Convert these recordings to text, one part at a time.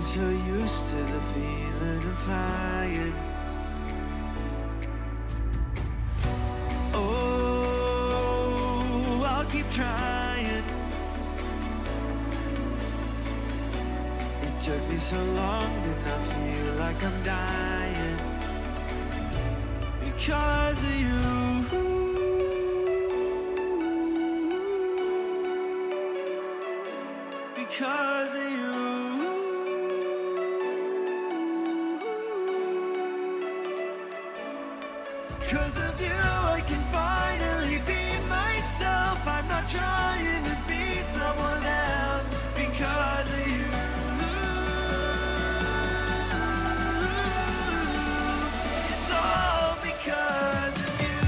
so used to the feeling of flying. Oh, I'll keep trying. It took me so long to not feel like I'm dying because of you. Because of you. 'Cause of you, I can finally be myself. I'm not trying to be someone else because of you. It's all because of you.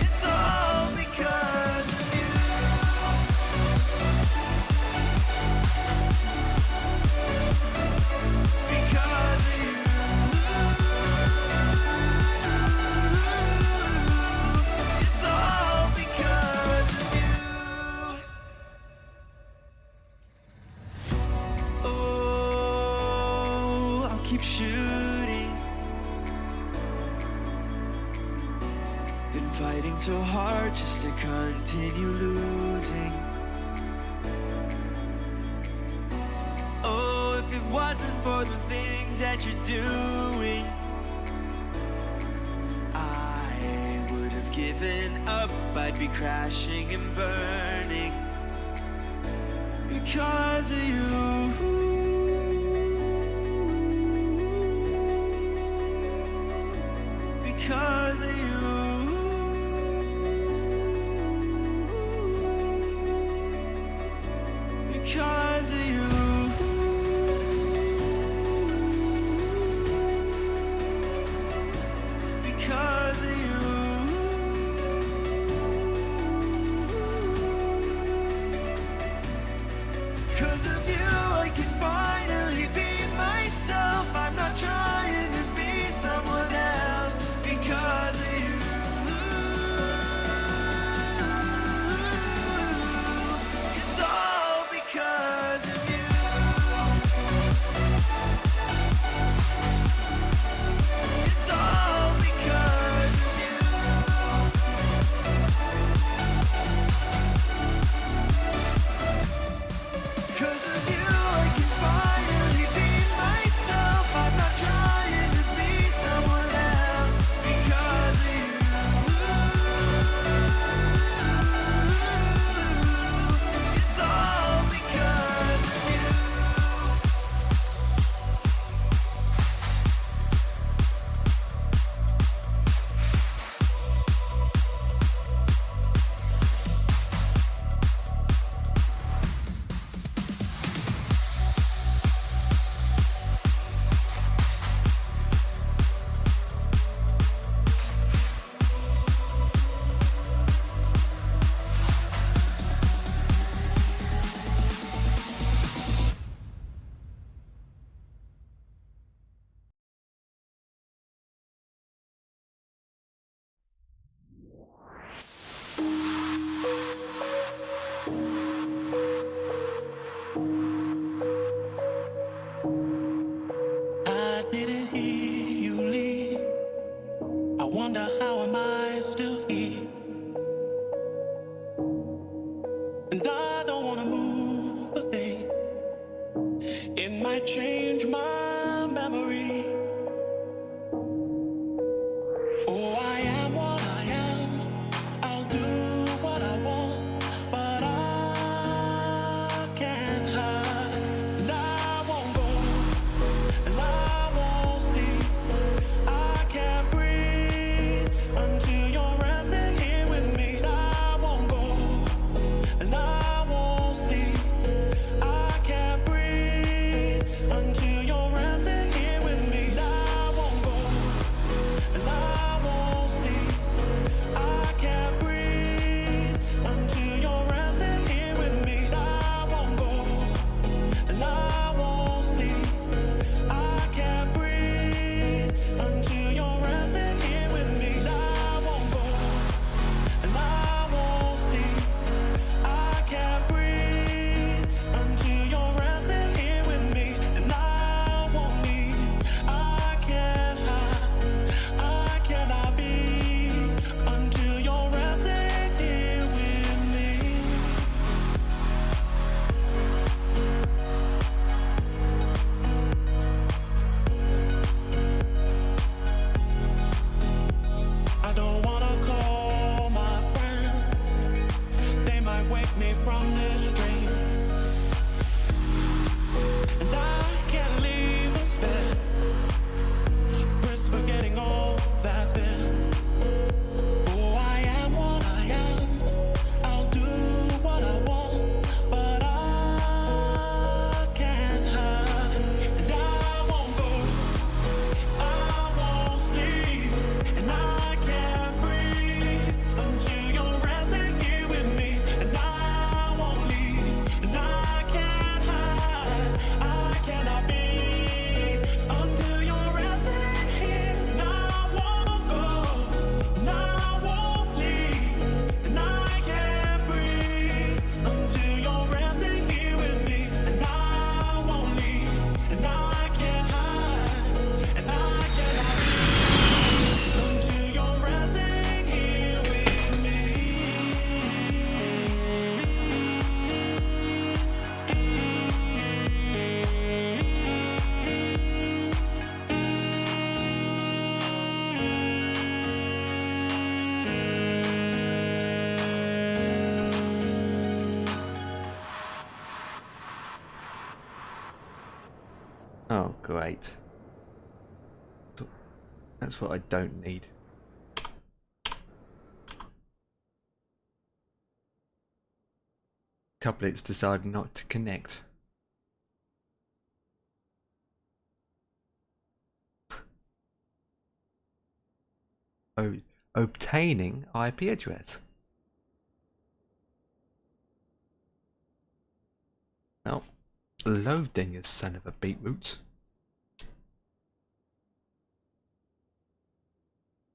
It's all because of you. Because of you. It's all because of you. Oh, I'll keep shooting. Been fighting so hard just to continue losing. Oh, if it wasn't for the things that you're doing, I would have given up. I'd be crashing and burning because of you. Because of you. Because of you. Because of you. 'Cause of you, I can finally be myself. I'm not trying to be someone else because of you. It's all because of you. It's all because of you. 'Cause of you, I can finally be myself. I'm not trying to be someone else because of you. It's all because of you. I didn't hear you leave. I wonder how am I still here? And I don't wanna move a thing. It might change my memory. Oh, I am what I am. I'll do what I want, but I can't hide. And I won't go, and I won't sleep. I can't breathe until you're resting here with me. I won't go, and I won't sleep. I can't breathe until you're Oh, great. That's what I don't need. Tablets decided not to connect. Obtaining IP address. Well, load then, you son of a beetroot.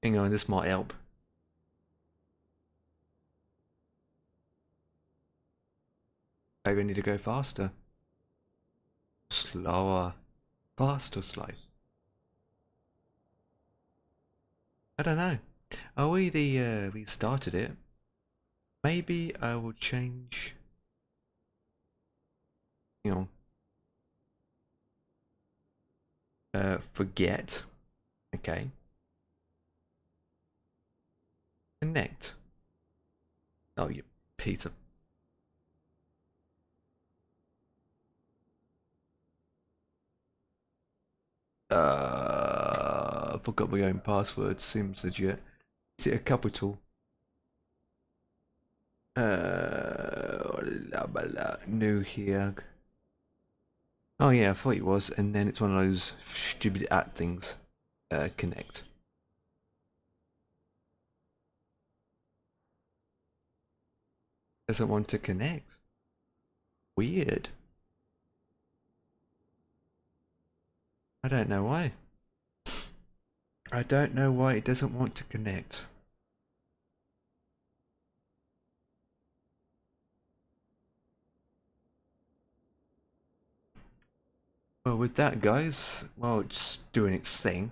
Hang on, this might help. Maybe I need to go faster. Slower. Fast or slow? I don't know. I already restarted it. Maybe I will change. You know. Forget. Okay. Connect. Oh, you piece of. I forgot my own password. Seems legit. Is it a capital? New here. Oh yeah, I thought it was, and then it's one of those stupid at things. Connect. Doesn't want to connect. Weird. I don't know why. I don't know why it doesn't want to connect. Well, with that, guys, well, it's doing its thing.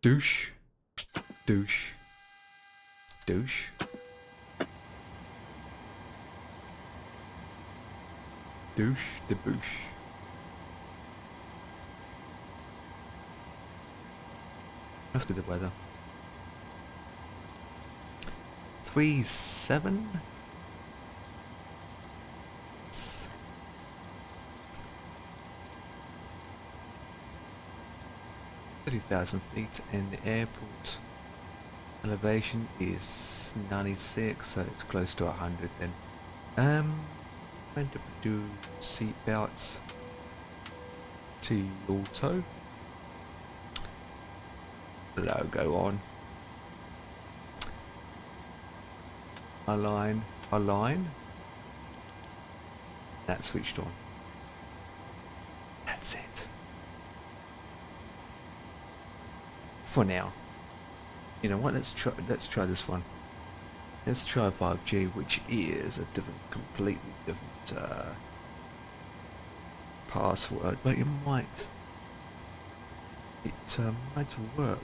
Douche. Douche. Douche. Douche the boosh. Must be the weather. 3-7. 30,000 feet, and the airport elevation is 96, so it's close to 100 then. Going to do seat belts to auto. Logo on. Align. That's switched on. That's it. For now. You know what? Let's try this one. Let's try 5G, which is a completely different password, but it might work.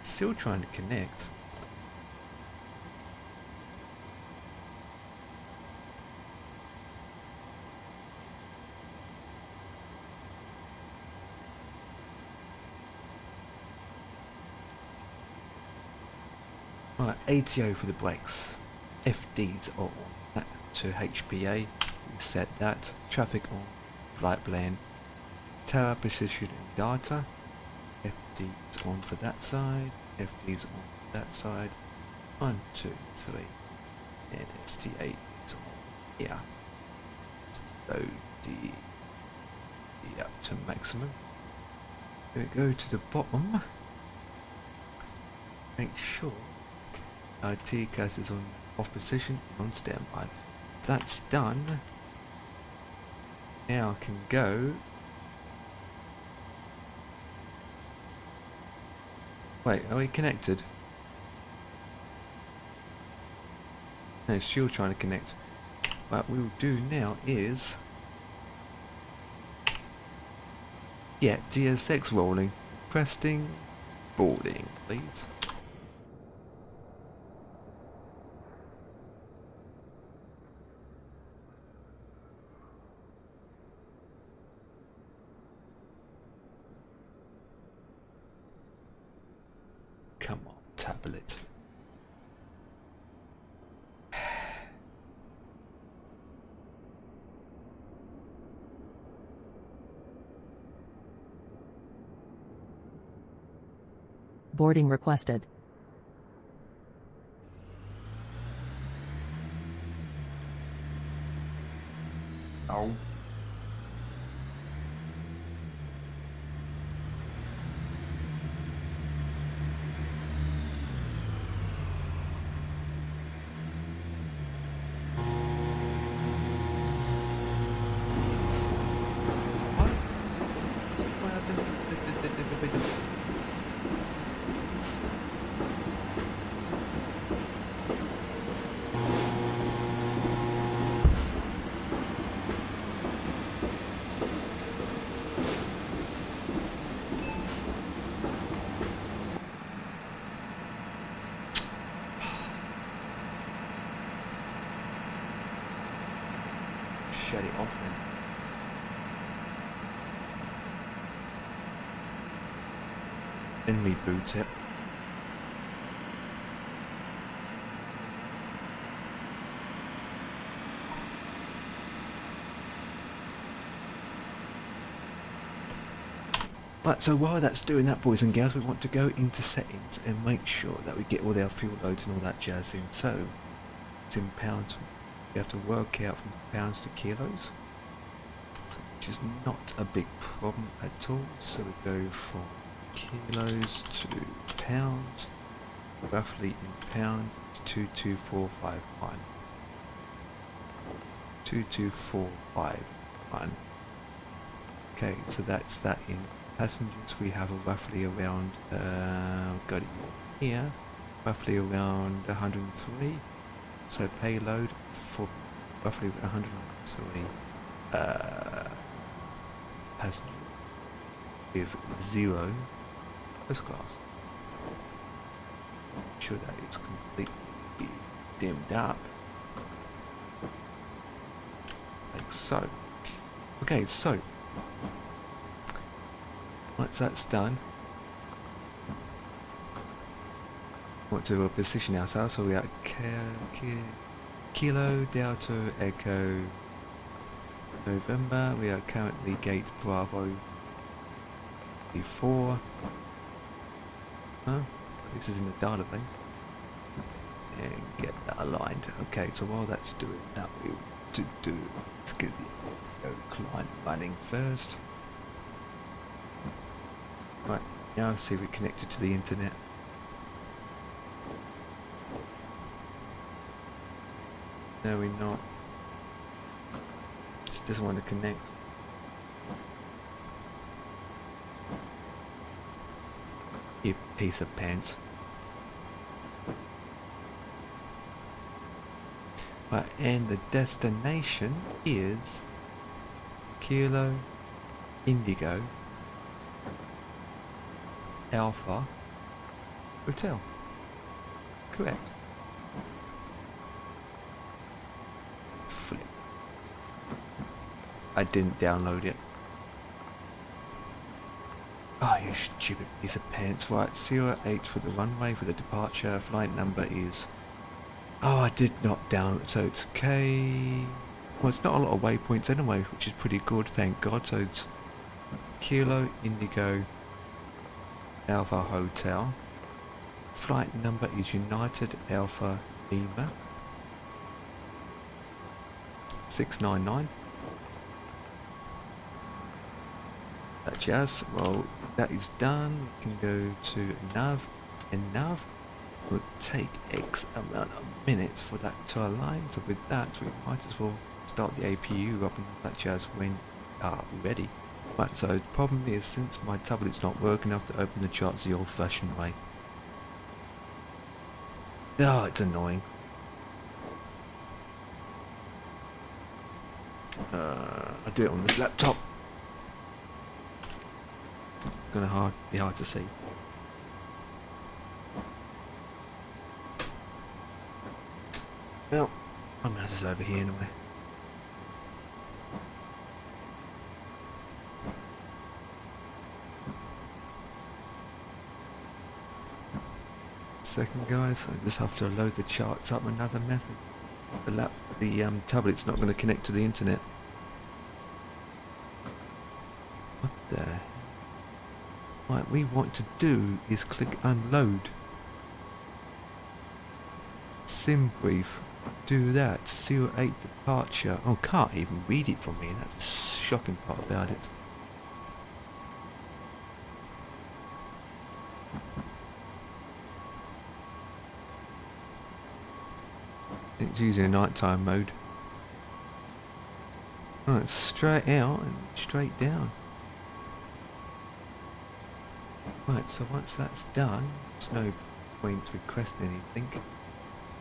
Still trying to connect. Right, ATO for the brakes. FDs are on. That to HPA. We set that. Traffic on. Flight plan. Tower position and data. FDs on for that side. FDs on for that side. 1, 2, 3. And ST8 is on here. So the up to maximum. Gonna go to the bottom. Make sure our TCAS is on off position and on standby. That's done. Now I can go. Wait, are we connected? No, it's still trying to connect. What we'll do now is DSX rolling. Cresting, boarding, please. Come on, tablet. Boarding requested. Oh. Shut it off then. Then reboot it. Right, so while that's doing that, boys and girls, we want to go into settings and make sure that we get all our fuel loads and all that jazz in. So it's in pounds. We have to work out from pounds to kilos, which is not a big problem at all. So we go from kilos to pounds. Roughly in pounds, it's 22451. 22451. Okay, so that's that in passengers. We have a roughly around, got it here, roughly around 103. So payload for roughly 103 passengers with 0 first class. Make sure that it's completely dimmed up, like so. Okay, so once that's done, we want to position ourselves. So we are Kilo Delta Echo November. We are currently gate Bravo B4. Huh? This is in the database. And get that aligned. Okay, so while that's doing that, we want to let's get the client running first. Right, now see we're connected to the internet. No, we're not. She doesn't want to connect. You piece of pants. Right, and the destination is Kilo Indigo Alpha Hotel. Correct. Flip. I didn't download it. Oh, you stupid piece of pants. Right, 08 for the runway for the departure. Flight number is... Oh, I did not download. So it's K... Well, it's not a lot of waypoints anyway, which is pretty good, thank God. So it's Kilo Indigo Alpha Hotel. Flight number is United Alpha Lima 699. That jazz. Well, that is done. We can go to nav, and nav will take X amount of minutes for that to align. So with that, we might as well start the APU up and that jazz when ready. Right, so the problem is, since my tablet's not working, I have to open the charts the old-fashioned way. Oh, it's annoying. I do it on this laptop. It's gonna be hard to see. Well, my mouse is over here anyway. second, guys. I just have to load the charts up another method. The tablet's not going to connect to the internet. What the? What we want to do is click unload. Sim brief. Do that. 08 departure. Oh, can't even read it from me. That's the shocking part about it. It's using nighttime mode. Oh, it's straight out and straight down. Right, so once that's done, there's no point requesting anything.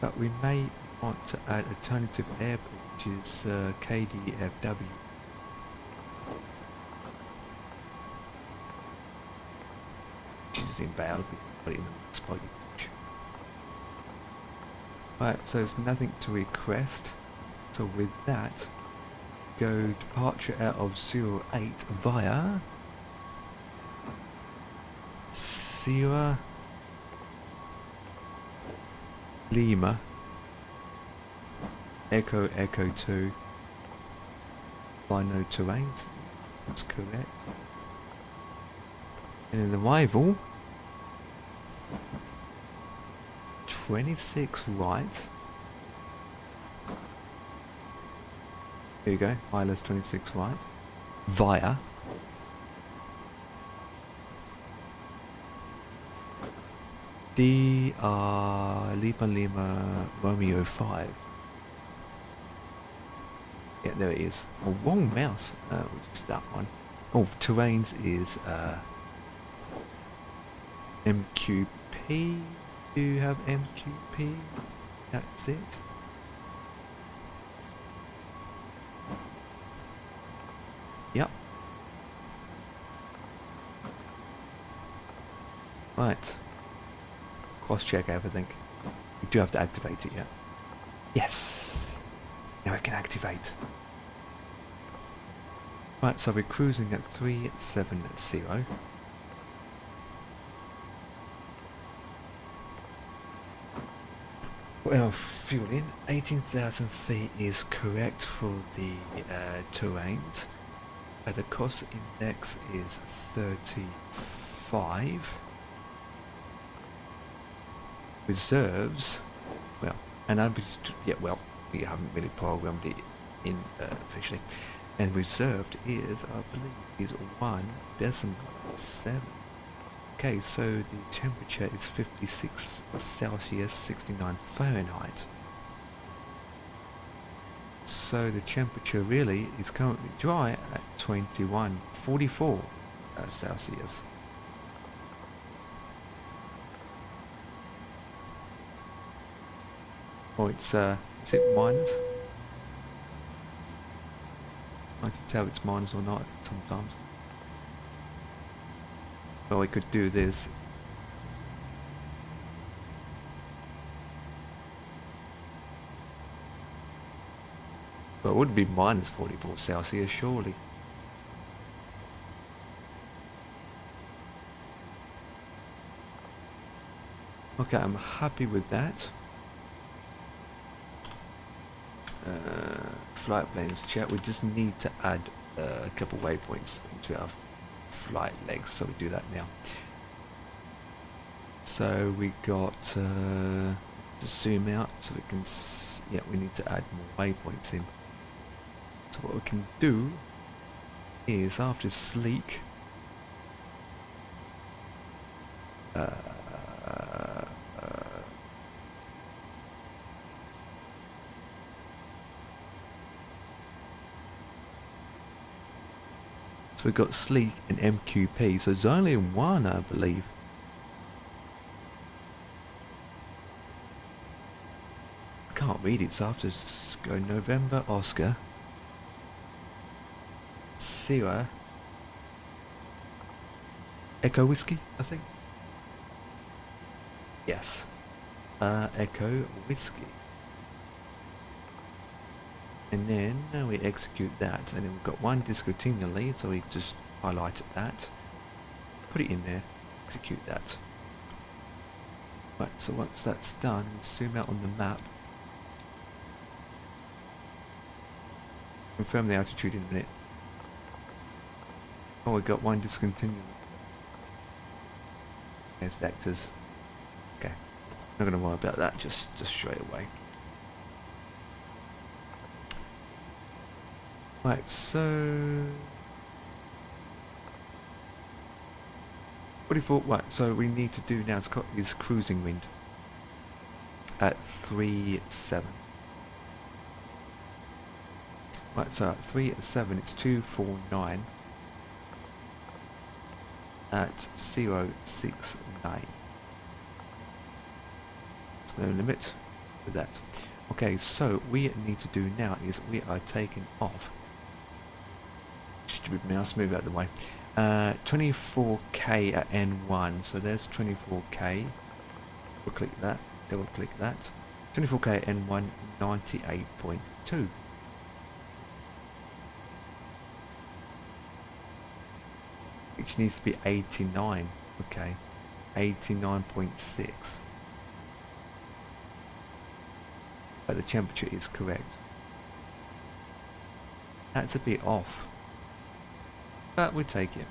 But we may want to add alternative airport, which is KDFW. Which is invalid, we can put it in the next page. Right, so there's nothing to request. So with that, go departure out of 08 via Sierra Lima Echo 2 by no terrains. That's correct. And in the arrival 26 right. Here you go, ILS 26 right. Via Lima Romeo 5. Yeah, there it is. Oh, wrong mouse. Which is that one. Oh, terrains is MQP. Do you have MQP? That's it. Yep. Right. Cross-check everything. We do have to activate it, yeah. Yes! Now we can activate. Right, so we're cruising at 370. Well, fueling, 18,000 feet is correct for the terrains. The cost index is 35. Reserves, well, and we haven't really programmed it in officially. And reserved is, I believe, is 1.7. Okay, so the temperature is 56 Celsius, 69 Fahrenheit. So the temperature really is currently dry at 21.44 Celsius. Oh, is it minus? I can tell it's minus or not sometimes. Well, we could do this. Well, it would be minus 44 Celsius, surely. Okay, I'm happy with that. Flight planes chat. We just need to add a couple waypoints into our flight legs, so we do that now. So we got to zoom out so we can yeah, we need to add more waypoints in. So what we can do is, after sleek, so we've got sleek and MQP, so there's only one, I believe. I can't read it, so I have to go November Oscar Sierra Echo Whiskey, I think. Yes. Echo Whiskey. And then we execute that, and then we've got one discontinually, so we just highlighted that, put it in there, execute that. Right, so once that's done, we'll zoom out on the map. Confirm the altitude in a minute. Oh, we got one discontinued. There's vectors. Okay, not gonna worry about that just straight away. Right, so 44. Right, so we need to do now is cruising wind at 3.7. Right, so at 3.7 it's 249 at 069. There's no limit with that. Okay, so we need to do now is we are taking off. Stupid mouse, move out of the way. 24k at N1, so there's 24k. We'll click that, double click that. 24k at N1, 98.2. Which needs to be 89, okay. 89.6. But the temperature is correct. That's a bit off. But we'll take it.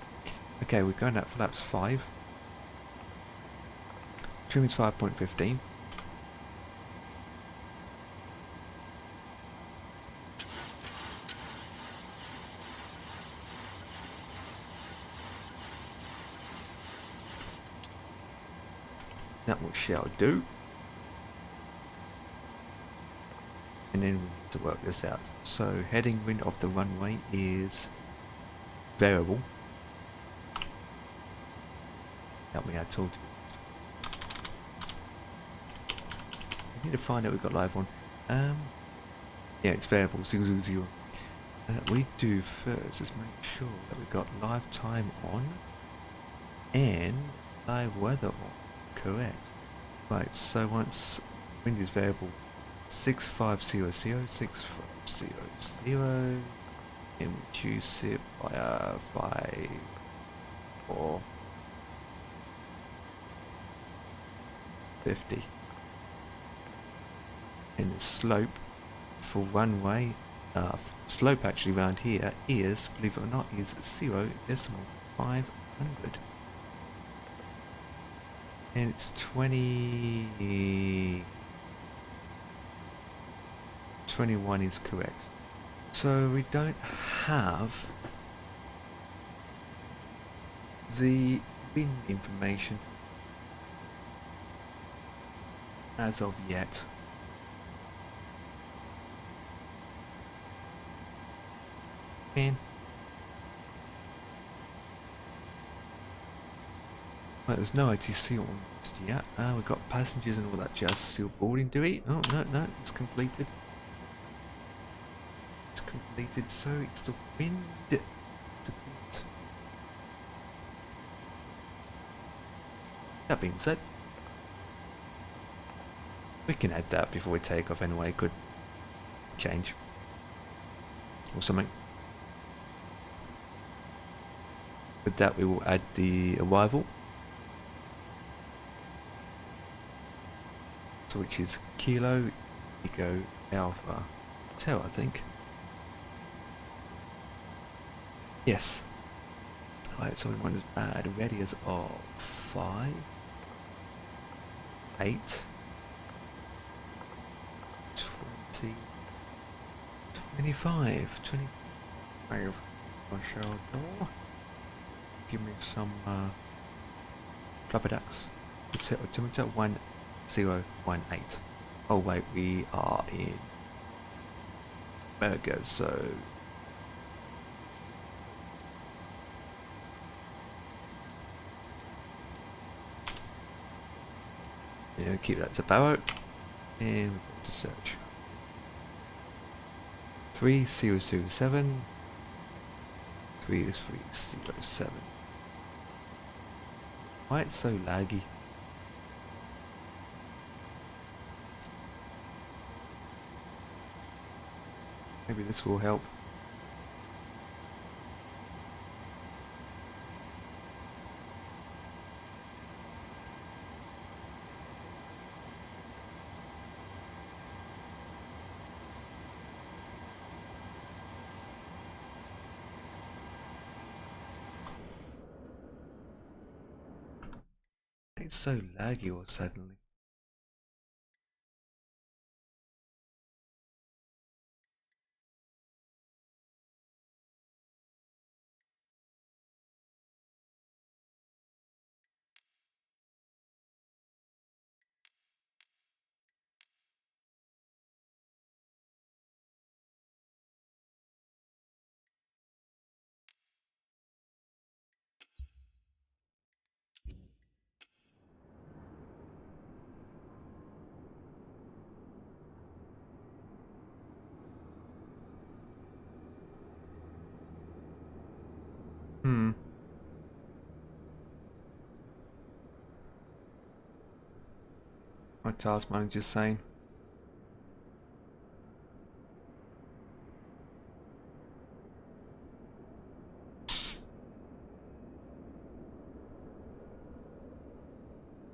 Okay, we're going at flaps 5. Trim is 5.15. That what shall do. And then we need to work this out. So heading wind of the runway is variable. Help me out, told you. I need to find out we've got live on. Yeah, it's variable 000. We do first is make sure that we've got live time on and live weather on. Correct. Right, so once wind is variable 6500, 6500, reduce it by 5 or 50. And the slope for runway, slope actually around here is, believe it or not, is 0.500. And it's 21 is correct. So we don't have the wind information as of yet. Man. Right, there's no ATC on just yet. We've got passengers and all that jazz. Seal boarding, do we? Oh, no, it's completed. It's completed, so it's the wind. That being said, we can add that before we take off anyway. Could change or something. With that, we will add the arrival. So which is Kilo Eco Alpha Hotel, I think. Yes. Right, so we want to add a radius of 5, 8, 20, 25, 25. I shall do. Give me some flopper ducks. Let's set altimeter 1018. Oh wait, we are in America, so yeah, keep that to Barrow and we're going to search 3007 3307. Why it's so laggy? Maybe this will help. It's so laggy all suddenly. My task manager's saying.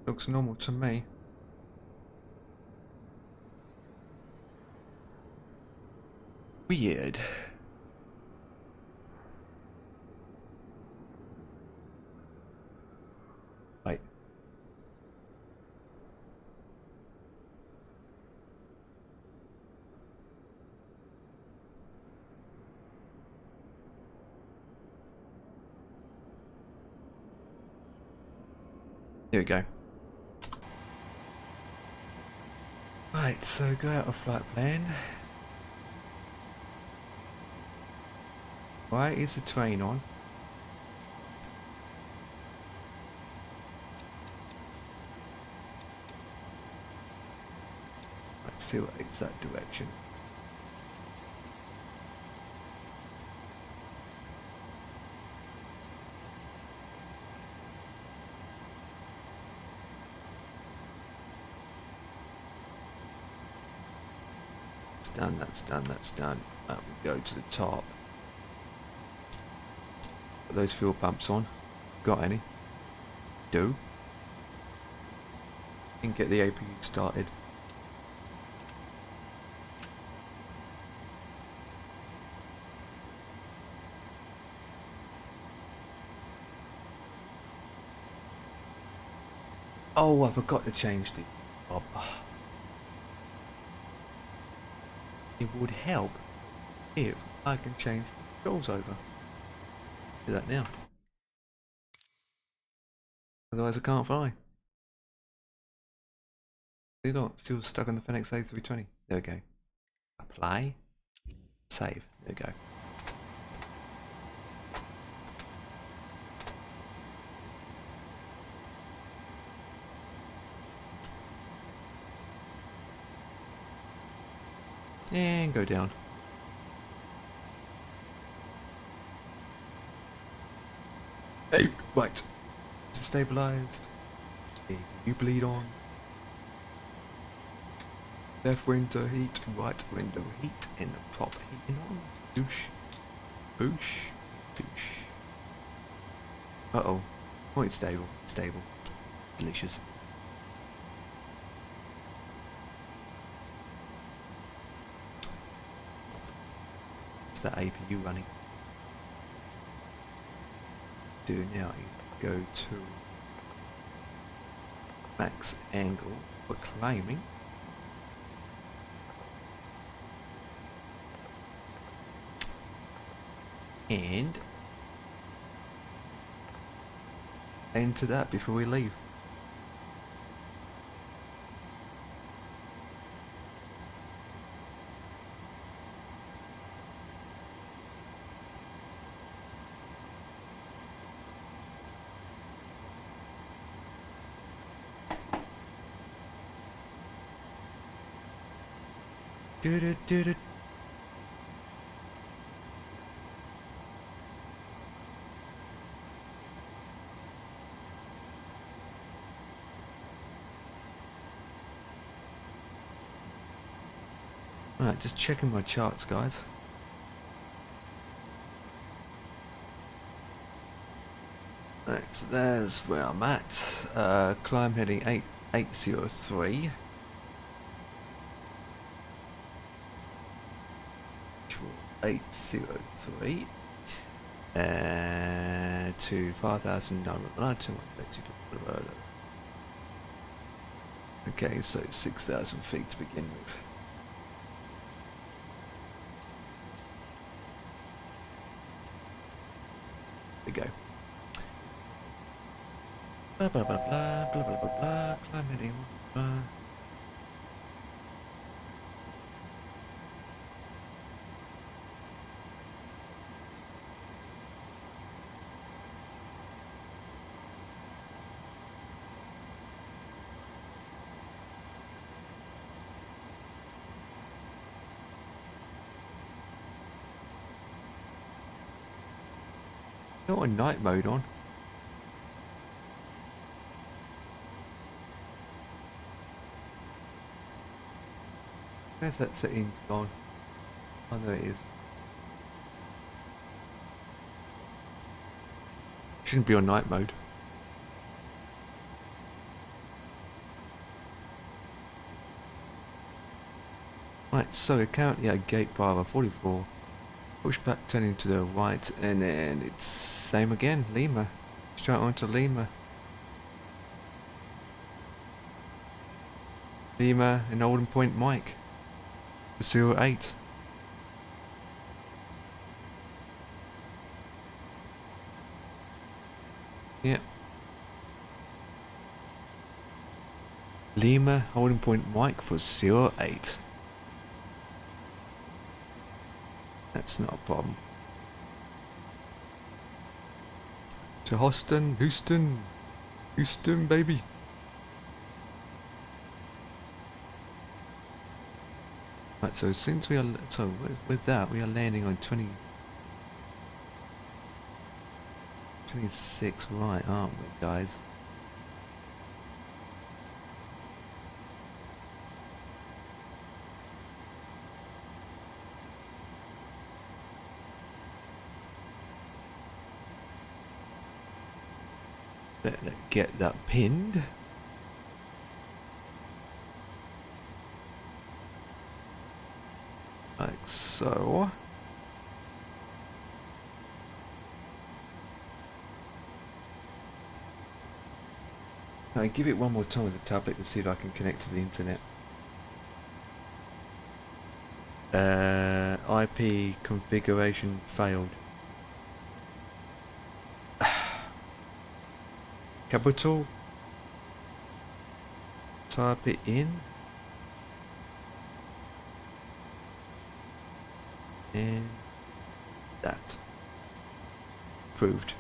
Looks normal to me. Weird. Wait. Here we go. Right, so go out of flight plan. Why is the train on? Let's see what exact direction. That's done, that's done, that's done. We go to the top. Put those fuel pumps on. Got any? Do. And get the APU started. Oh, I forgot to change the knob. It would help if I can change the controls over. Do that now. Otherwise I can't fly. See, look, still stuck on the Phoenix A320. There we go. Apply. Save. There we go. And go down. Hey, right. Stabilized. You bleed on. Left window heat, right window heat, and the prop heating on. Boosh. Boosh. Boosh. Uh-oh. Oh, it's stable. It's stable. Delicious. Is that APU running? Do now is go to max angle for climbing. And enter that before we leave. Do. Right, just checking my charts, guys. Right, so there's where I'm at. Climb heading 803. 803 to 5,900. Okay, so 6,000 feet to begin with. There we go. Blah blah blah blah blah blah blah blah. Climbing. Blah. Not a night mode on. Where's that setting gone? Oh, there it is. Shouldn't be on night mode. Right, so currently at gate bar 44. Push back, turning to the right, and then it's same again. Lima. Straight on to Lima. Lima and Olden Point Mike. The 08. Yep. Lima, Holding Point Mike for 08. That's not a problem. To Houston, Houston, baby. Right, so since we are, so with that we are landing on 26 right, aren't we, guys? Let's get that pinned. Like so. Now give it one more time with the tablet to see if I can connect to the internet. IP configuration failed. Capital. Type it in. And that. Approved.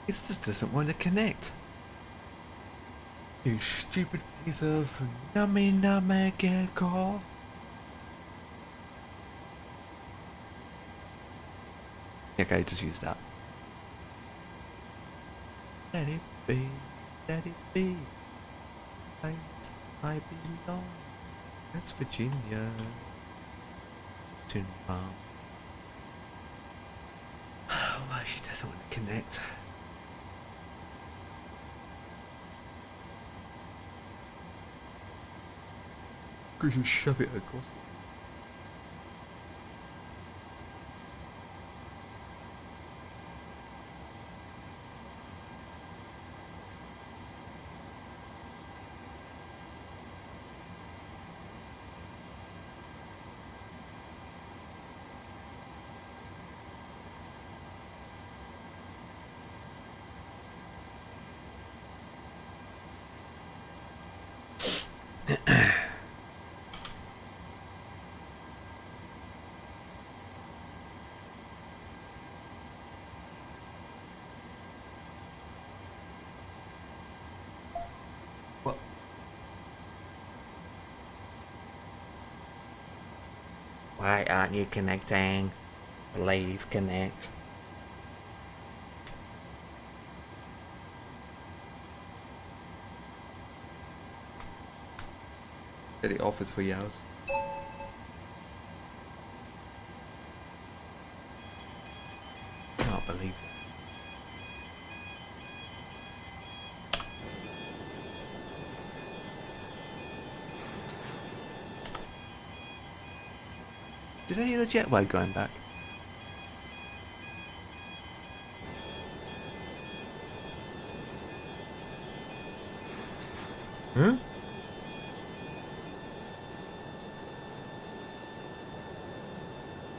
It just doesn't want to connect. You stupid piece of call. Okay, just use that. Let it be, let it be. Place I belong. That's Virginia. Tin Farm. Why she doesn't want to connect. Could you shove it across? What? Why aren't you connecting? Please connect. Get it offers 3 hours. Can't believe it. Did I hear the jetway going back? Huh?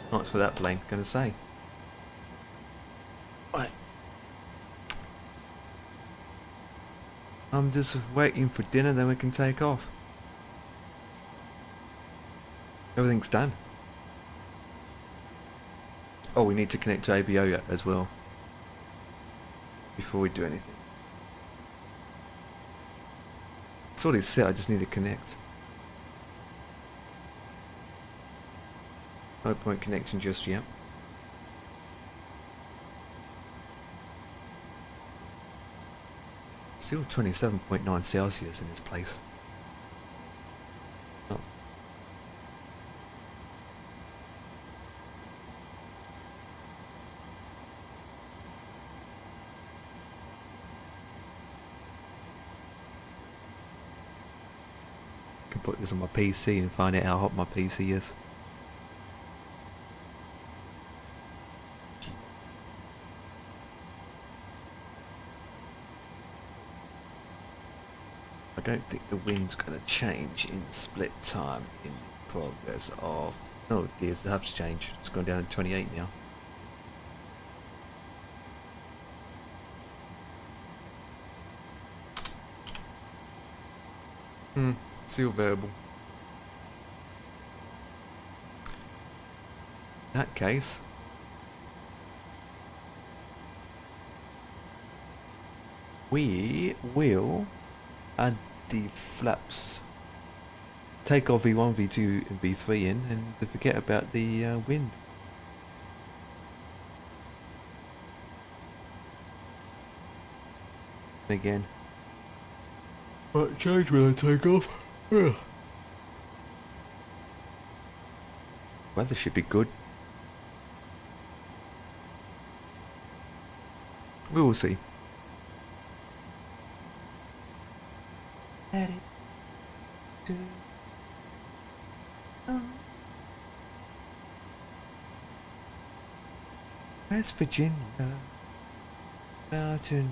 What's for that plane gonna say? Right. I'm just waiting for dinner, then we can take off. Everything's done. Oh, we need to connect to IVAO as well before we do anything. It's already set, I just need to connect. No point connecting just yet. Still 27.9 Celsius in this place. Oh. I can put this on my PC and find out how hot my PC is. I don't think the wind's going to change in split time in progress of... Oh dear, it has changed. It's gone down to 28 now. Still variable. In that case... we will add the flaps. Take our V1, V2 and V3 in and forget about the wind. Again. Might change when I take off. Ugh. Weather should be good. We will see. Let it do. Oh. West Virginia, mountain.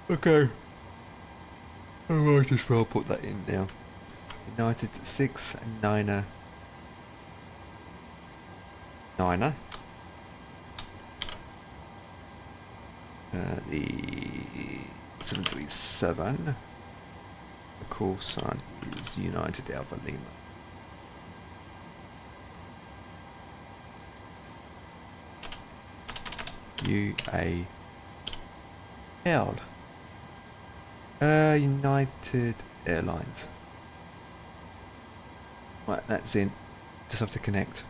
Okay. I might as well put that in now. United 6 and 9er. 9er. The 737. The call sign is United Alpha Lima. UAL. United Airlines. Right, that's in. Just have to connect.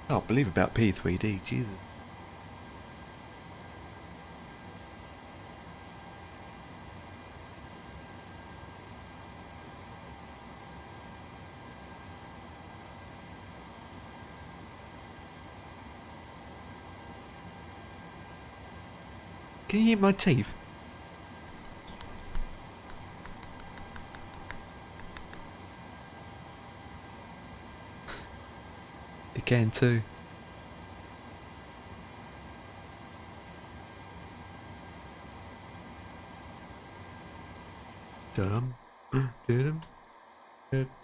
I can't believe about P3D, Jesus. Can you hear my teeth? You can too. Dum, dum, dum.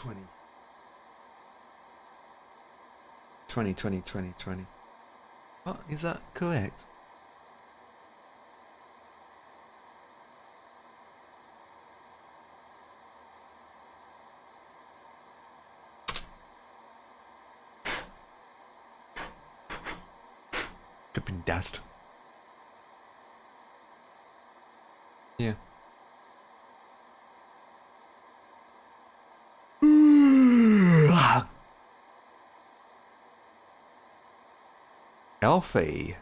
20. 20, 20, 20, 20. What, is that correct? Dripping dust. Yeah. Alfie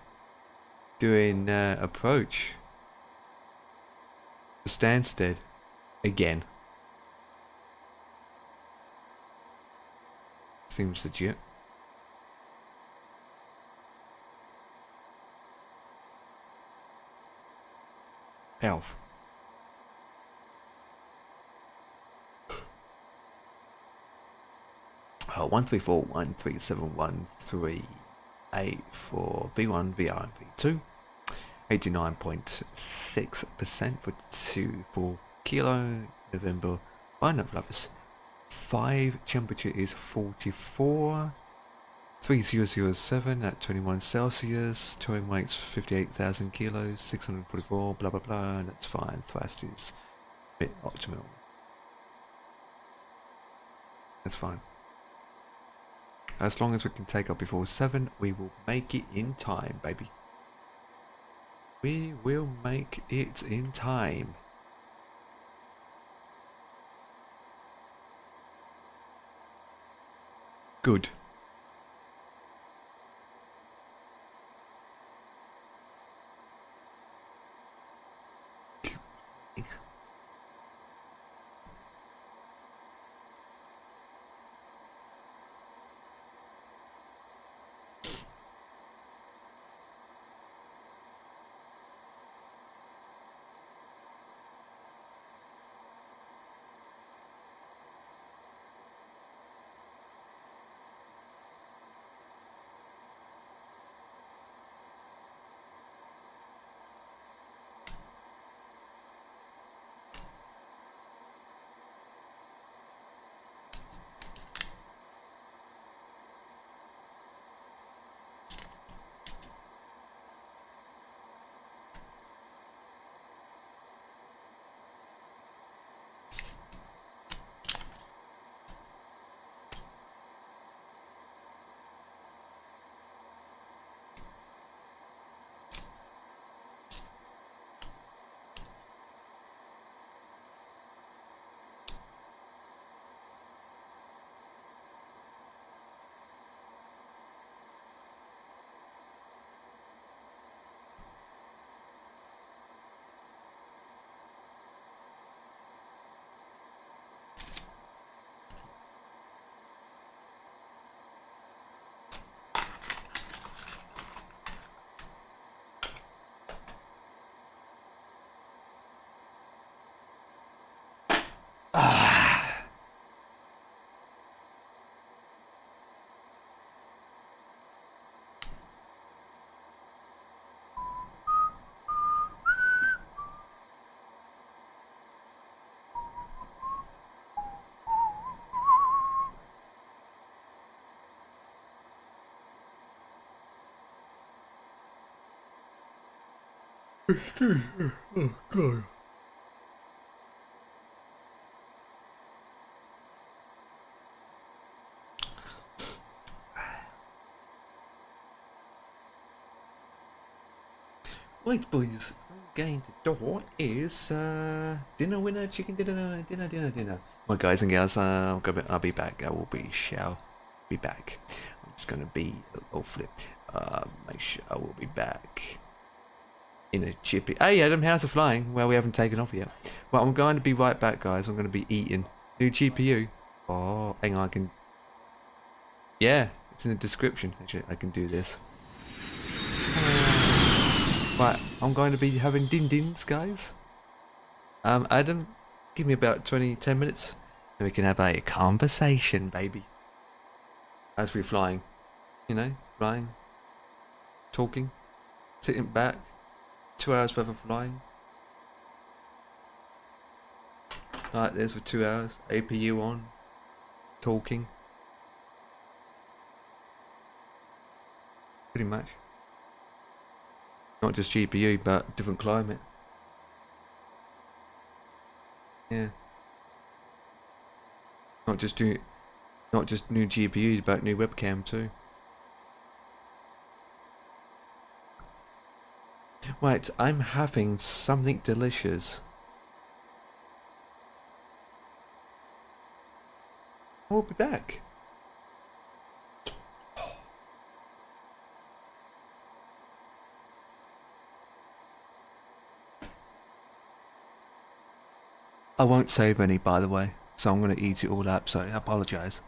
doing approach to Stansted again. Seems legit. Elf. Oh, 134.137.138 for V1, VR, and V2. 89.6% for 4 kilo. November. Final lovers. 5 temperature is 44. 3007 at 21 Celsius. Towing weight's 58,000 kilos. 644. Blah blah blah. And that's fine. Thrust is a bit optimal. That's fine. As long as we can take up before 7, we will make it in time, baby. We will make it in time. Good. Oh god. Right boys, going to door is dinner winner, chicken dinner. My guys and gals, I'll be back. Shall be back. I'm just gonna be flip. Make sure I will be back in a chippy. Hey Adam, how's it flying? Well, we haven't taken off yet. Well, I'm going to be right back, guys. I'm going to be eating new GPU. Oh, hang on, I can. Yeah, it's in the description. Actually, I can do this. Right, I'm going to be having din-dins, guys. Adam, give me about 10 minutes, and we can have a conversation, baby. As we're flying, you know, flying, talking, sitting back, 2 hours worth of flying. Like this for 2 hours, APU on, talking. Pretty much. Not just GPU, but different climate. Yeah. Not just new GPU, but new webcam too. Right, I'm having something delicious. We'll be back. I won't save any, by the way, so I'm going to eat it all up, so I apologise.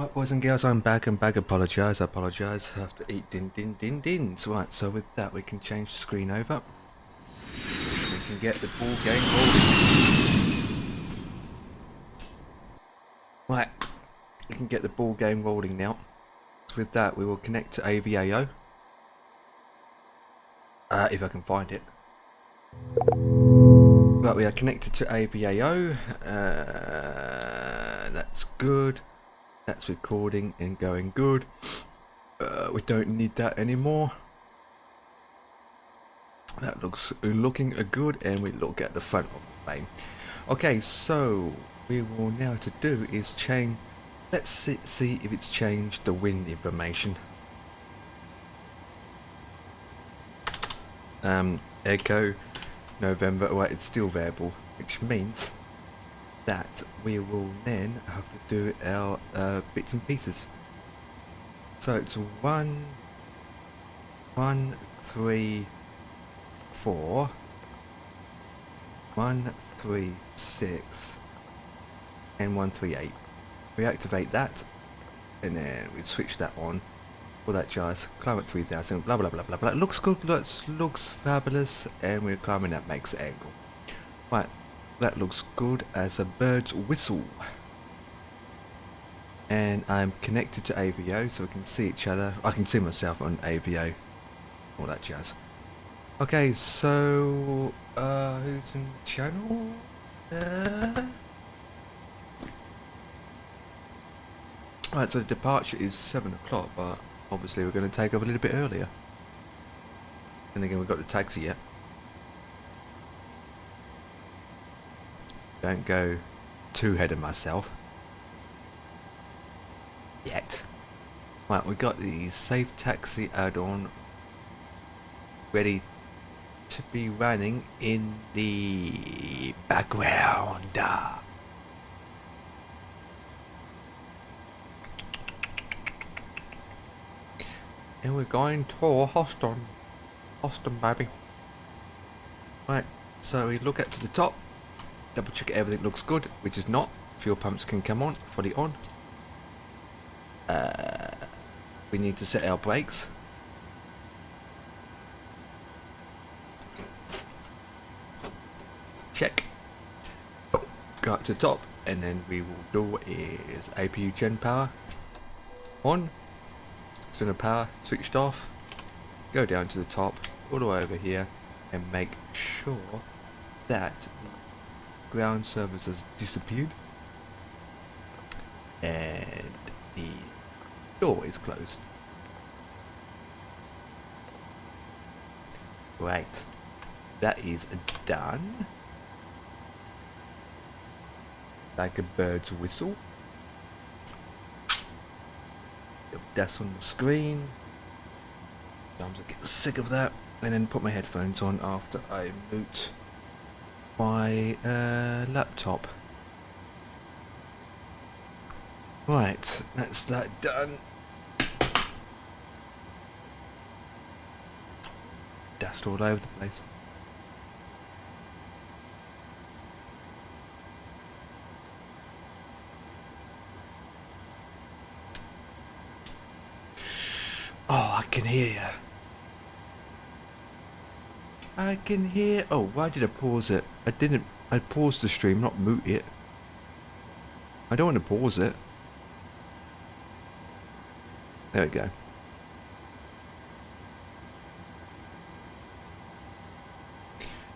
Right, boys and girls, I'm back and apologise. I apologise. I have to eat dins. Right, so with that we can change the screen over. We can get the ball game rolling. Right, we can get the ball game rolling now. So with that we will connect to AVAO. If I can find it. Right, we are connected to AVAO. That's good. That's recording and going good. We don't need that anymore. That looks looking good, and we look at the front of the plane. Okay, so we will now to do is change. Let's see if it's changed the wind information. Echo November. Well, it's still variable, which means that we will then have to do our bits and pieces. So it's 1, 3, 4, 1, 3, 6, and 1, 3, 8. We activate that, and then we switch that on. All that jazz. Climb at 3000. Blah blah blah blah blah. Looks good. Looks fabulous, and we're climbing that makes angle. Right. That looks good as a bird's whistle. And I'm connected to AVO so we can see each other. I can see myself on AVO. All that jazz. Okay, so who's in the channel? Right, so the departure is 7 o'clock, but obviously we're going to take off a little bit earlier. And again, we've got the taxi yet. Don't go too ahead of myself. Yet. Right, we got the Safe Taxi add-on ready to be running in the background. And we're going to Houston. Houston, baby. Right, so we look at to the top. Double check everything looks good, which is not. Fuel pumps can come on, fully on. We need to set our brakes. Check. Go up to the top, and then we will do is APU gen power on. Center power switched off. Go down to the top, all the way over here, and make sure that ground service has disappeared and the door is closed. Right, that is done. Like a bird's whistle. That's on the screen. I'm gonna get sick of that, and then put my headphones on after I boot my laptop. Right, that's that done. Dust all over the place. Oh, I can hear you. I can hear. Oh, why did I pause it? I didn't. I paused the stream, not mute it. I don't want to pause it. There we go.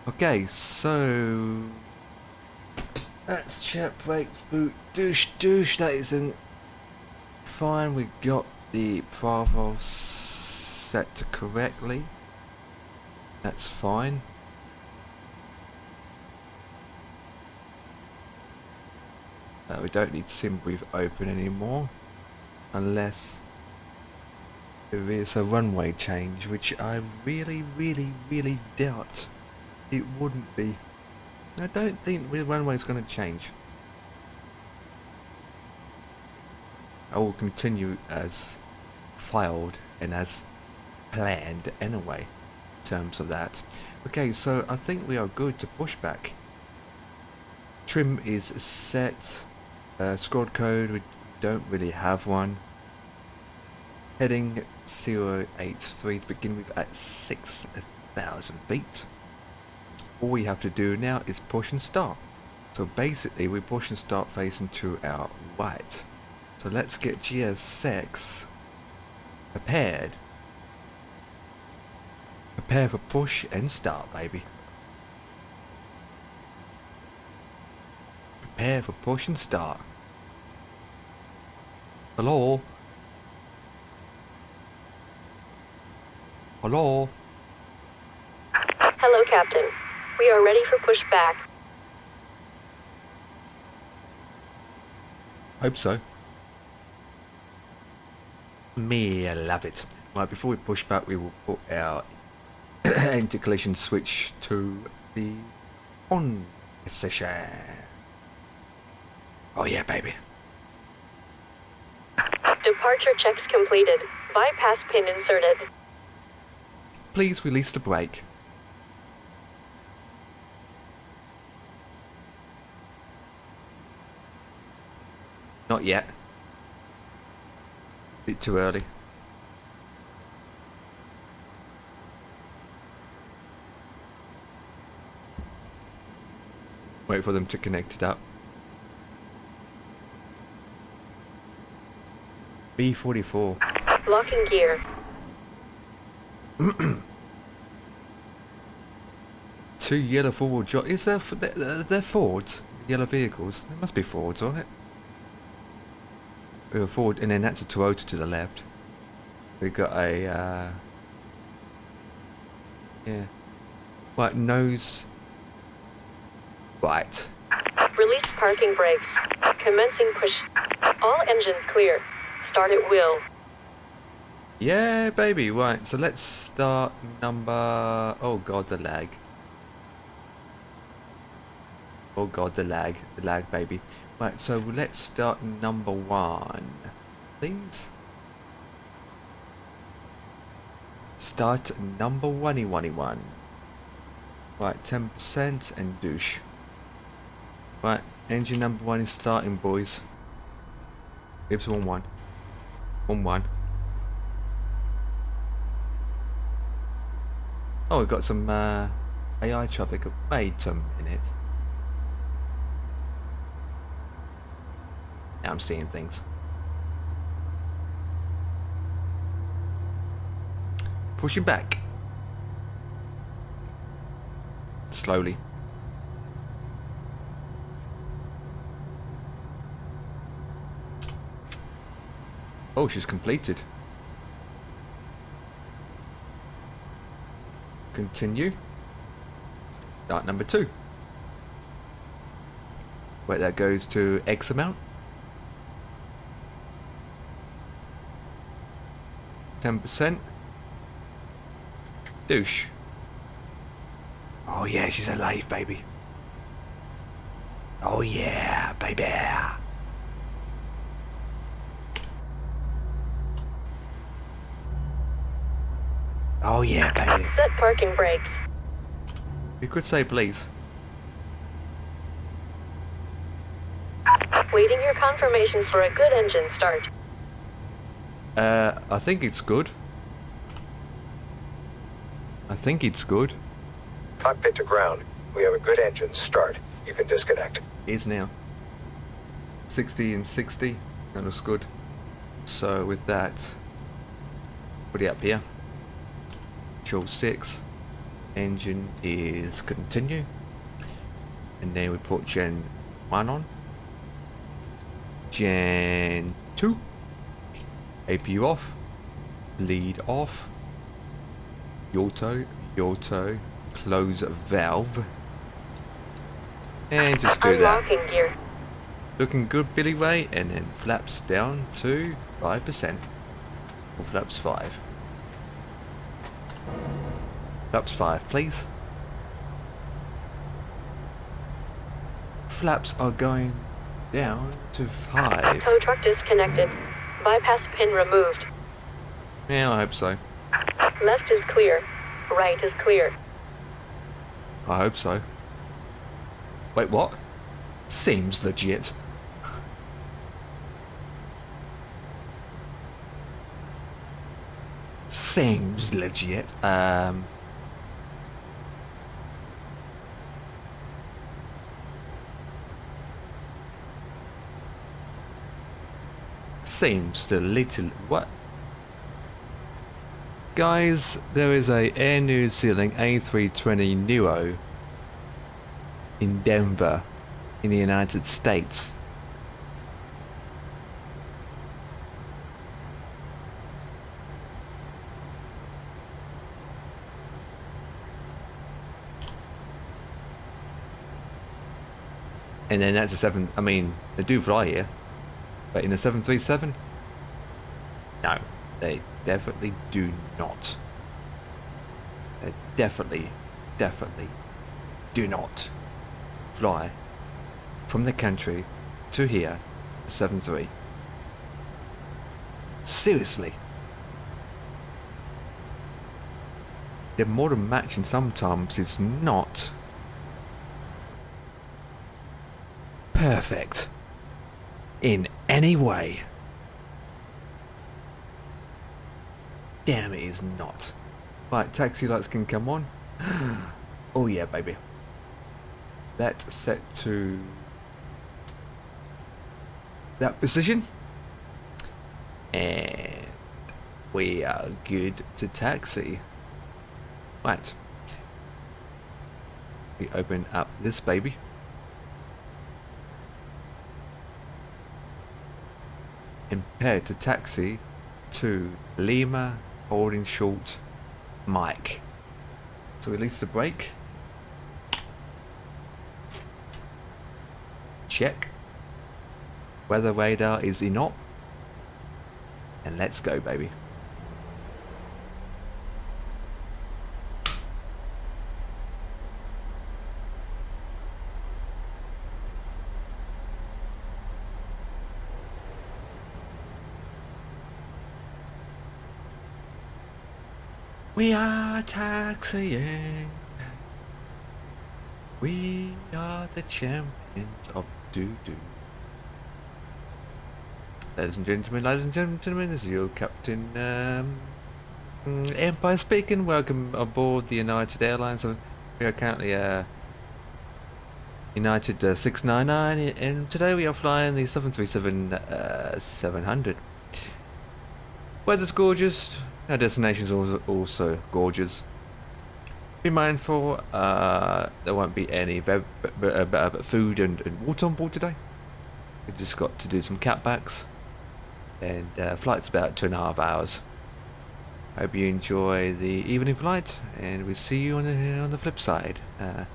Okay, so that's check brakes, boot, douche. That isn't fine. We got the Bravo set to correctly. That's fine. We don't need SimBrief open anymore, unless there is a runway change, which I really doubt it wouldn't be. I don't think the runway is going to change. I will continue as filed and as planned anyway, in terms of that. Okay, so I think we are good to push back. Trim is set. Squad code, we don't really have one. Heading 083 to begin with at 6,000 feet. All we have to do now is push and start. So basically we push and start facing to our right. So let's get GS6 prepared. Prepare for push and start, baby. Prepare for push and start. Hello? Hello? Hello, Captain. We are ready for pushback. Hope so. Me, I love it. Right, before we push back, we will put our anti-collision switch to the on position. Oh yeah, baby. Departure checks completed. Bypass pin inserted. Please release the brake. Not yet. Bit too early. Wait for them to connect it up. B44. Locking gear. Two yellow forward drive. Is there? They're Fords. Yellow vehicles. There must be Fords on it. We have a Ford, and then that's a Toyota to the left. We got a. Yeah. Right, nose. Right. Release parking brakes. Commencing push. All engines clear. Start at will. Yeah, baby. Right. So let's start number. Oh God, the lag. Oh God, the lag. The lag, baby. Right. So let's start number 1, please. Start number 1. Right, 10% and douche. Right, engine number 1 is starting, boys. It's 1-1. 1-1. Oh, we've got some AI traffic. Wait a minute. Now I'm seeing things. Pushing back. Slowly. Oh, she's completed. Continue. Start number 2. Wait, that goes to X amount. 10%. Douche. Oh yeah, she's alive, baby. Oh yeah, baby. Oh yeah, baby. Set parking brakes. You could say please. Waiting your confirmation for a good engine start. I think it's good. I think it's good. Cockpit to ground. We have a good engine start. You can disconnect. Is now. 60 and 60. That looks good. So with that, put it up here. Control 6. Engine is continue. And then we put Gen 1 on. Gen 2. APU off. Lead off. Auto. Close valve. And just do that. Unlocking gear. Looking good, Billy Ray. And then flaps down to 5%. Or flaps 5. Flaps 5, please. Flaps are going down to 5. Tow truck disconnected. Bypass pin removed. Yeah, I hope so. Left is clear. Right is clear. I hope so. Wait, what? Seems legit. seems legit. Seems a little what? Guys, there is a Air New Zealand A320 Neo in Denver, in the United States. And then that's a 7, I mean, they do fly here, but in a 737? No, they definitely do not. They definitely do not fly from the country to here, 7-3. Seriously. They're more than matching sometimes, it's not perfect in any way. Damn, it is not. Right, taxi lights can come on. Oh yeah, baby. That's set to that position. And we are good to taxi. Right. We open up this baby. And prepare to taxi to Lima, holding short, Mike. So release the brake. Check. Weather radar is in op. And let's go, baby. We are taxiing. We are the champions of doo-doo. Ladies and gentlemen, this is your Captain Empire speaking. Welcome aboard the United Airlines. We are currently United 699, and today we are flying the 737-700. Weather's gorgeous. Our destination's also gorgeous. Be mindful, there won't be any food and water on board today. We just got to do some catbacks, and flight's about 2.5 hours. Hope you enjoy the evening flight, and we'll see you on the flip side. If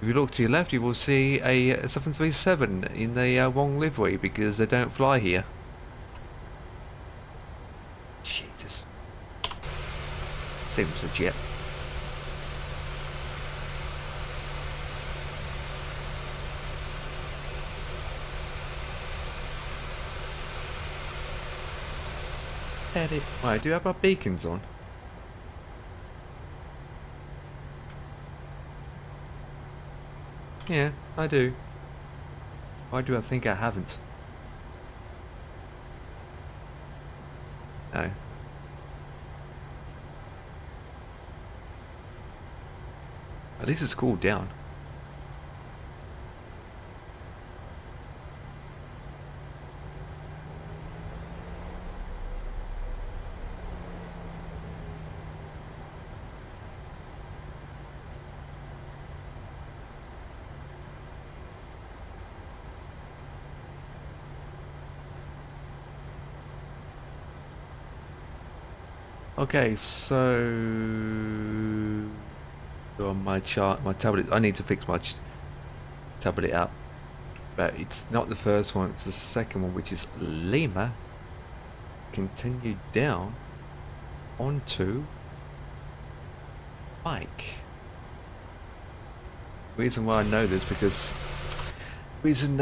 you look to your left, you will see a 737 in the wrong livery because they don't fly here. Jesus. Seems legit. Edit. Why, do you have our beacons on? Yeah, I do. Why do I think I haven't? No. At least it's cooled down. Okay, so on my chart, my tablet, I need to fix my tablet up, but it's not the first one, it's the second one, which is Lima. Continue down onto Mike. Reason why I know this because reason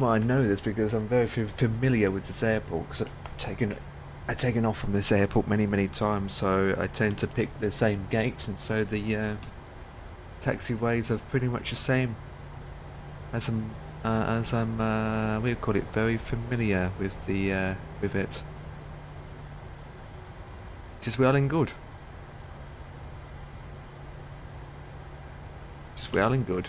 why I know this because I'm very familiar with this airport because I've taken off from this airport many times, so I tend to pick the same gates, and so the taxiways are pretty much the same. As I'm we call it very familiar with the with it. Just well and good. Just well and good.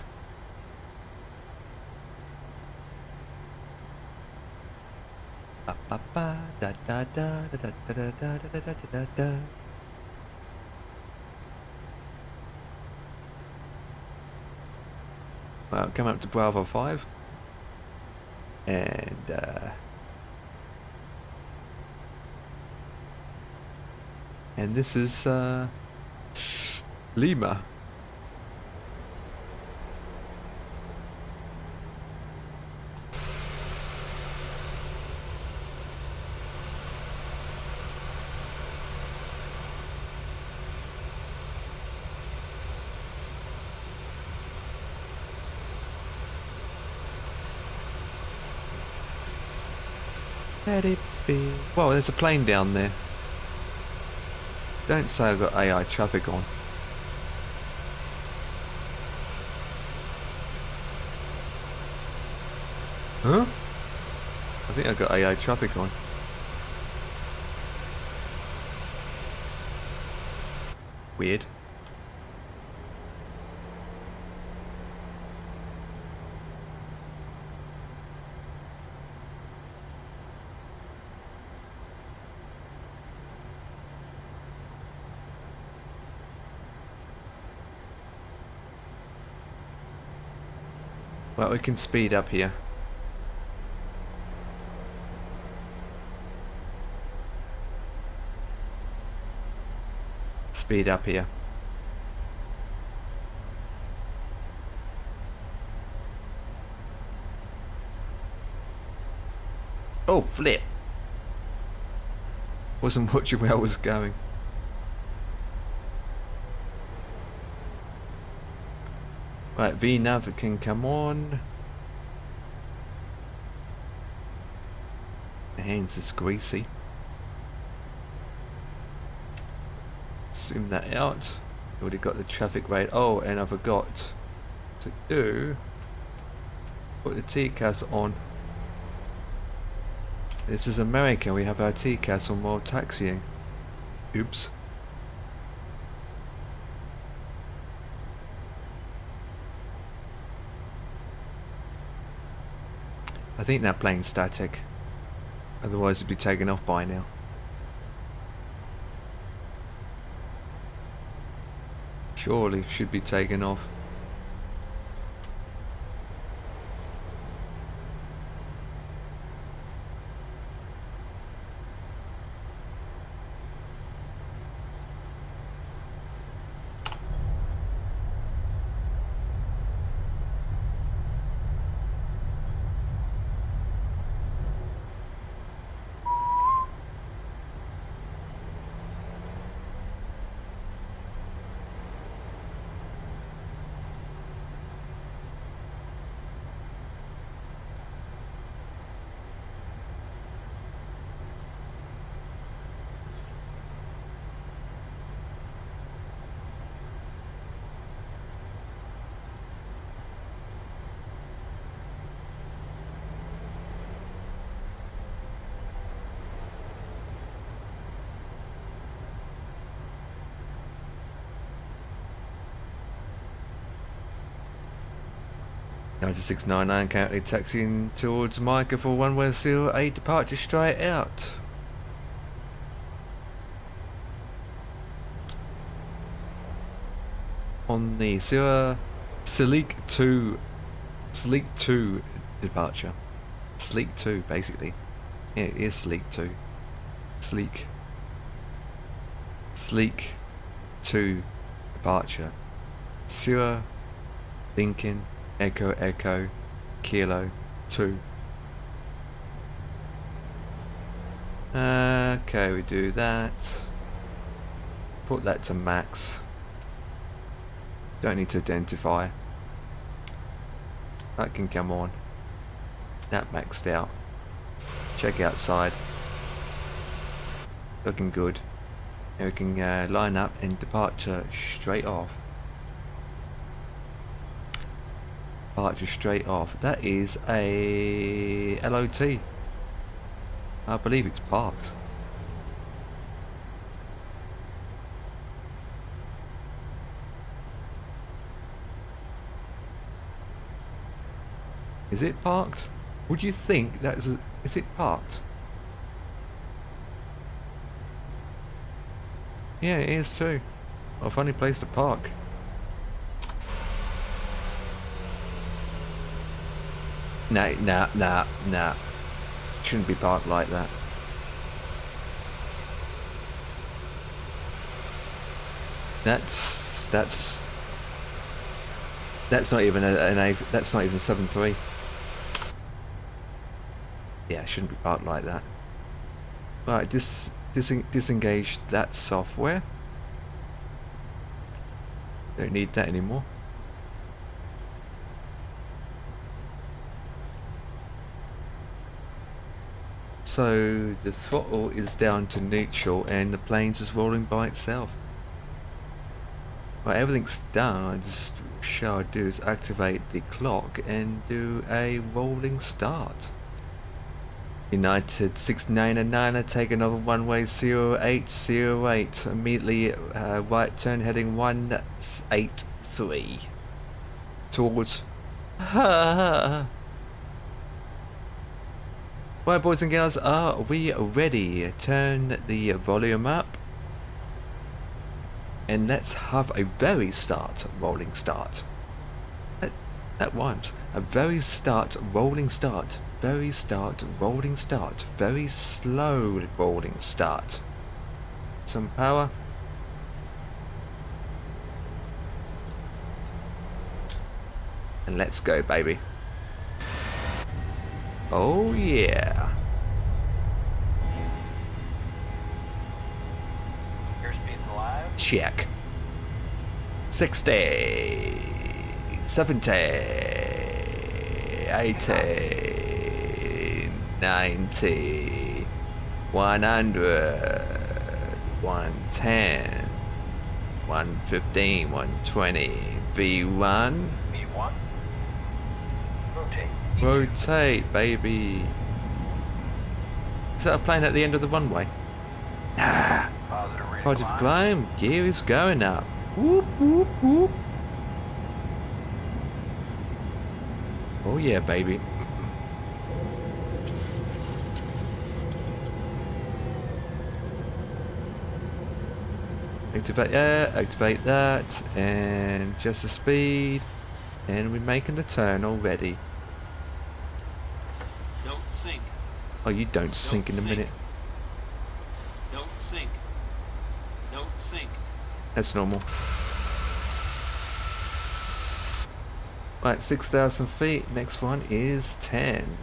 Ba, ba, ba, da, da, da, da, da, da, da, da, da, da, da. Well, coming up to Bravo 5. And this is Lima. Let it be. Whoa, there's a plane down there. Don't say I've got AI traffic on. Huh? I think I've got AI traffic on. Weird. Well, we can speed up here. Speed up here. Oh, flip. Wasn't watching where I was going. Right, VNav can come on. The hands is greasy. Zoom that out. Already got the traffic rate. Oh, and I forgot to put the TCAS on. This is America. We have our TCAS on while taxiing. Oops. I think that plane's static. Otherwise it'd be taken off by now. Surely should be taken off. .9699 currently taxiing towards Micah for 1-way departure straight out. On the Sleek 2 departure. Sleek 2 basically. Yeah, it is Sleek 2. Sleek 2 departure. Sierra Lincoln Echo Kilo 2. Okay, we do that. Put that to max. Don't need to identify. That can come on. That maxed out. Check outside. Looking good. Now we can line up and departure straight off. Departure straight off. That is a LOT. I believe it's parked. Is it parked? Would you think that is? Is it parked? Yeah, it is too. Well, funny place to park. Nah. Shouldn't be parked like that. That's not even that's not even 7.3. Yeah, it shouldn't be parked like that. Right, disengage that software. Don't need that anymore. So the throttle is down to neutral and the plane's just rolling by itself. Right, everything's done. Shall I do is activate the clock and do a rolling start. United 699, take another one-way 0808. Immediately right turn heading 183 towards. Right, boys and girls, are we ready? Turn the volume up. And let's have a very start rolling start. That rhymes. A very start rolling start. Very start rolling start. Very slow rolling start. Some power. And let's go, baby. Oh yeah. Check. 60, 70, 80, 90, 100, 110, 115, 120, V1. V1. Rotate. Rotate, baby. Is that a plane at the end of the runway? Nah. Positive climb, gear is going up. Whoop, whoop, whoop. Oh yeah, baby. Activate that, and just the speed. And we're making the turn already. Don't sink. Oh, you don't sink in a minute. Don't sink. Don't sink. That's normal. Right, 6,000 feet. Next one is 10.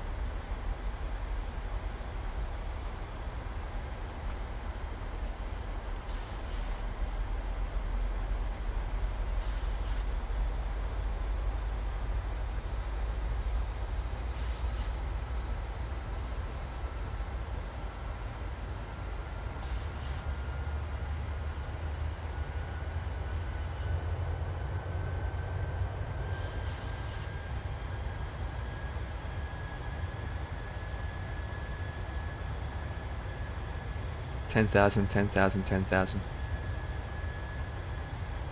$10,000, $10,000, $10,000.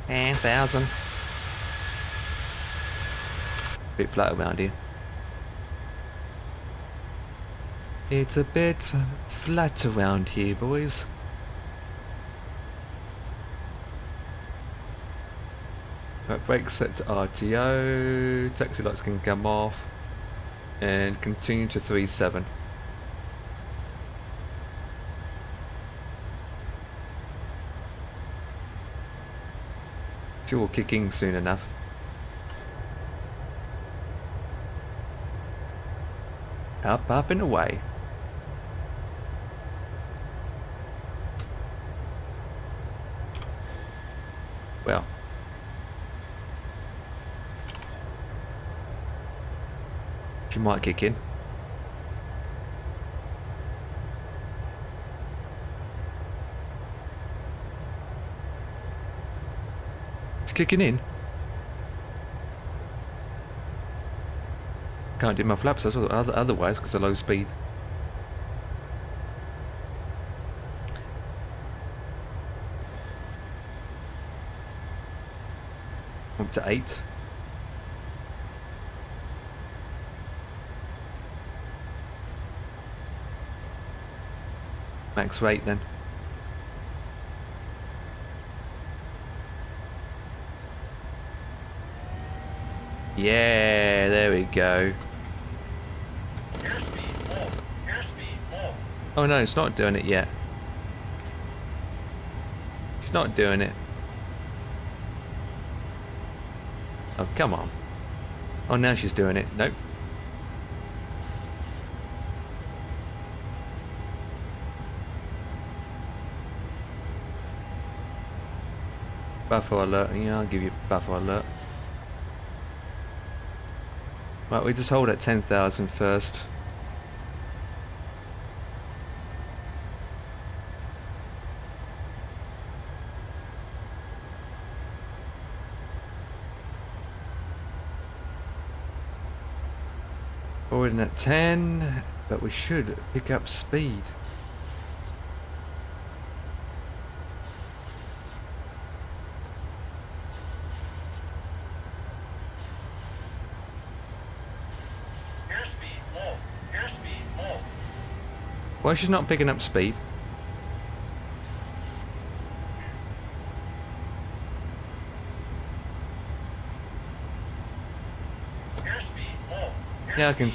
$10,000. Bit flat around here. It's a bit flat around here, boys. Right, brakes set to RTO. Taxi lights can come off. And continue to 37. Fuel kicking soon enough. Up, up and away. Well. She might kick in. Kicking in. Can't do my flaps otherwise because of low speed. Up to 8. Max rate then. Yeah, there we go. Oh no, it's not doing it yet. It's not doing it. Oh, come on. Oh, now she's doing it. Nope. Buffer alert. Yeah, I'll give you buffer alert. Right, we just hold at 10,000 first. Forwarding at 10, but we should pick up speed. Why she's not picking up speed? Yeah, I can.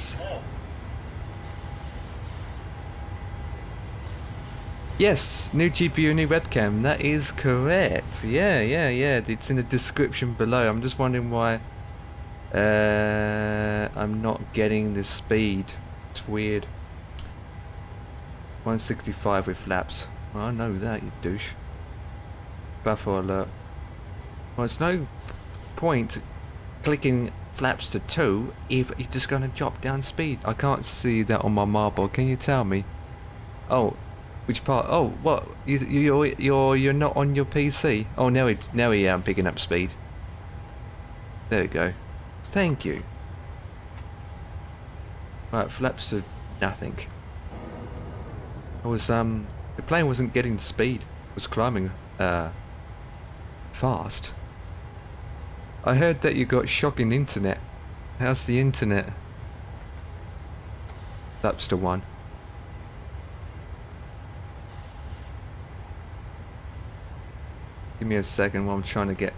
Yes, new GPU, new webcam. That is correct. Yeah. It's in the description below. I'm just wondering why I'm not getting the speed. It's weird. 165 with flaps. Well, I know that, you douche. Buffer alert. Well, it's no point clicking flaps to 2 if you're just going to drop down speed. I can't see that on my marble. Can you tell me? Oh, which part? Oh, what? You're not on your PC? Oh, now we picking up speed. There we go. Thank you. Right, flaps to nothing. I was the plane wasn't getting speed. It was climbing fast. I heard that you got shocking internet. How's the internet? Flaps to 1. Give me a second while I'm trying to get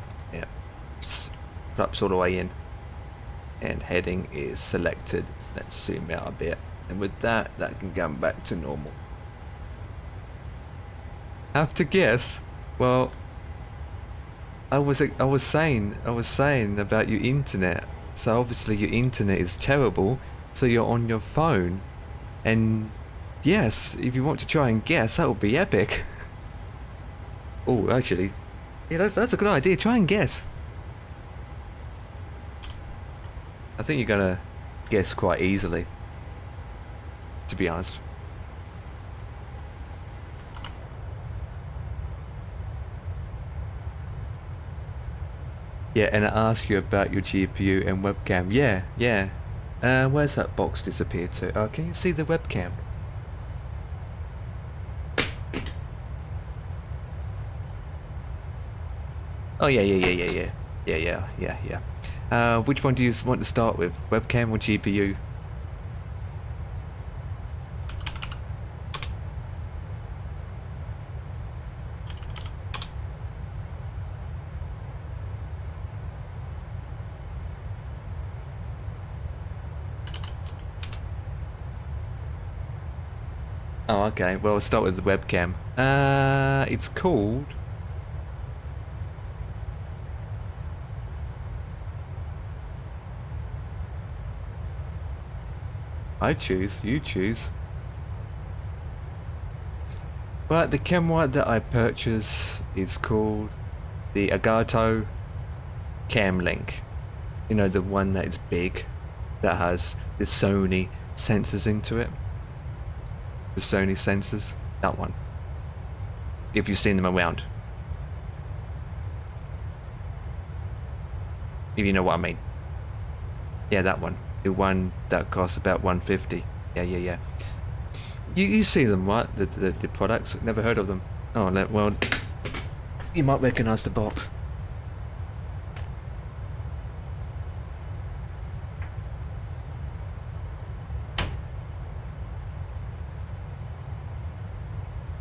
flaps all the way in. And heading is selected. Let's zoom out a bit. And with that can come back to normal. Have to guess? Well, I was saying about your internet. So obviously your internet is terrible. So you're on your phone, and yes, if you want to try and guess, that would be epic. Oh, actually, yeah, that's a good idea. Try and guess. I think you're gonna guess quite easily, to be honest. Yeah, and I asked you about your GPU and webcam. Yeah. Where's that box disappeared to? Can you see the webcam? Oh yeah. Which one do you want to start with? Webcam or GPU? Oh, okay. Well, we'll start with the webcam. It's called... I choose. You choose. But the camera that I purchased is called the Elgato Cam Link. You know, the one that is big, that has the Sony sensors into it. The Sony sensors, that one. If you've seen them around. If you know what I mean. Yeah, that one. The one that costs about 150. Yeah. You see them, right? The products. Never heard of them. Oh, well, you might recognise the box.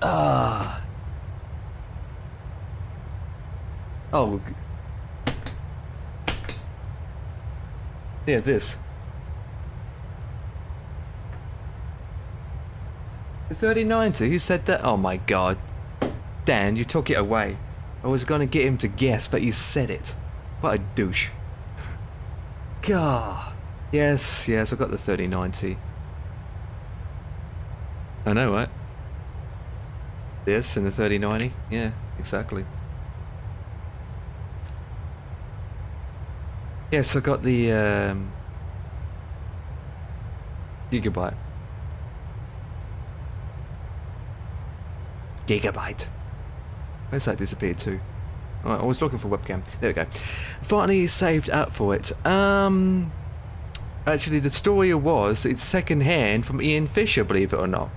Ah. Oh. Yeah, this. The 3090, who said that? Oh my god. Dan, you took it away. I was gonna get him to guess, but you said it. What a douche. God. Yes, I got the 3090. I know, right? This and the 3090? Yeah, exactly. Yes, I got the Gigabyte. Where's that disappeared to? Alright, I was looking for webcam. There we go. Finally saved up for it. Actually, the story was it's second hand from Ian Fisher, believe it or not.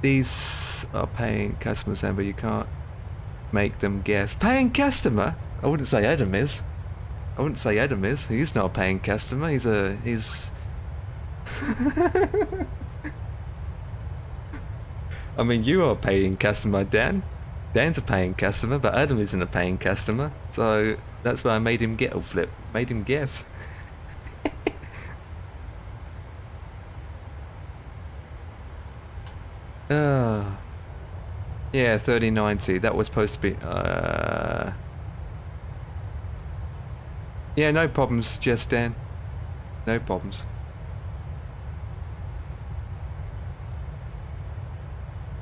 These are paying customers, Amber. You can't make them guess. Paying customer? I wouldn't say Adam is. He's not a paying customer. He's. I mean, you are a paying customer, Dan. Dan's a paying customer, but Adam isn't a paying customer. So that's why I made him get a flip. Made him guess. Yeah, 3090. That was supposed to be. Yeah, no problems, just Dan. No problems.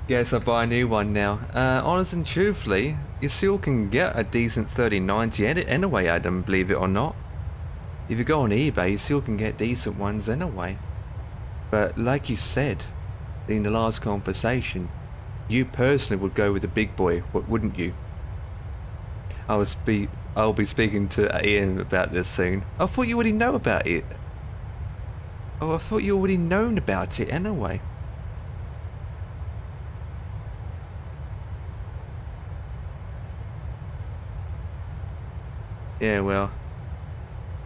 Guess I'll buy a new one now. Honest and truthfully, you still can get a decent 3090 anyway, Adam, believe it or not. If you go on eBay, you still can get decent ones anyway. But like you said in the last conversation, you personally would go with the big boy, wouldn't you? I'll be speaking to Ian about this soon. I thought you already know about it. Oh, I thought you already known about it anyway. Yeah, well,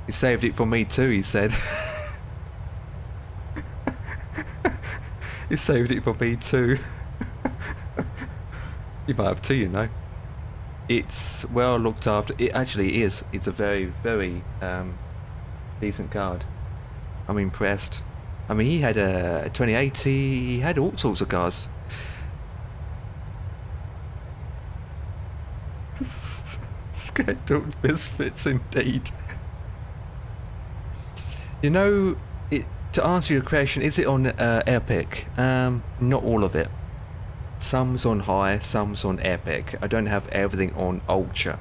he saved it for me too, he said. He saved it for me too. You might have too, you know. It's well looked after. It actually is. It's a very, very decent card. I'm impressed. I mean, he had a 2080. He had all sorts of cars. Scheduled misfits indeed. You know, to answer your question, is it on Epic? Not all of it. Some's on high, some's on Epic. I don't have everything on Ultra.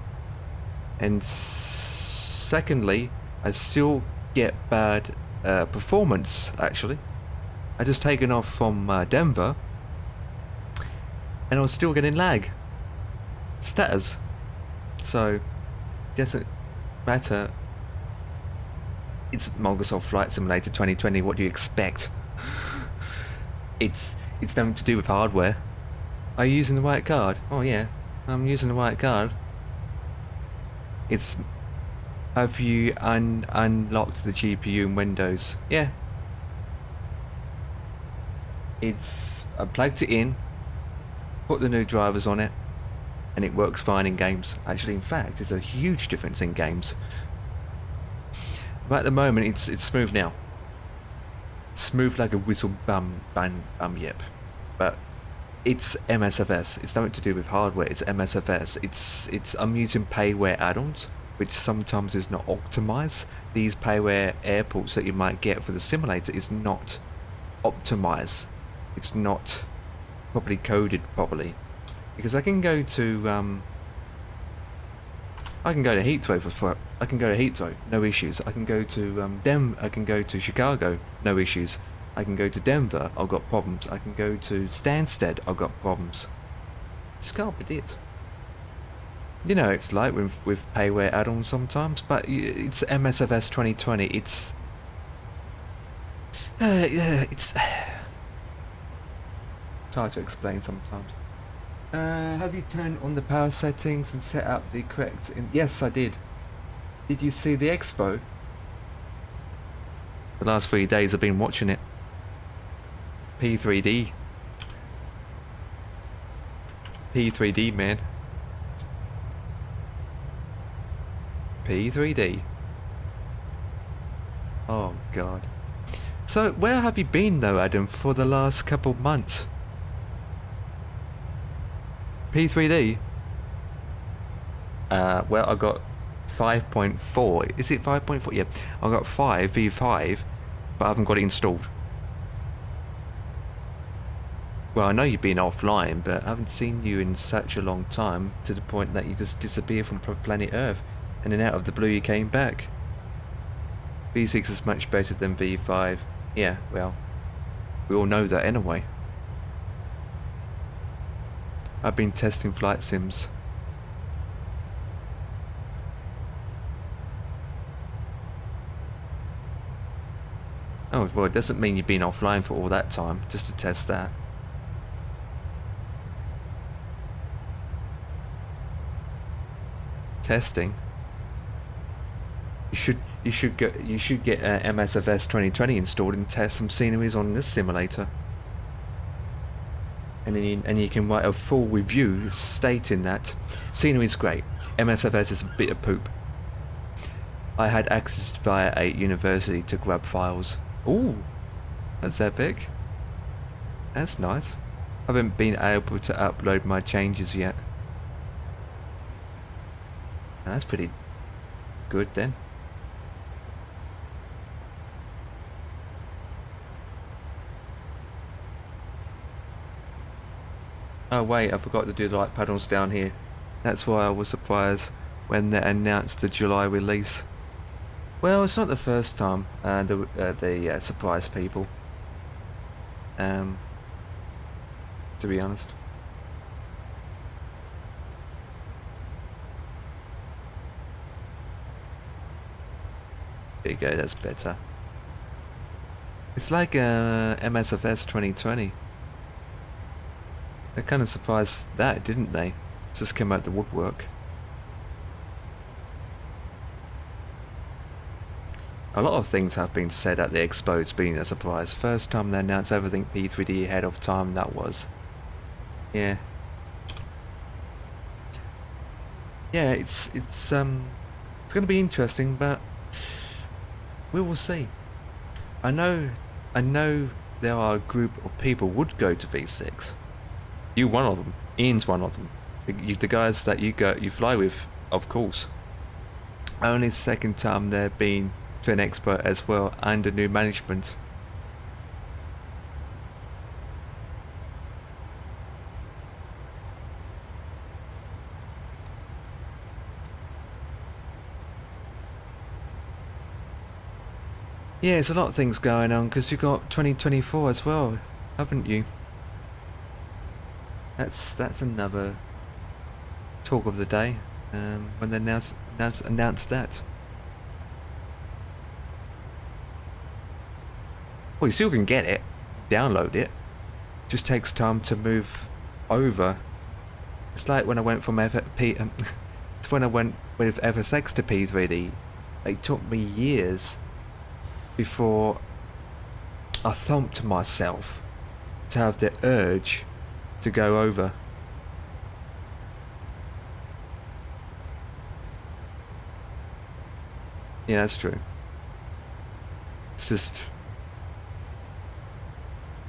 And secondly, I still get bad performance, actually. I just taken off from Denver, and I was still getting lag. Status. So, doesn't matter. It's Microsoft Flight Simulator 2020, what do you expect? It's nothing to do with hardware. Are you using the right card? Oh yeah, I'm using the right card. It's... Have you unlocked the GPU in Windows? Yeah. I plugged it in, put the new drivers on it, and it works fine in games. Actually, in fact, there's a huge difference in games. But at the moment, it's smooth now. Smooth like a whistle bum yep. But it's MSFS. It's nothing to do with hardware. It's MSFS. I'm using payware add-ons, which sometimes is not optimized. These payware airports that you might get for the simulator is not optimized. It's not properly coded properly. Because I can go to Heathrow I can go to Heathrow, no issues. I can go to I can go to Chicago, no issues. I can go to Denver, I've got problems. I can go to Stansted, I've got problems. Just can't predict. You know, it's like with payware add-ons sometimes, but it's MSFS 2020. It's hard to explain sometimes. Have you turned on the power settings and set up the correct... Yes, I did. Did you see the expo? The last 3 days I've been watching it. P3D. P3D, man. P3D. Oh god. So where have you been though, Adam, for the last couple of months? P3D? Well, I got 5.4. Is it 5.4? Yeah, I got 5 V5, but I haven't got it installed. Well, I know you've been offline, but I haven't seen you in such a long time, to the point that you just disappeared from planet Earth, and then out of the blue you came back. V6 is much better than V5. Yeah, well, we all know that anyway. I've been testing flight sims. Oh, well, it doesn't mean you've been offline for all that time, just to test that. Testing. You should get MSFS 2020 installed and test some sceneries on this simulator. And then you can write a full review stating that scenery's great, MSFS is a bit of poop. I had access via a university to grab files. Ooh, that's epic. That's nice. I haven't been able to upload my changes yet. That's pretty good then. Oh wait, I forgot to do the light panels down here. That's why I was surprised when they announced the July release. Well, it's not the first time they surprise people. To be honest. There you go, that's better. It's like MSFS 2020. They kind of surprised that, didn't they? Just came out the woodwork. A lot of things have been said at the expo. It's been a surprise. First time they announced everything P3D ahead of time, that was. Yeah. Yeah, it's going to be interesting, but we will see. I know there are a group of people would go to V6. You one of them. Ian's one of them. The guys that you fly with, of course. Only second time they've been to an expo as well, under new management. Yeah, there's a lot of things going on, because you've got 2024 as well, haven't you? That's another talk of the day, when they announced that. Well, you still can get it, download it. Just takes time to move over. It's like when I went from it's when I went with FSX to P3D. It took me years before I thumped myself to have the urge to go over. Yeah, that's true. It's just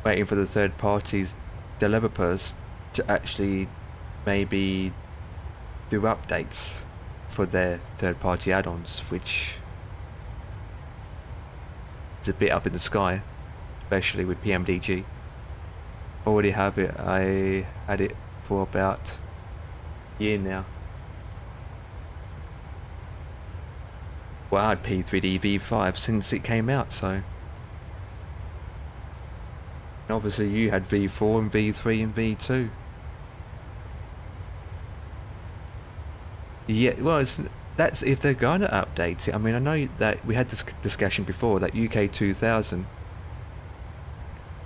waiting for the third parties developers to actually maybe do updates for their third party add-ons, which is a bit up in the sky, especially with PMDG. Already have it. I had it for about a year now. Well, I had P3D V5 since it came out, so. And obviously you had V4 and V3 and V2. Yeah, well, that's if they're going to update it. I mean, I know that we had this discussion before, that UK 2000.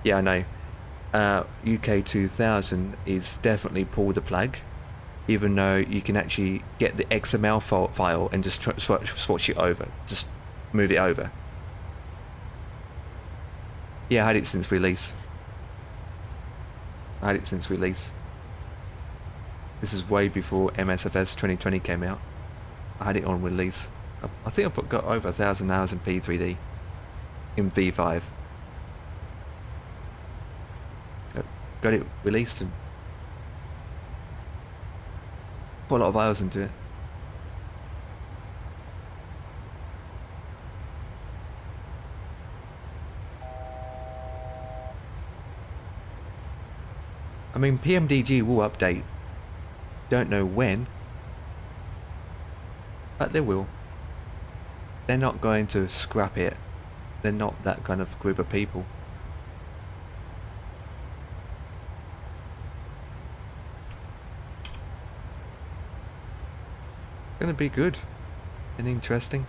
Yeah, I know. UK 2000 is definitely pull the plug, even though you can actually get the XML file and just swatch it over, just move it over. Yeah, I had it since release. This is way before MSFS 2020 came out. I had it on release. I think I've got over 1,000 hours in P3D in V5. Got it released and put a lot of hours into it. I mean, PMDG will update. Don't know when, but they will. They're not going to scrap it. They're not that kind of group of people. Gonna be good and interesting.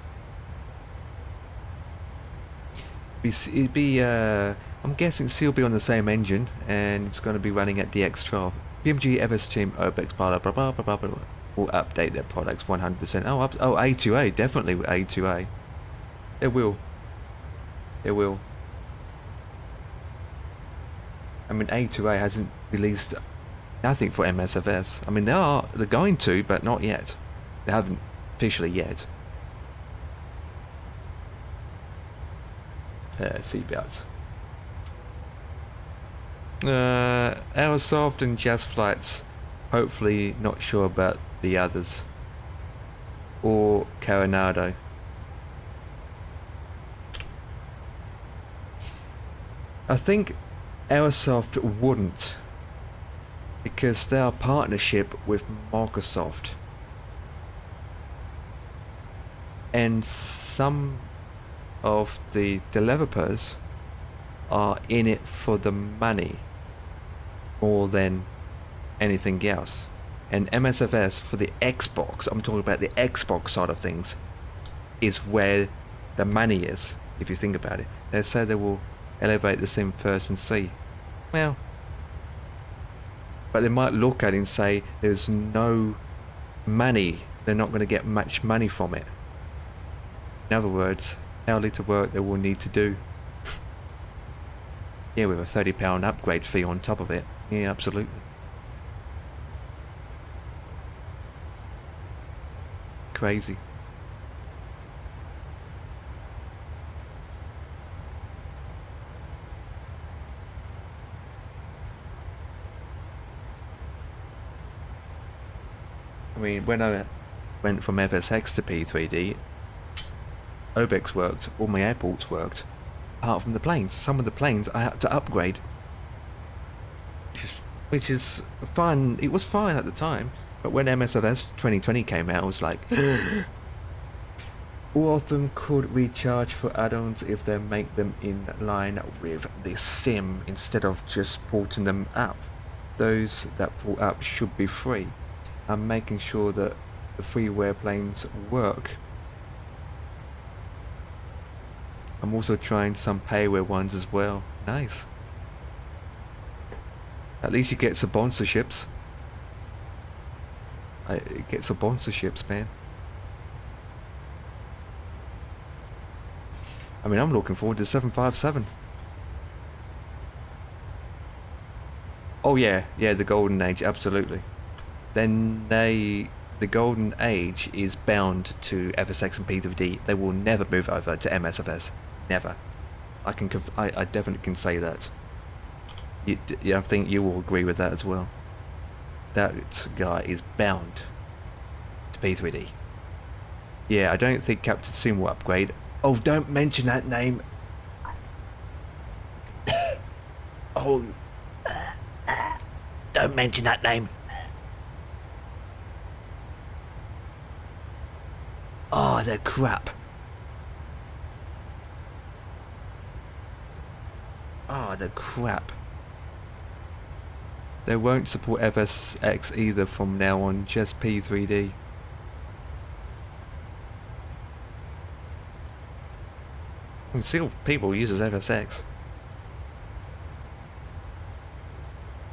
It'd be I'm guessing still be on the same engine, and it's going to be running at DX12. PMG, FS Team, OBEX, blah blah blah blah blah blah will update their products 100%. Oh, A2A, definitely A2A. It will. It will. I mean, A2A hasn't released nothing for MSFS. I mean, they're going to, but not yet. They haven't officially yet. Seatbelts. Aerosoft and Jazz Flights, hopefully not sure about the others. Or Coronado. I think Aerosoft wouldn't, because they are a partnership with Microsoft. And some of the developers are in it for the money more than anything else. And MSFS for the Xbox, I'm talking about the Xbox side of things, is where the money is, if you think about it. They say they will elevate the sim first and see. Well, but they might look at it and say there's no money, they're not going to get much money from it. In other words, how little work they will need to do. Yeah, with a £30 upgrade fee on top of it. Yeah, absolutely. Crazy. I mean, when I went from FSX to P3D, OBEX worked, all my airports worked, apart from the planes. Some of the planes I had to upgrade, which is fine. It was fine at the time, but when MSFS 2020 came out, I was like, all of them could recharge for add-ons if they make them in line with the sim instead of just porting them up. Those that port up should be free. I'm making sure that the freeware planes work. I'm also trying some payware ones as well. Nice. At least you get some sponsorships. It gets some sponsorships, man. I mean, I'm looking forward to 757. Oh yeah, the golden age, absolutely. Then the golden age is bound to FSX and P3D. They will never move over to MSFS. Never. I definitely can say that. I think you will agree with that as well. That guy is bound to P3D. Yeah, I don't think Captain Sim will upgrade. Oh, don't mention that name. Oh, don't mention that name. Oh, they're crap. Oh, they're crap. They won't support FSX either from now on, just P3D. And still people uses FSX.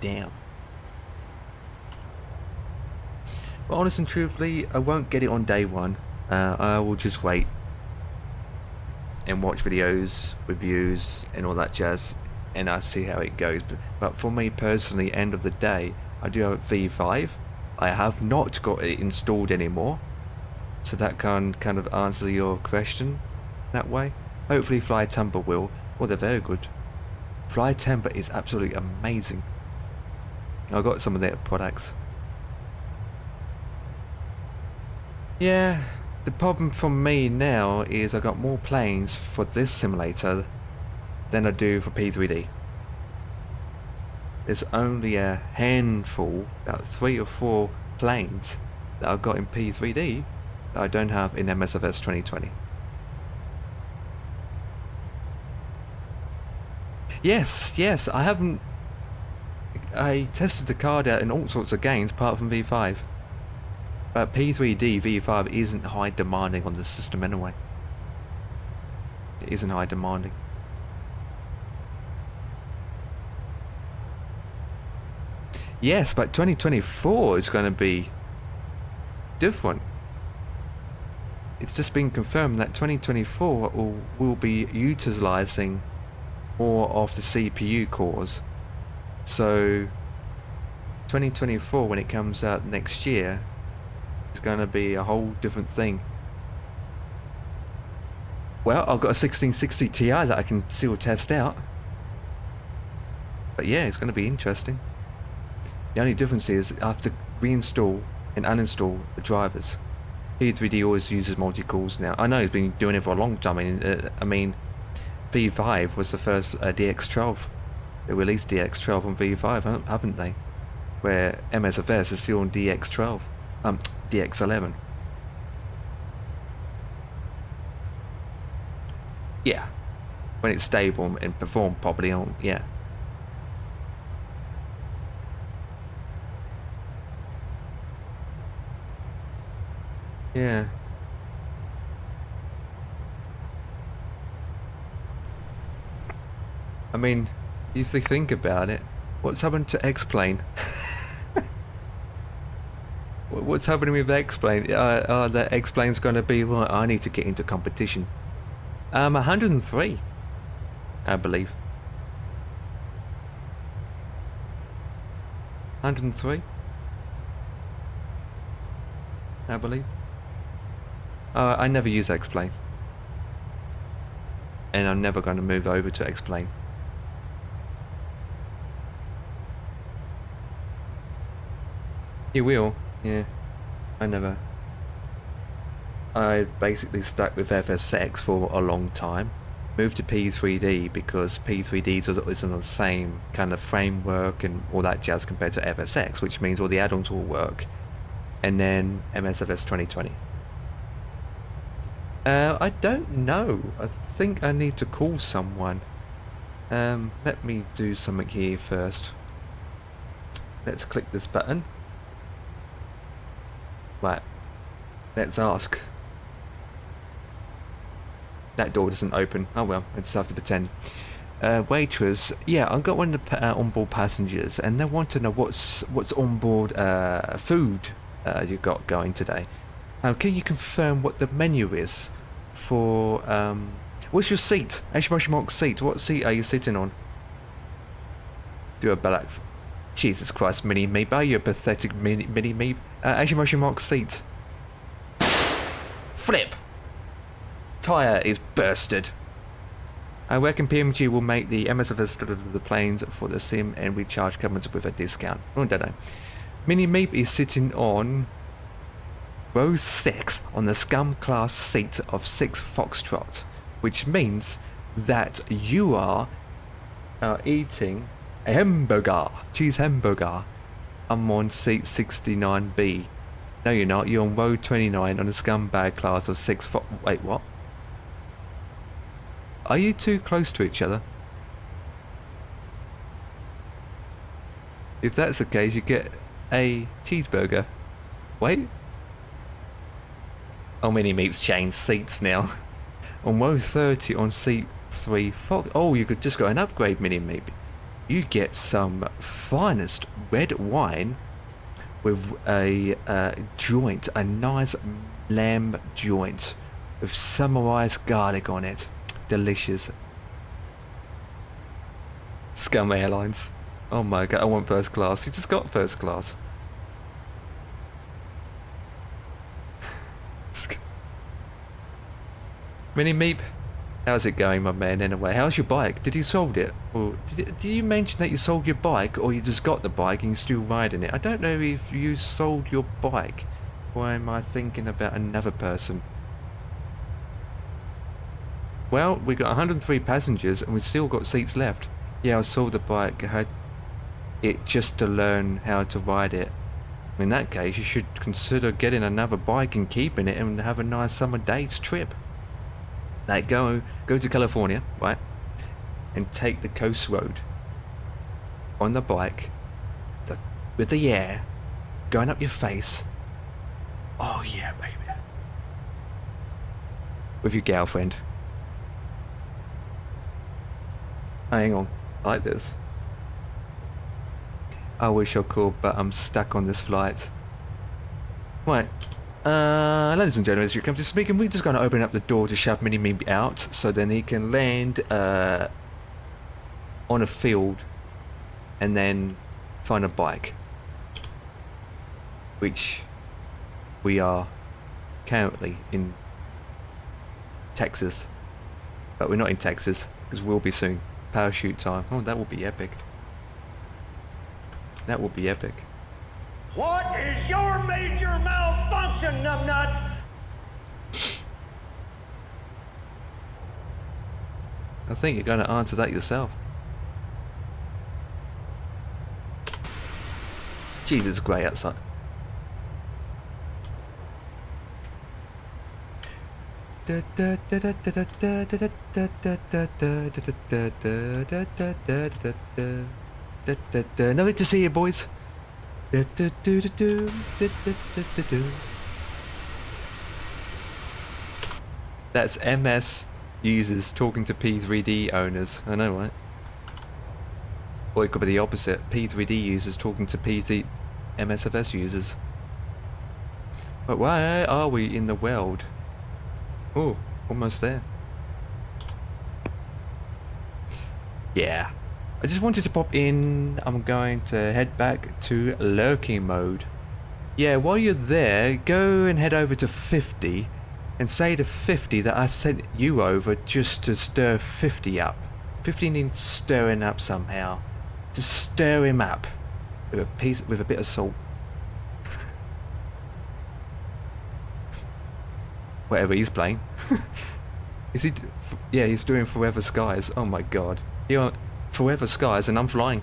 Damn. But honest and truthfully, I won't get it on day one. I will just wait and watch videos, reviews and all that jazz, and I see how it goes. But for me personally, end of the day, I do have V5 I have not got it installed anymore. So that can kind of answer your question that way. Hopefully Fly Temper will. Well, they're very good. Fly Temper is absolutely amazing. I got some of their products. Yeah, the problem for me now is I got more planes for this simulator than I do for P3D. There's only a handful, about 3 or 4 planes that I've got in P3D that I don't have in MSFS 2020. Yes, I tested the card out in all sorts of games apart from V5. But P3D V5 isn't high demanding on the system anyway. It isn't high demanding. Yes, but 2024 is going to be different. It's just been confirmed that 2024 will be utilizing more of the CPU cores. So 2024, when it comes out next year, is going to be a whole different thing. Well, I've got a 1660 Ti that I can still test out. But yeah, it's going to be interesting. The only difference is I have to reinstall and uninstall the drivers. P3D always uses multi-cores now. I know it's been doing it for a long time. I mean V5 was the first DX12. They released DX12 on V5, haven't they? Where MSFS is still on DX12. DX11. Yeah. When it's stable and perform properly on, yeah. Yeah. I mean, if you think about it, what's happened to X-Plane? What's happening with X-Plane? The X-Plane's going to be, well, I need to get into competition. 103, I believe. 103, I believe. I never use X-Plane. And I'm never going to move over to X-Plane. You will, yeah. I basically stuck with FSX for a long time. Moved to P3D because P3D is on the same kind of framework and all that jazz compared to FSX, which means all the add-ons will work. And then MSFS 2020. I don't know. I think I need to call someone. Let me do something here first. Let's click this button. Right. Let's ask. That door doesn't open. Oh well, I just have to pretend. Waitress, yeah, I've got one of the onboard passengers, and they want to know what's onboard food you got going today. Can you confirm what the menu is for? What's your seat? Mark seat. What seat are you sitting on? Do a black. Jesus Christ, mini meep. Are you a pathetic mini meep? Mark seat. Flip. Tire is bursted. I reckon PMG will make the MSFS of the planes for the sim and recharge customers with a discount. Oh, don't know. Mini Meep is sitting on row 6 on the scum class seat of 6 Foxtrot, which means that you are eating a hamburger, cheese hamburger. I'm on seat 69B. No, you're not. You're on row 29 on the scumbag class of 6 Wait, what? Are you too close to each other? If that's the case, you get a cheeseburger. Wait. Oh, Mini Meep's changed seats now. On row 30 on seat 3 Fox. Oh, you could just go and upgrade Mini Meep. You get some finest red wine with a joint, a nice lamb joint with summarized garlic on it. Delicious. Scum Airlines. Oh my god, I want first class. You just got first class. Mini Meep, how's it going, my man, anyway? How's your bike? Did you sold it? Or did you mention that you sold your bike, or you just got the bike and you're still riding it? I don't know if you sold your bike. Why am I thinking about another person? Well, we got 103 passengers and we still got seats left. Yeah, I sold the bike. I had it just to learn how to ride it. In that case, you should consider getting another bike and keeping it and have a nice summer days trip. Like go to California, right? And take the coast road on the bike, with the air going up your face. Oh yeah, baby. With your girlfriend. Hang on, I like this. I wish I could, but I'm stuck on this flight. Right. Ladies and gentlemen, as you come to speak, and we're just going to open up the door to shove Mini Me out, so then he can land on a field, and then find a bike, which we are currently in Texas, but we're not in Texas because we'll be soon. Parachute time. Oh, that will be epic. That will be epic. What is your major malfunction, numbnuts? I think you're going to answer that yourself. Jesus, it's grey outside. Nothing to see you, boys. That's MS users talking to P3D owners. I know, right? Or it could be the opposite. P3D users talking to MSFS users. But why are we in the world? Oh, almost there. Yeah. I just wanted to pop in. I'm going to head back to lurking mode. Yeah, while you're there, go and head over to 50 and say to 50 that I sent you over just to stir 50 up. 50 needs stirring up somehow. Just stir him up with a bit of salt. Whatever he's playing. Is he? Yeah, he's doing Forever Skies. Oh my god. You're Forever Skies and I'm flying.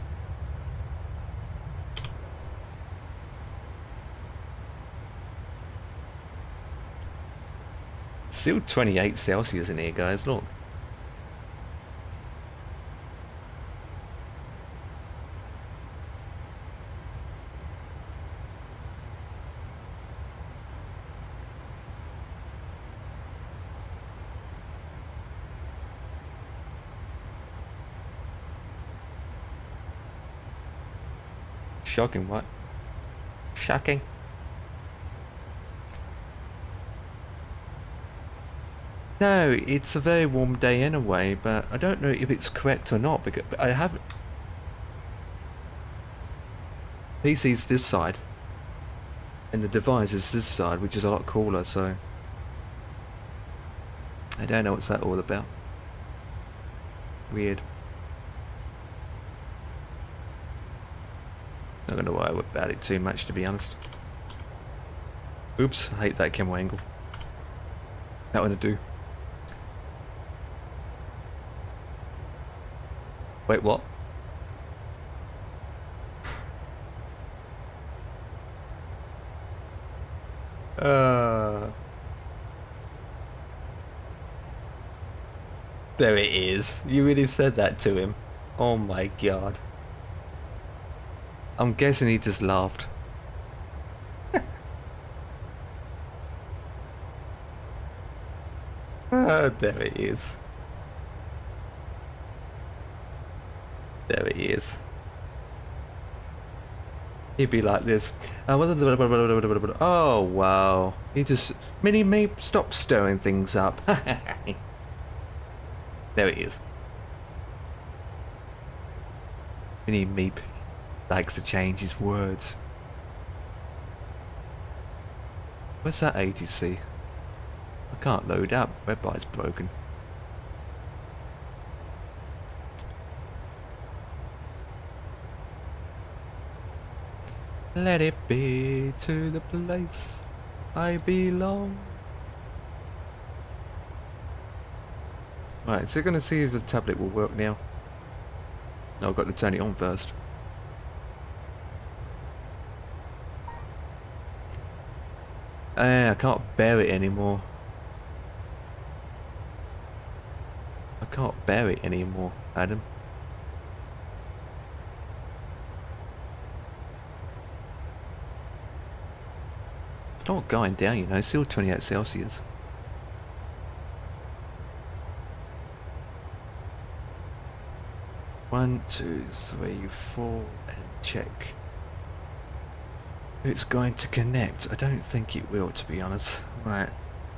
Still 28 Celsius in here, guys. Look. Shocking, what? Shocking. No, it's a very warm day anyway, but I don't know if it's correct or not because I haven't. PC's this side, and the device is this side, which is a lot cooler. So I don't know what's that all about. Weird. Not gonna worry about it too much, to be honest. Oops, I hate that camera angle. Not gonna do. Wait, what? There it is. You really said that to him. Oh my god. I'm guessing he just laughed. There it is. There he is. He'd be like this. Oh wow. He just Mini Me, stop stirring things up. There he is. Mini Meep likes to change his words. Where's that ATC? I can't load up. Website's broken. Let it be to the place I belong. Right, so gonna see if the tablet will work now. No, I've got to turn it on first. I can't bear it anymore. I can't bear it anymore, Adam. It's not going down, you know, it's still 28 Celsius. One, two, three, four, and check. It's going to connect. I don't think it will, to be honest. Right.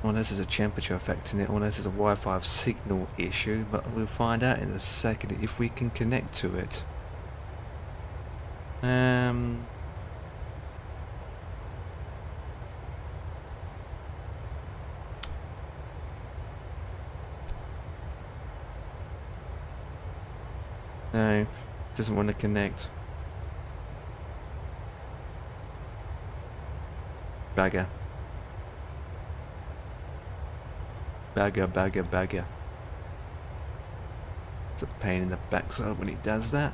Unless there's a temperature affecting it, unless there's a Wi-Fi signal issue, but we'll find out in a second if we can connect to it. No, doesn't want to connect. Bagger. Bagger. It's a pain in the backside when he does that.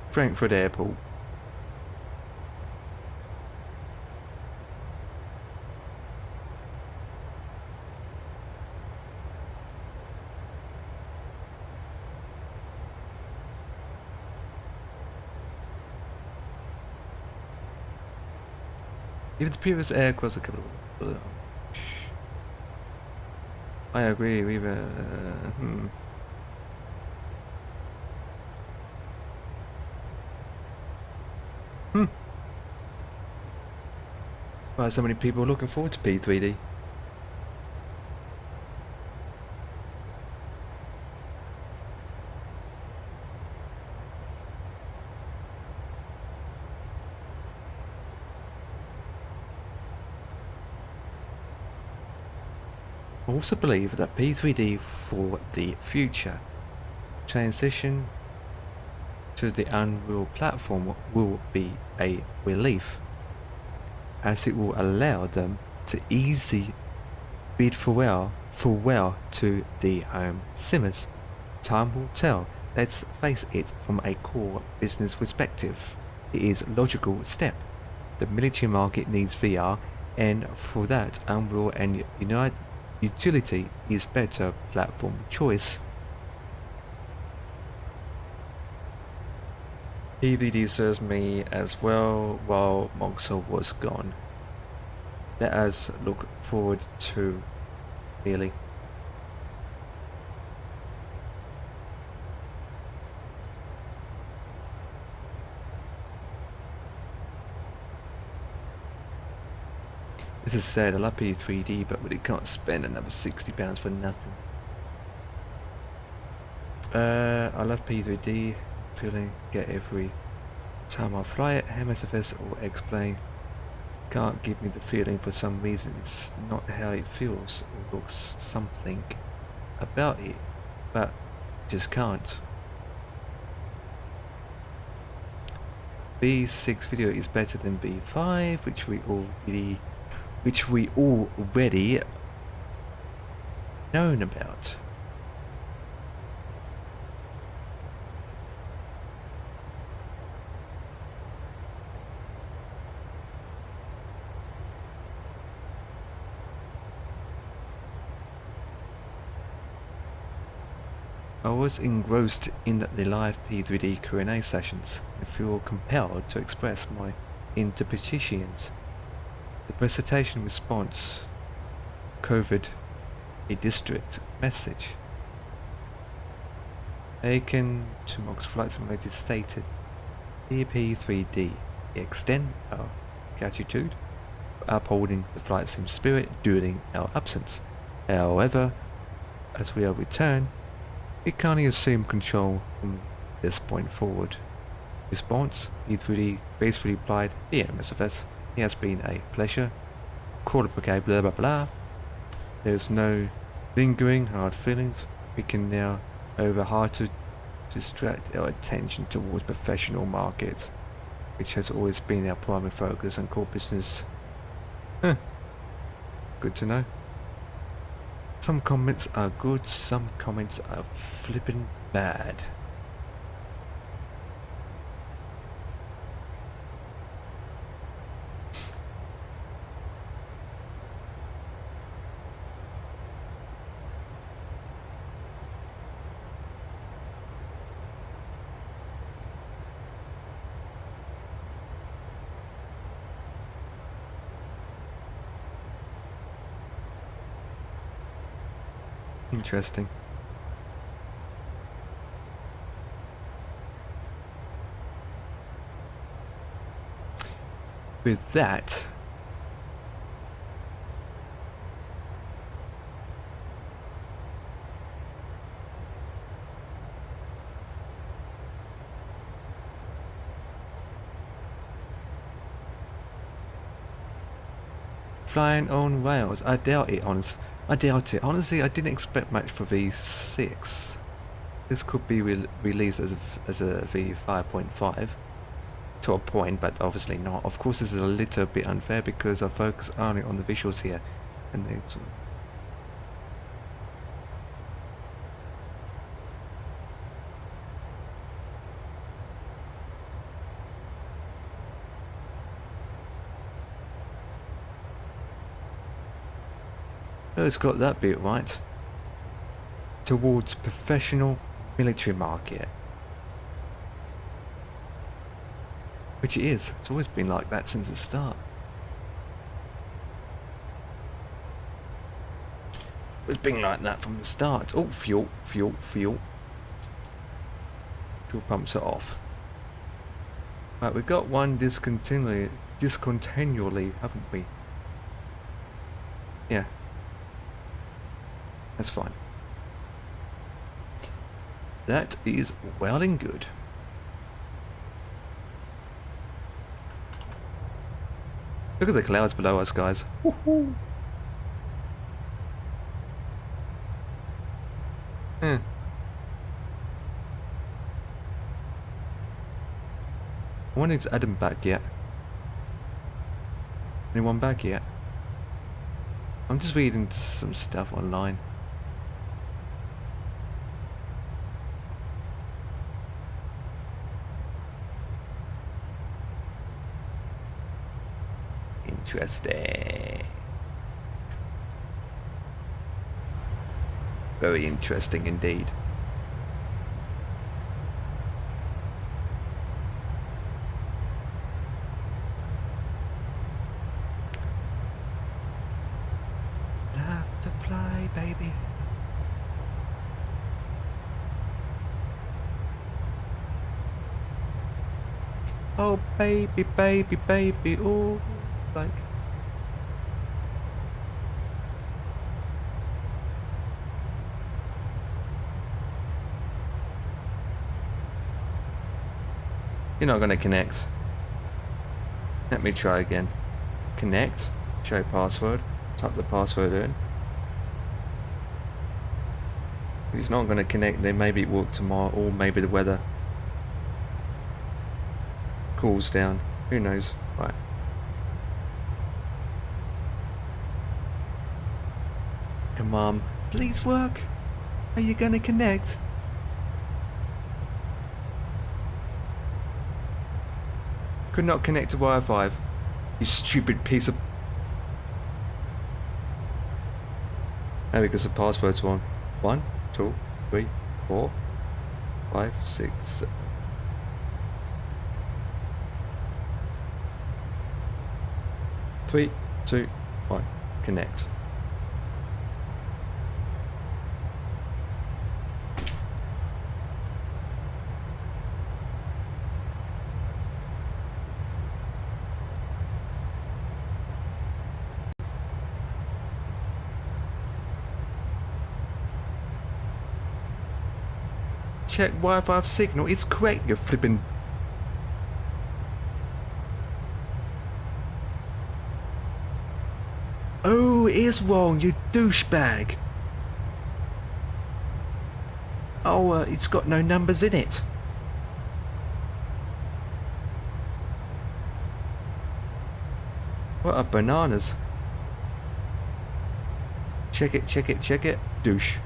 Frankfurt Airport. If the previous aircraft are covered, I agree. We've Why are so many people looking forward to P3D? I also believe that P3D for the future transition to the Unreal platform will be a relief, as it will allow them to easily bid farewell to the home simmers. Time will tell. Let's face it, from a core business perspective, it is a logical step. The military market needs VR, and for that, Unreal and Utility is better platform choice. PVD serves me as well while Moxel was gone. Let us look forward to really. This is sad, I love P3D, but really can't spend another £60 for nothing. I love P3D, feeling get every time I fly it. MSFS or X-Plane can't give me the feeling for some reason. It's not how it feels or looks, something about it, but just can't. V6 video is better than V5, which we already known about. I was engrossed in the live P3D Q&A sessions and feel compelled to express my interpretations. The presentation response covered a district message. Taken to Mox Flight Simulator stated, P3D, extend gratitude for upholding the flight sim spirit during our absence. However, as we are returned, we can't assume control from this point forward. Response, E3D gracefully replied, "Dear MSFS, it has been a pleasure. Quarter brigade, blah blah blah. There is no lingering hard feelings. We can now over hard to distract our attention towards professional markets, which has always been our primary focus and core business." Huh. Good to know. Some comments are good, some comments are flippin' bad. Interesting. With that, flying on rails, I doubt it, I doubt it. Honestly, I didn't expect much for V6. This could be released as a V5.5 to a point, but obviously not. Of course, this is a little bit unfair because I focus only on the visuals here, and they sort of oh, it's got that bit right. Towards professional military market. Which it is. It's always been like that since the start. It's been like that from the start. Oh, fuel, fuel, fuel. Fuel pumps are off. Right, we've got one discontinually, haven't we? Yeah. That's fine. That is well and good. Look at the clouds below us, guys. Woohoo! I wonder if Adam back yet. Anyone back yet? I'm just reading some stuff online. Interesting. Very interesting indeed. Love to fly, baby. Oh, baby, baby, baby, oh, like. You're not going to connect. Let me try again. Connect, show password, type the password in. If it's not going to connect, then maybe it will work tomorrow, or maybe the weather cools down. Who knows? Right. Come on, please work. Are you going to connect? Could not connect to Wi-Fi. You stupid piece of... Now because the password's wrong. 1, 2, 3, 4, 5, 6, 7. Three, 2, 1. Connect. check Wi-Fi signal. It's correct, you flipping... Oh, it is wrong, you douchebag. Oh, it's got no numbers in it. What are bananas? Check it, check it, check it. Douche.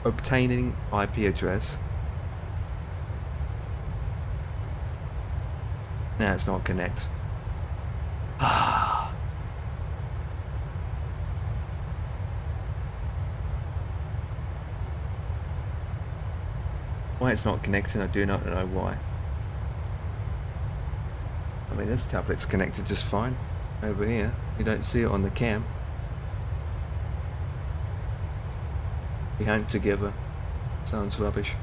Obtaining IP address. No, it's not connect. Why it's not connecting, I do not know why. I mean, this tablet's connected just fine over here. You don't see it on the cam. Behind together. Sounds rubbish.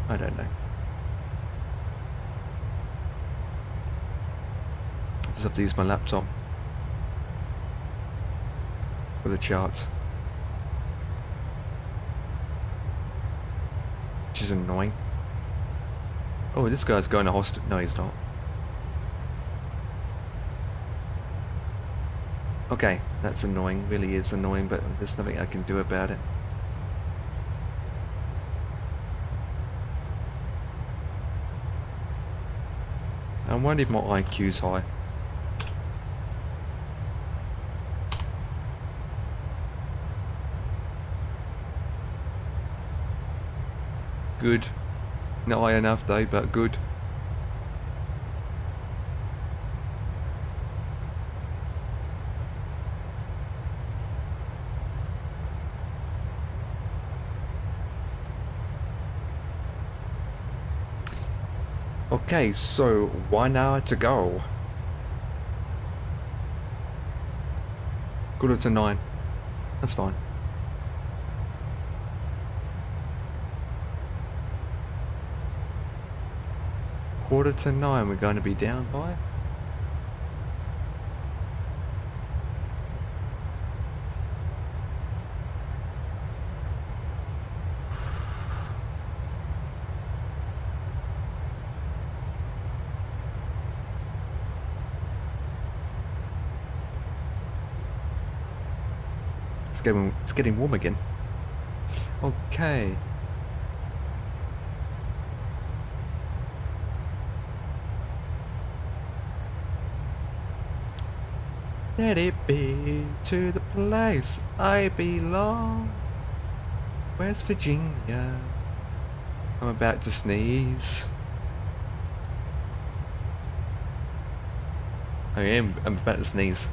I don't know. I just have to use my laptop for the charts. Which is annoying. Oh, this guy's going to hospital. No, he's not. Okay, that's annoying. Really is annoying, but there's nothing I can do about it. I wonder if my IQ's high. Good. Not high enough though, but good. Okay, so 1 hour to go. 8:45. That's fine. Quarter to 9 we're going to be down by. It's getting warm again. Okay. Let it be to the place I belong, West Virginia. I'm about to sneeze. I'm about to sneeze.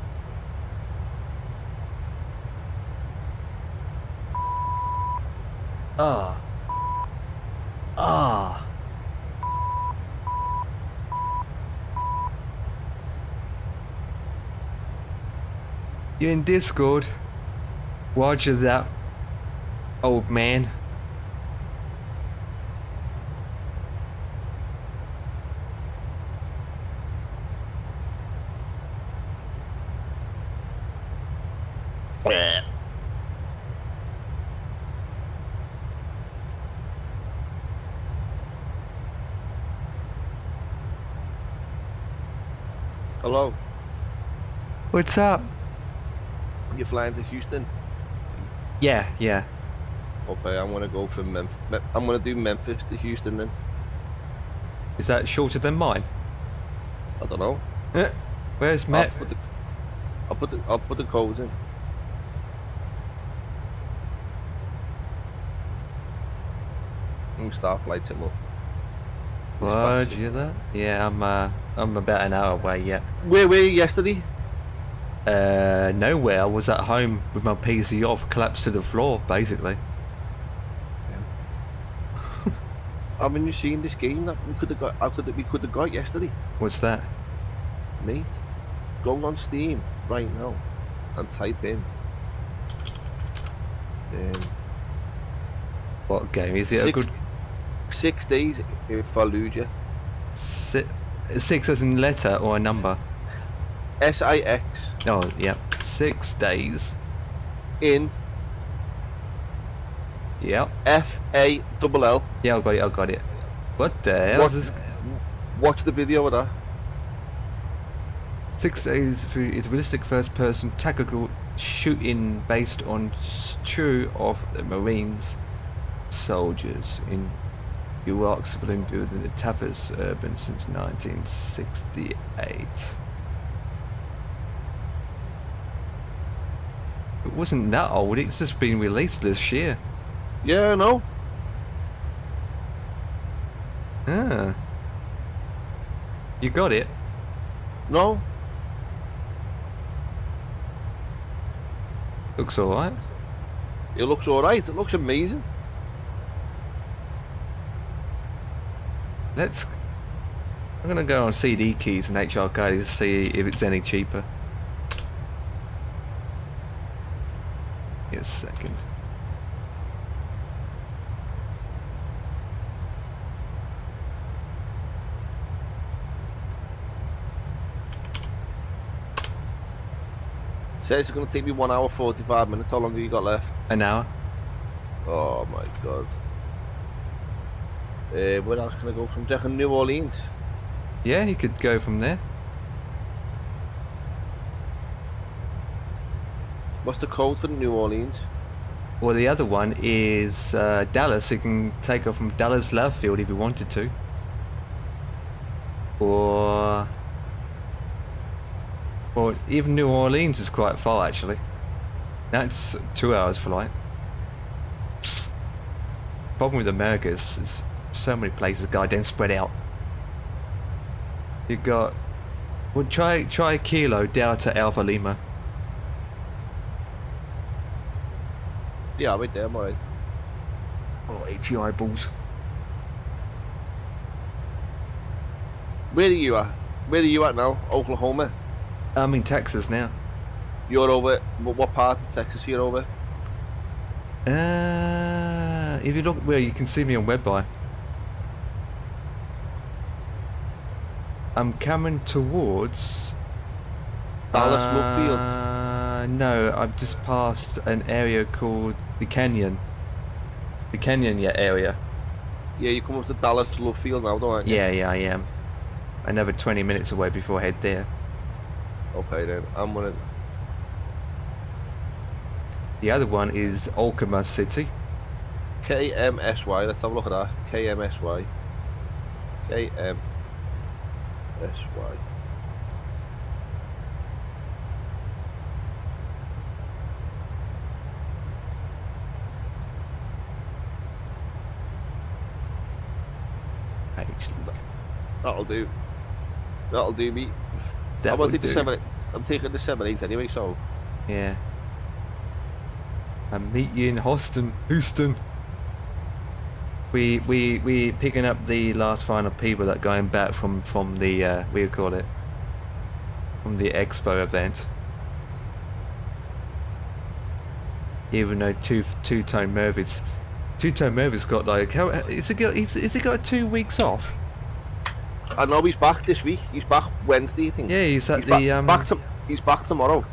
You in Discord? Roger that, old man. Hello. What's up? You flying to Houston? Yeah. Okay, I'm gonna go from I'm gonna do Memphis to Houston then. Is that shorter than mine? I don't know. Where's Matt? I'll put the codes in. Start flights him up. Roger that. Yeah, I'm about an hour away yet. Where were you yesterday? Nowhere. I was at home with my PC off, collapsed to the floor, basically. Haven't you seen this game that we could have got yesterday? What's that? Mate, go on Steam right now and type in. What game is it? A good 6 days in Fallujah. 6 as in letter or a number? SIX Oh, yeah. 6 days. in Yep. FALL. Yeah, I got it. What the hell What? is this? Watch the video of that. 6 days through is realistic first-person tactical shooting based on true of the Marines soldiers in Iraq civilian building the toughest urban since 1968. It wasn't that old, it's just been released this year. Yeah, I know. Ah. You got it? No. Looks alright. It looks alright. It looks amazing. I'm gonna go on CD keys and HR Arcade to see if it's any cheaper. Give us a second. Says it's going to take me 1 hour 45 minutes. How long have you got left? An hour. Oh my god. Where else can I go from? Do you reckon New Orleans? Yeah, you could go from there. What's the code for New Orleans? Well, the other one is Dallas. You can take off from Dallas Love Field if you wanted to. Or even New Orleans is quite far actually. That's 2 hours flight. Problem with America is so many places goddamn spread out. You got, well, try Kilo Delta Alpha Lima. Yeah, I'll be there, I'm alright. Oh, 80 eyeballs. Where are you at? Where are you at now? Oklahoma? I'm in Texas now. You're over, what part of Texas you're over? If you look, well, you can see me on WebBuy. I'm coming towards Dallas Love no, I've just passed an area called the Canyon. The Canyon, yeah, area. Field. Yeah, you come up to Dallas Love Field now, don't you? Yeah, I am. Another 20 minutes away before I head there. Okay then, I'm gonna... The other one is Oklahoma City. KMSY, let's have a look at that. KMSY. KMSY. That'll do. That'll do me. I'm gonna take the 7. I'm taking the 7-8 anyway, so. Yeah. I'll meet you in Houston. We picking up the last final people that going back from the what do you call it? From the expo event. Even though Two-Tone Murphy's got like how is he got 2 weeks off? I know he's back this week. He's back Wednesday, I think. Yeah, he's at he's back tomorrow.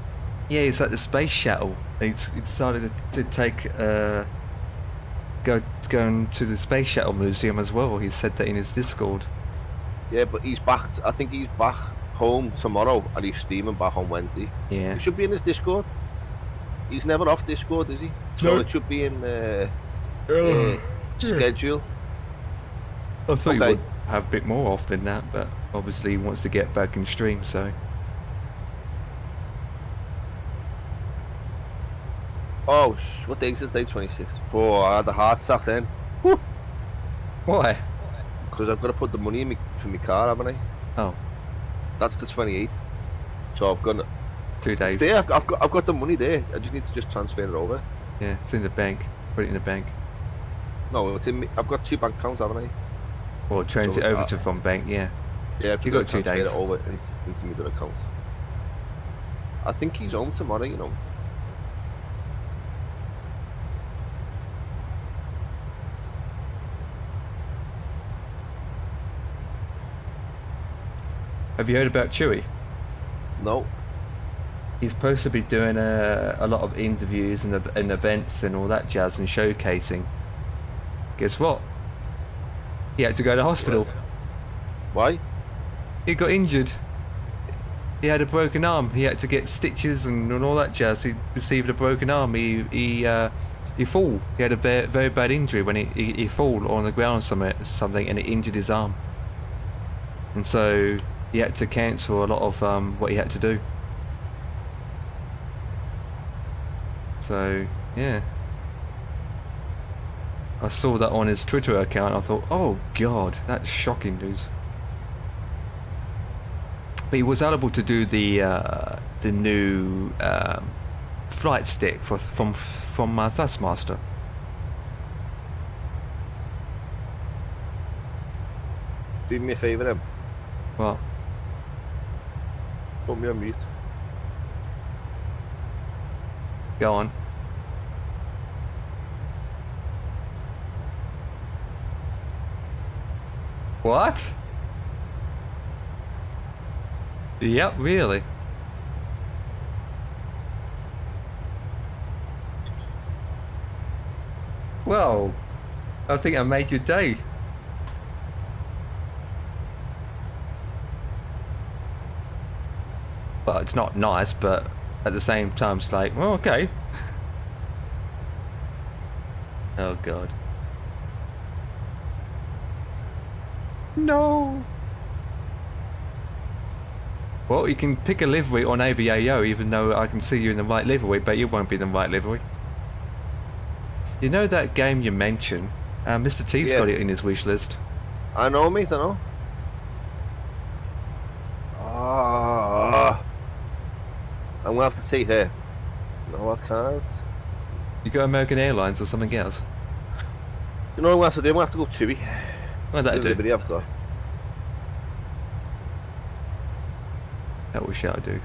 Yeah, he's at the space shuttle. He decided to take going to the space shuttle museum as well. He said that in his Discord. Yeah, but he's back. I think he's back home tomorrow, and he's streaming back on Wednesday. Yeah. He should be in his Discord. He's never off Discord, is he? So it should be in schedule. I thought he would have a bit more off than that, but obviously he wants to get back in stream, so. Oh, what day is it? Day 26th. Oh, I had a heart attack then. Whew. Why? Because I've got to put the money in for my car, haven't I? Oh. That's the 28th. So I've got 2 days. It's there. I've got the money there. I just need to transfer it over. Yeah, it's in the bank. Put it in the bank. No, it's in me. I've got 2 bank accounts, haven't I? Or transit over to from bank, yeah. Yeah, I've you got 2 days. It over into my other account. I think he's home tomorrow, you know. Have you heard about Chewy? No. He's supposed to be doing a lot of interviews and events and all that jazz and showcasing. Guess what? He had to go to hospital. Why? He got injured. He had a broken arm. He had to get stitches and all that jazz. He received a broken arm. He fall. He had a very bad injury when he fall on the ground or something, and it injured his arm. And so he had to cancel a lot of what he had to do. So yeah, I saw that on his Twitter account. I thought, oh god, that's shocking news. But he was able to do the new flight stick from Thrustmaster. Do me a favour, then. What? Put me on mute. Go on. What? Yep, really. Well, I think I made your day. Well, it's not nice, but at the same time, it's like, well, okay. Oh, God. No. Well, you can pick a livery on IVAO, even though I can see you in the right livery, but you won't be in the right livery. You know that game you mentioned? Mr. T's got it in his wish list. I know, mate, I know. I'm gonna have to take her. No, I can't. You got American Airlines or something else? You know what I'm gonna have to do? I'm gonna have to go Chewy. Well, that'd do. Liberty I've got. That we shall do.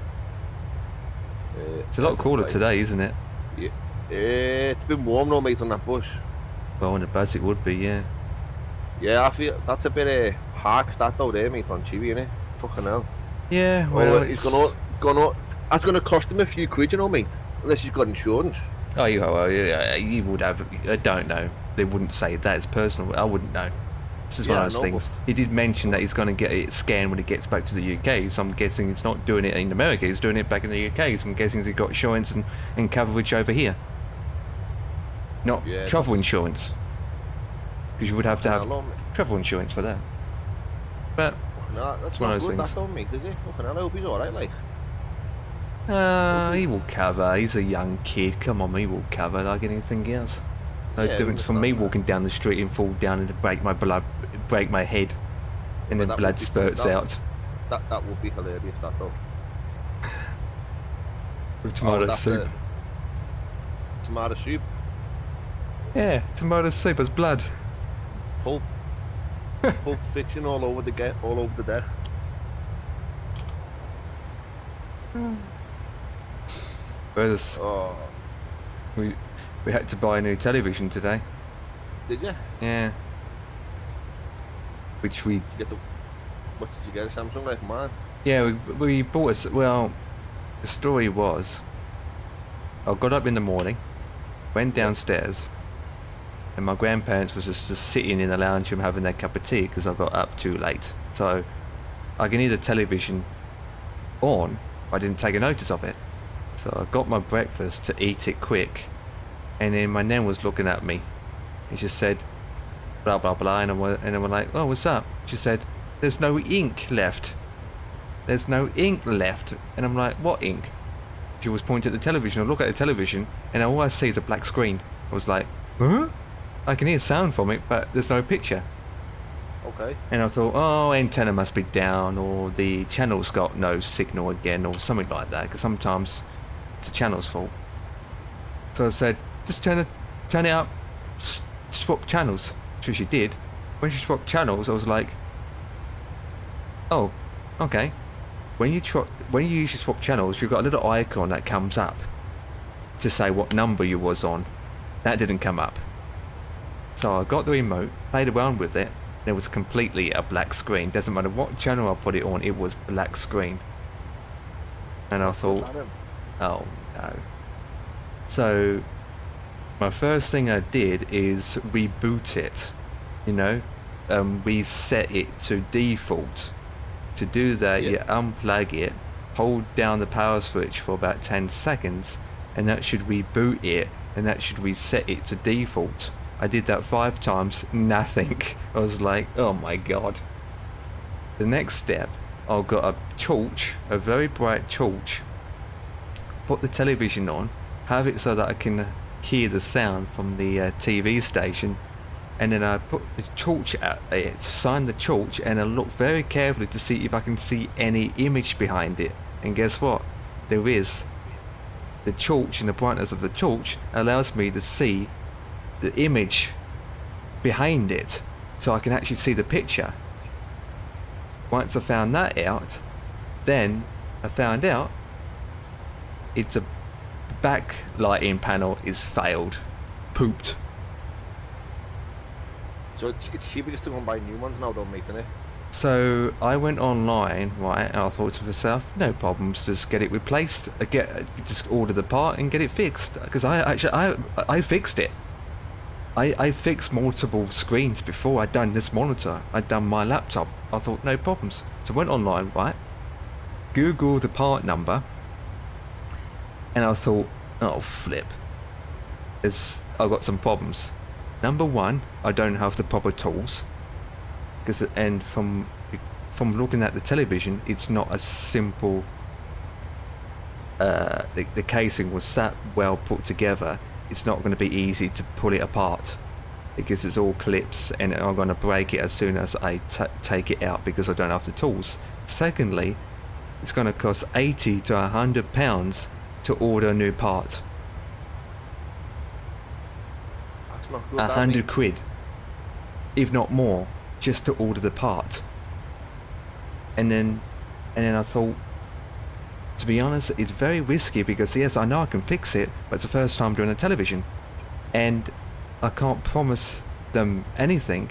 It's a lot cooler today, isn't it? Yeah. It's been warm though, mate, on that bush. Well, on the bus it would be, yeah. Yeah, I feel that's a bit harsh that though there, mate, on Chewy, innit? Fucking hell. Yeah, well, he's gonna that's gonna cost him a few quid, you know, mate. Unless he's got insurance. Oh, you would have. I don't know. They wouldn't say that. It's personal. I wouldn't know. This is one of those things. He did mention that he's going to get it scanned when he gets back to the UK, so I'm guessing he's not doing it in America, he's doing it back in the UK, so I'm guessing he's got insurance and coverage over here. Not travel insurance. Because you would have to have travel insurance for that. But, that's one not of those good, things. that don't, mate, is it? Fucking hell, I hope he's alright, like. He will cover. He's a young kid. Come on, he will cover like anything else. No difference from me walking down the street and fall down and break my head, and then blood spurts out. That would be hilarious, that though. With tomato soup. Tomato soup? Yeah, tomato soup as blood. Pulp Fiction all over the deck. Whereas we had to buy a new television today. Did you? Yeah. Which we... What did you get, a Samsung like mine? Yeah, we bought a... Well, the story was... I got up in the morning, went downstairs, and my grandparents was just sitting in the lounge room having their cup of tea because I got up too late. So I can hear the television on, I didn't take a notice of it. So I got my breakfast to eat it quick, and then my nan was looking at me. He just said, blah blah blah, and I'm like, oh, what's up? She said, there's no ink left. There's no ink left. And I'm like, what ink? She was pointing at the television. I look at the television, and all I see is a black screen. I was like, huh? I can hear sound from it, but there's no picture. Okay. And I thought, oh, antenna must be down, or the channel's got no signal again, or something like that, because sometimes it's the channel's fault. So I said, just turn it up, swap channels. So she did. When she swapped channels, I was like, oh, okay. When you usually swap channels, you've got a little icon that comes up to say what number you was on. That didn't come up. So I got the remote, played around with it, and it was completely a black screen. Doesn't matter what channel I put it on, it was black screen. And I thought, oh no. So my first thing I did is reboot it, you know, reset it to default. To do that, you unplug it, hold down the power switch for about 10 seconds, and that should reboot it, and that should reset it to default. I did that 5 times, nothing. I was like, oh my god. The next step, I got a torch, a very bright torch, put the television on, have it so that I can hear the sound from the TV station, and then I put the torch at it, shine the torch, and I look very carefully to see if I can see any image behind it. And guess what? There is. The torch and the brightness of the torch allows me to see the image behind it, so I can actually see the picture. Once I found that out, then I found out it's a backlighting panel is failed, pooped. So it's cheaper just to go and buy new ones now, don't mate, isn't it? So I went online, right, and I thought to myself, no problems, just get it replaced, just order the part and get it fixed. Because I fixed it. I fixed multiple screens before I'd done this monitor. I'd done my laptop. I thought, no problems. So I went online, right, Googled the part number, and I thought, oh flip, I've got some problems. Number one, I don't have the proper tools. And from looking at the television, it's not as simple. The casing was that well put together. It's not going to be easy to pull it apart because it's all clips, and I'm going to break it as soon as I take it out because I don't have the tools. Secondly, it's going to cost £80 to £100 to order a new part. That's not good. 100 quid, if not more, just to order the part. And then I thought, to be honest, it's very risky because yes, I know I can fix it, but it's the first time doing a television, and I can't promise them anything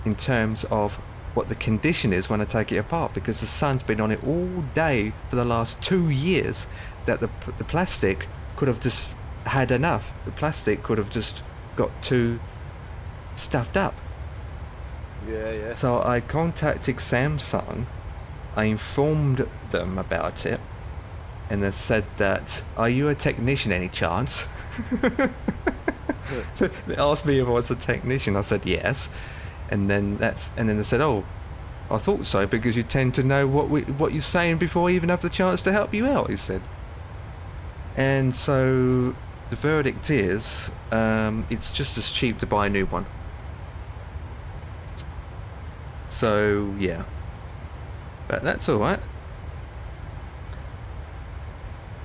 in terms of what the condition is when I take it apart, because the sun's been on it all day for the last 2 years, that the plastic could have just had enough. The plastic could have just got too stuffed up. Yeah. So I contacted Samsung, I informed them about it, and they said that, are you a technician any chance? They asked me if I was a technician. I said yes, and then they said, oh, I thought so because you tend to know what you're saying before I even have the chance to help you out, he said. And so the verdict is, it's just as cheap to buy a new one. So yeah, but that's all right.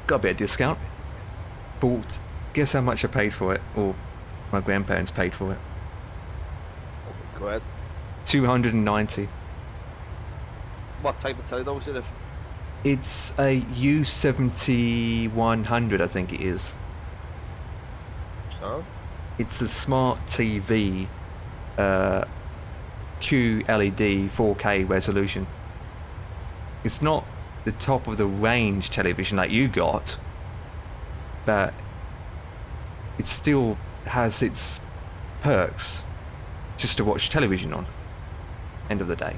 Got a bit of discount. Bought. Guess how much I paid for it, or my grandparents paid for it? Go ahead. 290. What type of telly though is it? It's a U7100, I think it is. So? It's a smart TV. QLED 4K resolution. It's not the top of the range television like you got, but it still has its perks just to watch television on. End of the day.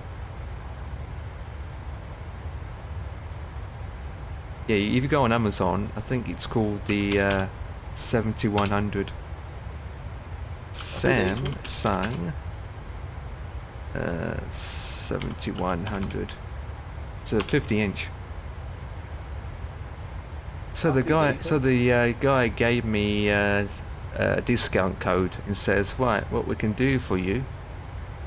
Yeah, if you go on Amazon, I think it's called the 7100 Samsung 7100. It's a 50-inch. So the guy gave me a discount code and says, right, what we can do for you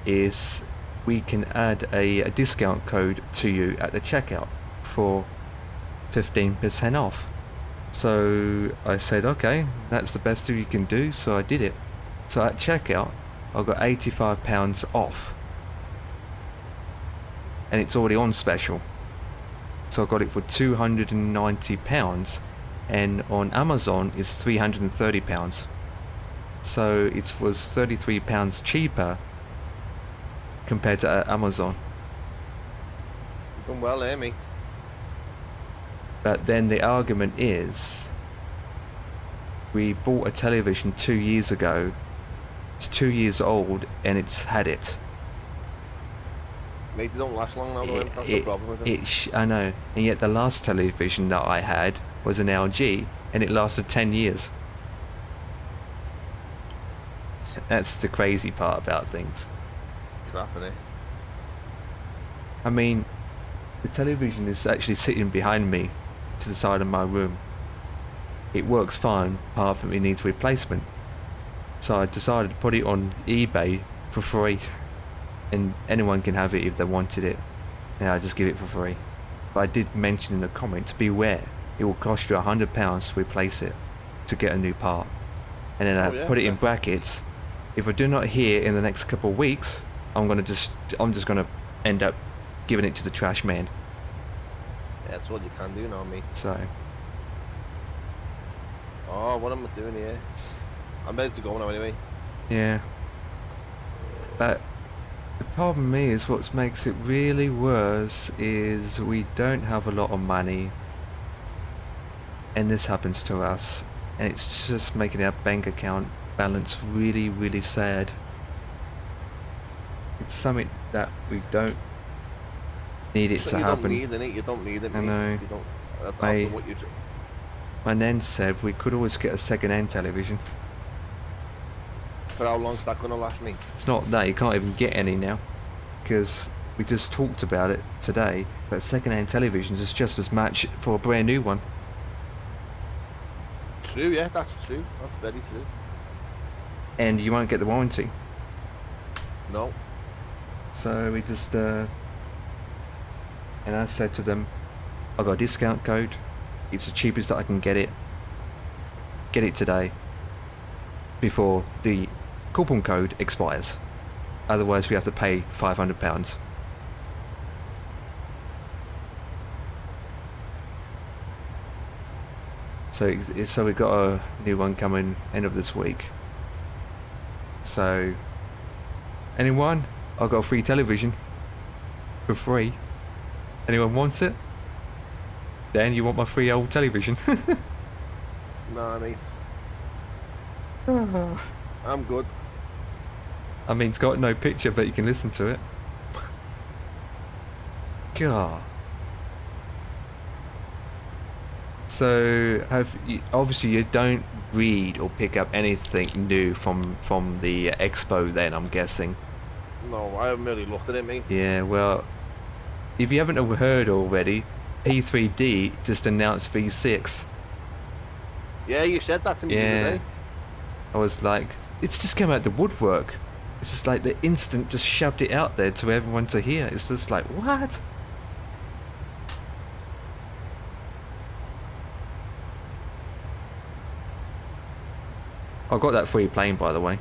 is we can add a discount code to you at the checkout for 15% off. So I said, okay, that's the best you can do. So I did it. So at checkout, I got £85 off. And it's already on special, so I got it for £290, and on Amazon it's £330, so it was £33 cheaper compared to Amazon. You've done well there, mate. But then the argument is, we bought a television 2 years ago. It's 2 years old and it's had it. Mate, they don't last long now, though. That's the problem with it. I know. And yet the last television that I had was an LG and it lasted 10 years. That's the crazy part about things. Crap, innit? I mean, the television is actually sitting behind me to the side of my room. It works fine, apart from it needs replacement. So I decided to put it on eBay for free. And anyone can have it if they wanted it. And I just give it for free. But I did mention in the comments, beware, it will cost you £100 to replace it, to get a new part. And then I put it in brackets. If I do not hear in the next couple of weeks, I'm just gonna end up giving it to the trash man. Yeah, that's all you can do now, mate. So. Oh, what am I doing here? I'm ready to go now anyway. Yeah. But the problem is, what makes it really worse is we don't have a lot of money. And this happens to us. And it's just making our bank account balance really, really sad. It's something that we don't need it to happen. You don't need it, I know. You don't, that's after what you do. My nan said we could always get a second-hand television. For how long's that gonna last me? It's not that, you can't even get any now. Because we just talked about it today, that second-hand televisions is just as much for a brand new one. True, yeah, that's true. That's very true. And you won't get the warranty. No. So we just, and I said to them, I got a discount code. It's the cheapest that I can get it. Get it today. Before the coupon code expires. Otherwise we have to pay £500. So we got a new one coming end of this week. So, anyone? I've got a free television. For free. Anyone wants it? Dan, you want my free old television? Nah, mate. I'm good. I mean, it's got no picture, but you can listen to it. God. So, obviously you don't read or pick up anything new from the expo then, I'm guessing. No, I haven't really looked at it, mate. Yeah, well, if you haven't heard already, P3D just announced V6. Yeah, you said that to me the other day. I was like, it's just come out the woodwork. It's just like the instant just shoved it out there to everyone to hear. It's just like, what? I got that free plane, by the way.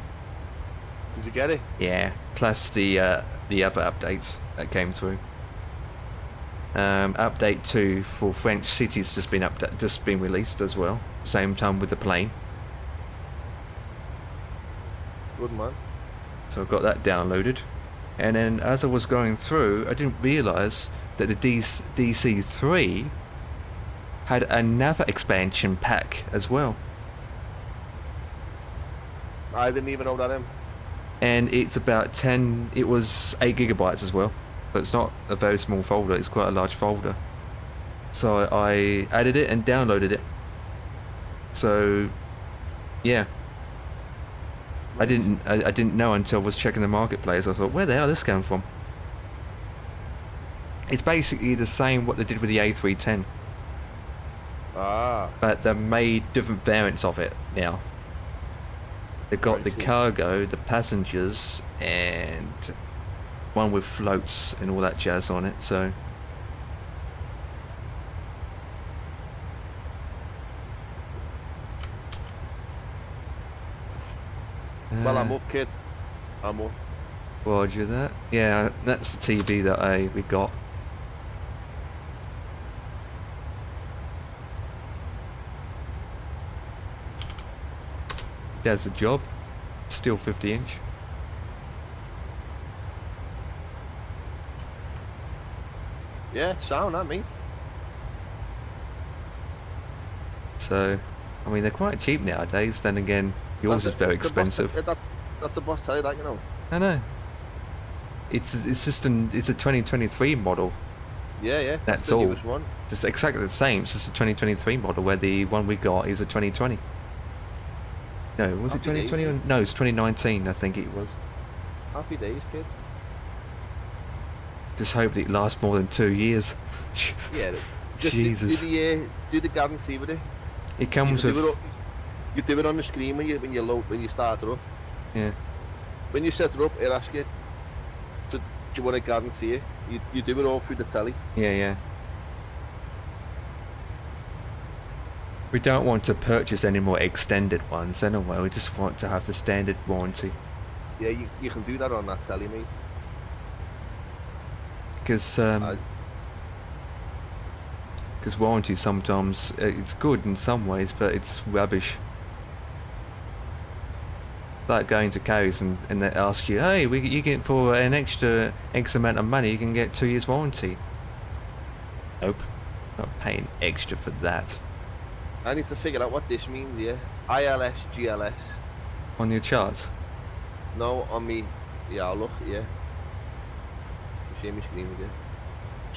Did you get it? Yeah, plus the other updates that came through. Update 2 for French cities just been released as well. Same time with the plane. Good man. So I got that downloaded, and then as I was going through, I didn't realise that the DC3 had another expansion pack as well. I didn't even know that in. And it's about 10, it was 8 gigabytes as well. So it's not a very small folder, it's quite a large folder. So I added it and downloaded it. So, yeah. I didn't know until I was checking the marketplace. I thought, where the hell this came from? It's basically the same what they did with the A310. Ah. But they made different variants of it now. They got the cargo, the passengers, and one with floats and all that jazz on it, so... Well, I'm up, kid. I'm up. Roger that. Yeah, that's the TV that we got. Does the job. Still 50-inch. Yeah, sound that, mate. So, I mean, they're quite cheap nowadays. Then again, yours is very expensive. That's a boss tell you that, you know. I know. It's just it's a 2023 model. Yeah. That's the all. newest one. It's exactly the same. It's just a 2023 model, where the one we got is a 2020. No, was it Happy 2020? days. No, it's 2019. I think it was. Happy days, kid. Just hope it lasts more than 2 years. Yeah. Just Jesus. Do the guarantee with it. It comes with. You do it on the screen when you start it up. Yeah. When you set it up, it asks you, do you want to guarantee it? You do it all through the telly. Yeah. We don't want to purchase any more extended ones anyway. We just want to have the standard warranty. Yeah, you can do that on that telly, mate. Because warranty sometimes it's good in some ways, but it's rubbish. Like going to Co's and they ask you, hey, you get for an extra X amount of money, you can get 2 years warranty. Nope, not paying extra for that. I need to figure out what this means, yeah. ILS, GLS. On your charts? No, on me. Yeah, I'll look, yeah. You see my screen with you.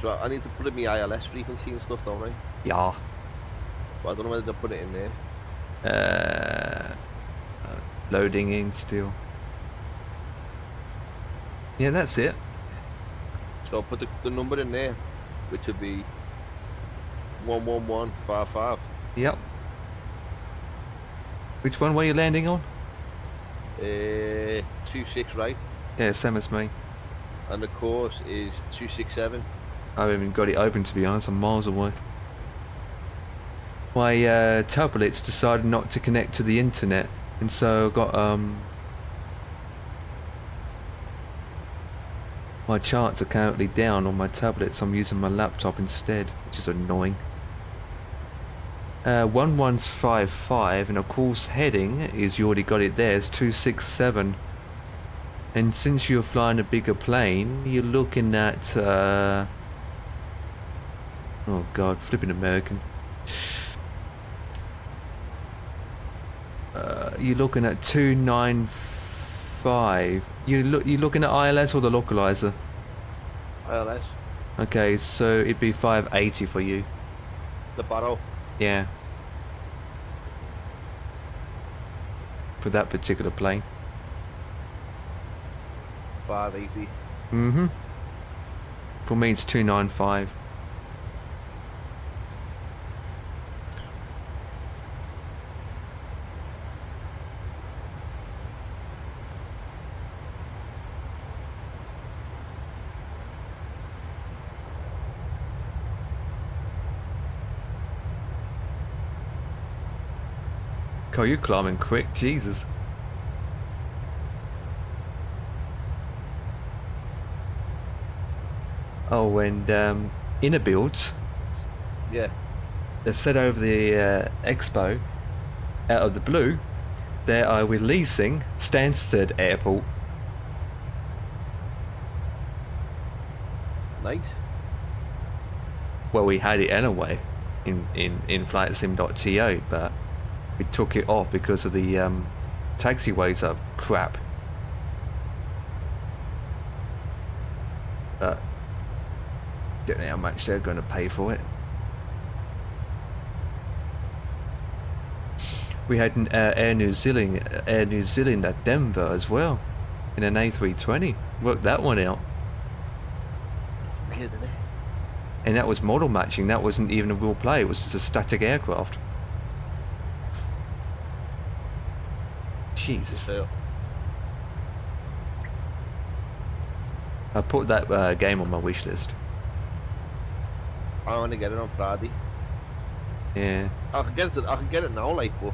So I need to put in my ILS frequency and stuff, don't I? Yeah. But I don't know whether to put it in there. Loading in still. Yeah, that's it. So I'll put the number in there, which would be 11155. Yep. Which one were you landing on? 26 right. Yeah, same as me. And the course is 267. I haven't even got it open, to be honest. I'm miles away. My tablet's decided not to connect to the internet, and so I've got my charts are currently down on my tablet, so I'm using my laptop instead, which is annoying. 1155, and of course heading is, you already got it there, it's 267. And since you're flying a bigger plane, you're looking at oh god, flipping American. You're looking at 295. You're looking at ILS or the localizer? ILS. Okay, so it'd be 580 for you. The Barrow. Yeah. For that particular plane. 580. Mm-hmm. For me it's 295. God, you're climbing quick, Jesus. Oh, and inner builds. Yeah. They're set over the expo. Out of the blue, they are releasing Stansted Airport. Nice. Well, we had it anyway in flightsim.to, but we took it off because of the taxiways are crap. But don't know how much they're going to pay for it. We had an Air New Zealand at Denver as well, in an A320. Worked that one out. Weird, isn't it? And that was model matching. That wasn't even a real play. It was just a static aircraft. Jesus. So, I put that game on my wish list. I want to get it on Friday. Yeah. I can get it now, like, but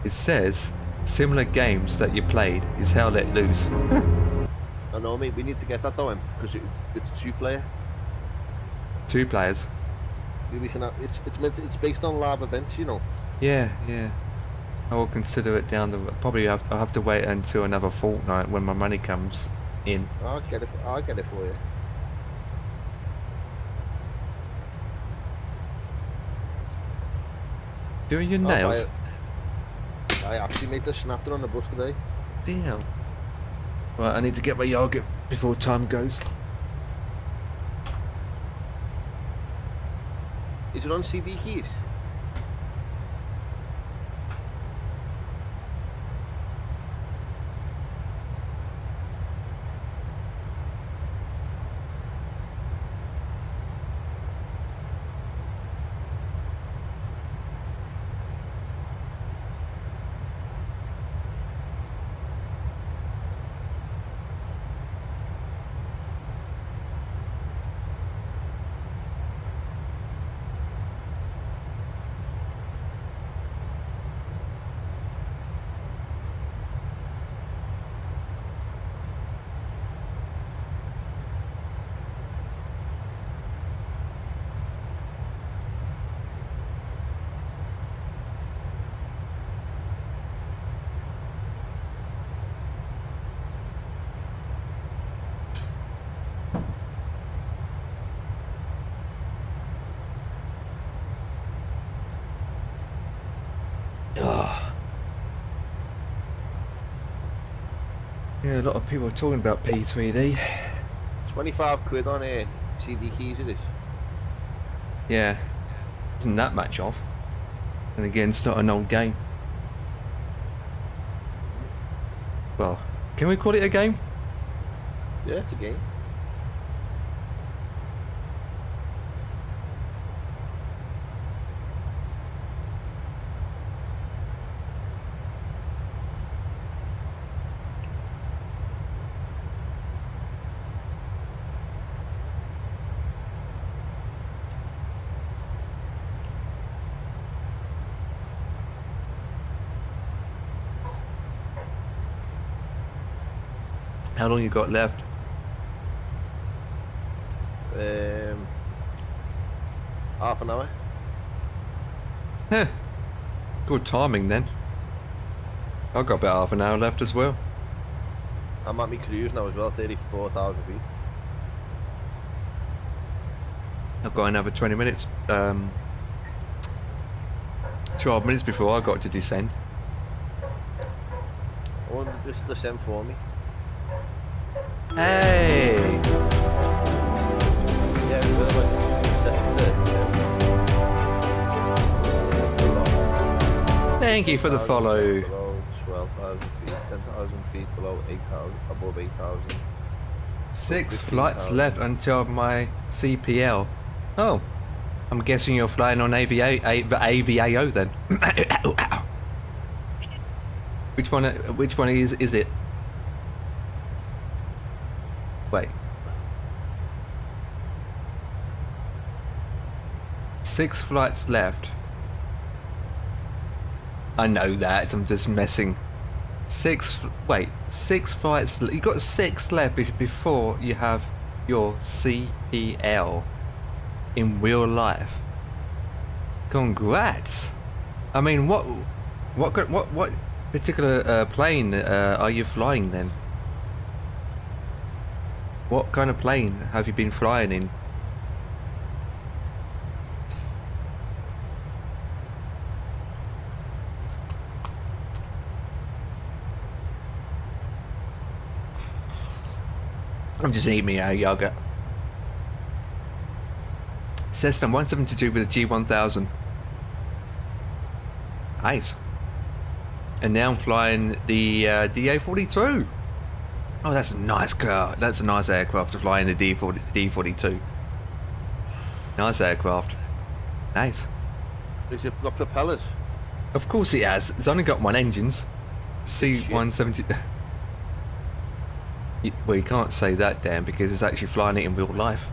It says similar games that you played is Hell Let Loose. I know, mate. We need to get that though, because it's 2-player. 2 players. We can have, it's based on live events, you know. Yeah. I will consider it down the. Probably I'll have to wait until another fortnight when my money comes in. I'll get it for you. Doing your Oh, nails? I actually made a snapped on the bus today. Damn. Right, I need to get my yogurt before time goes. Is it on CD keys? Ugh. Yeah, a lot of people are talking about P3D. 25 quid on CD keys it is. Yeah, isn't that much off? And again, it's not an old game. Well, can we call it a game? Yeah, it's a game. How long you got left? Half an hour. Heh. Good timing then. I've got about half an hour left as well. I'm at my cruise now as well, 34,000 feet. I've got another 20 minutes. 12 minutes before I got to descend. I wonder if this is the same for me. Hey! Yeah, Thank you for the follow. Below 12,000 feet, 10,000 feet below 8,000, above 8,000. 6 flights left until my CPL. Oh, I'm guessing you're flying on AVAO then. Which one is it? Wait. 6 flights left. I know that, I'm just messing. 6 flights, you got 6 left before you have your CPL in real life. Congrats. I mean, what particular plane are you flying then? What kind of plane have you been flying in? I'm just eating me yogurt. Cessna 172 with a G1000. Nice. And now I'm flying the DA42. Oh, that's a nice car. That's a nice aircraft to fly in the D42. Nice aircraft. Nice. Is it got propellers? Of course it has. It's only got 1 engines. C170. Well, you can't say that, Dan, because it's actually flying it in real life.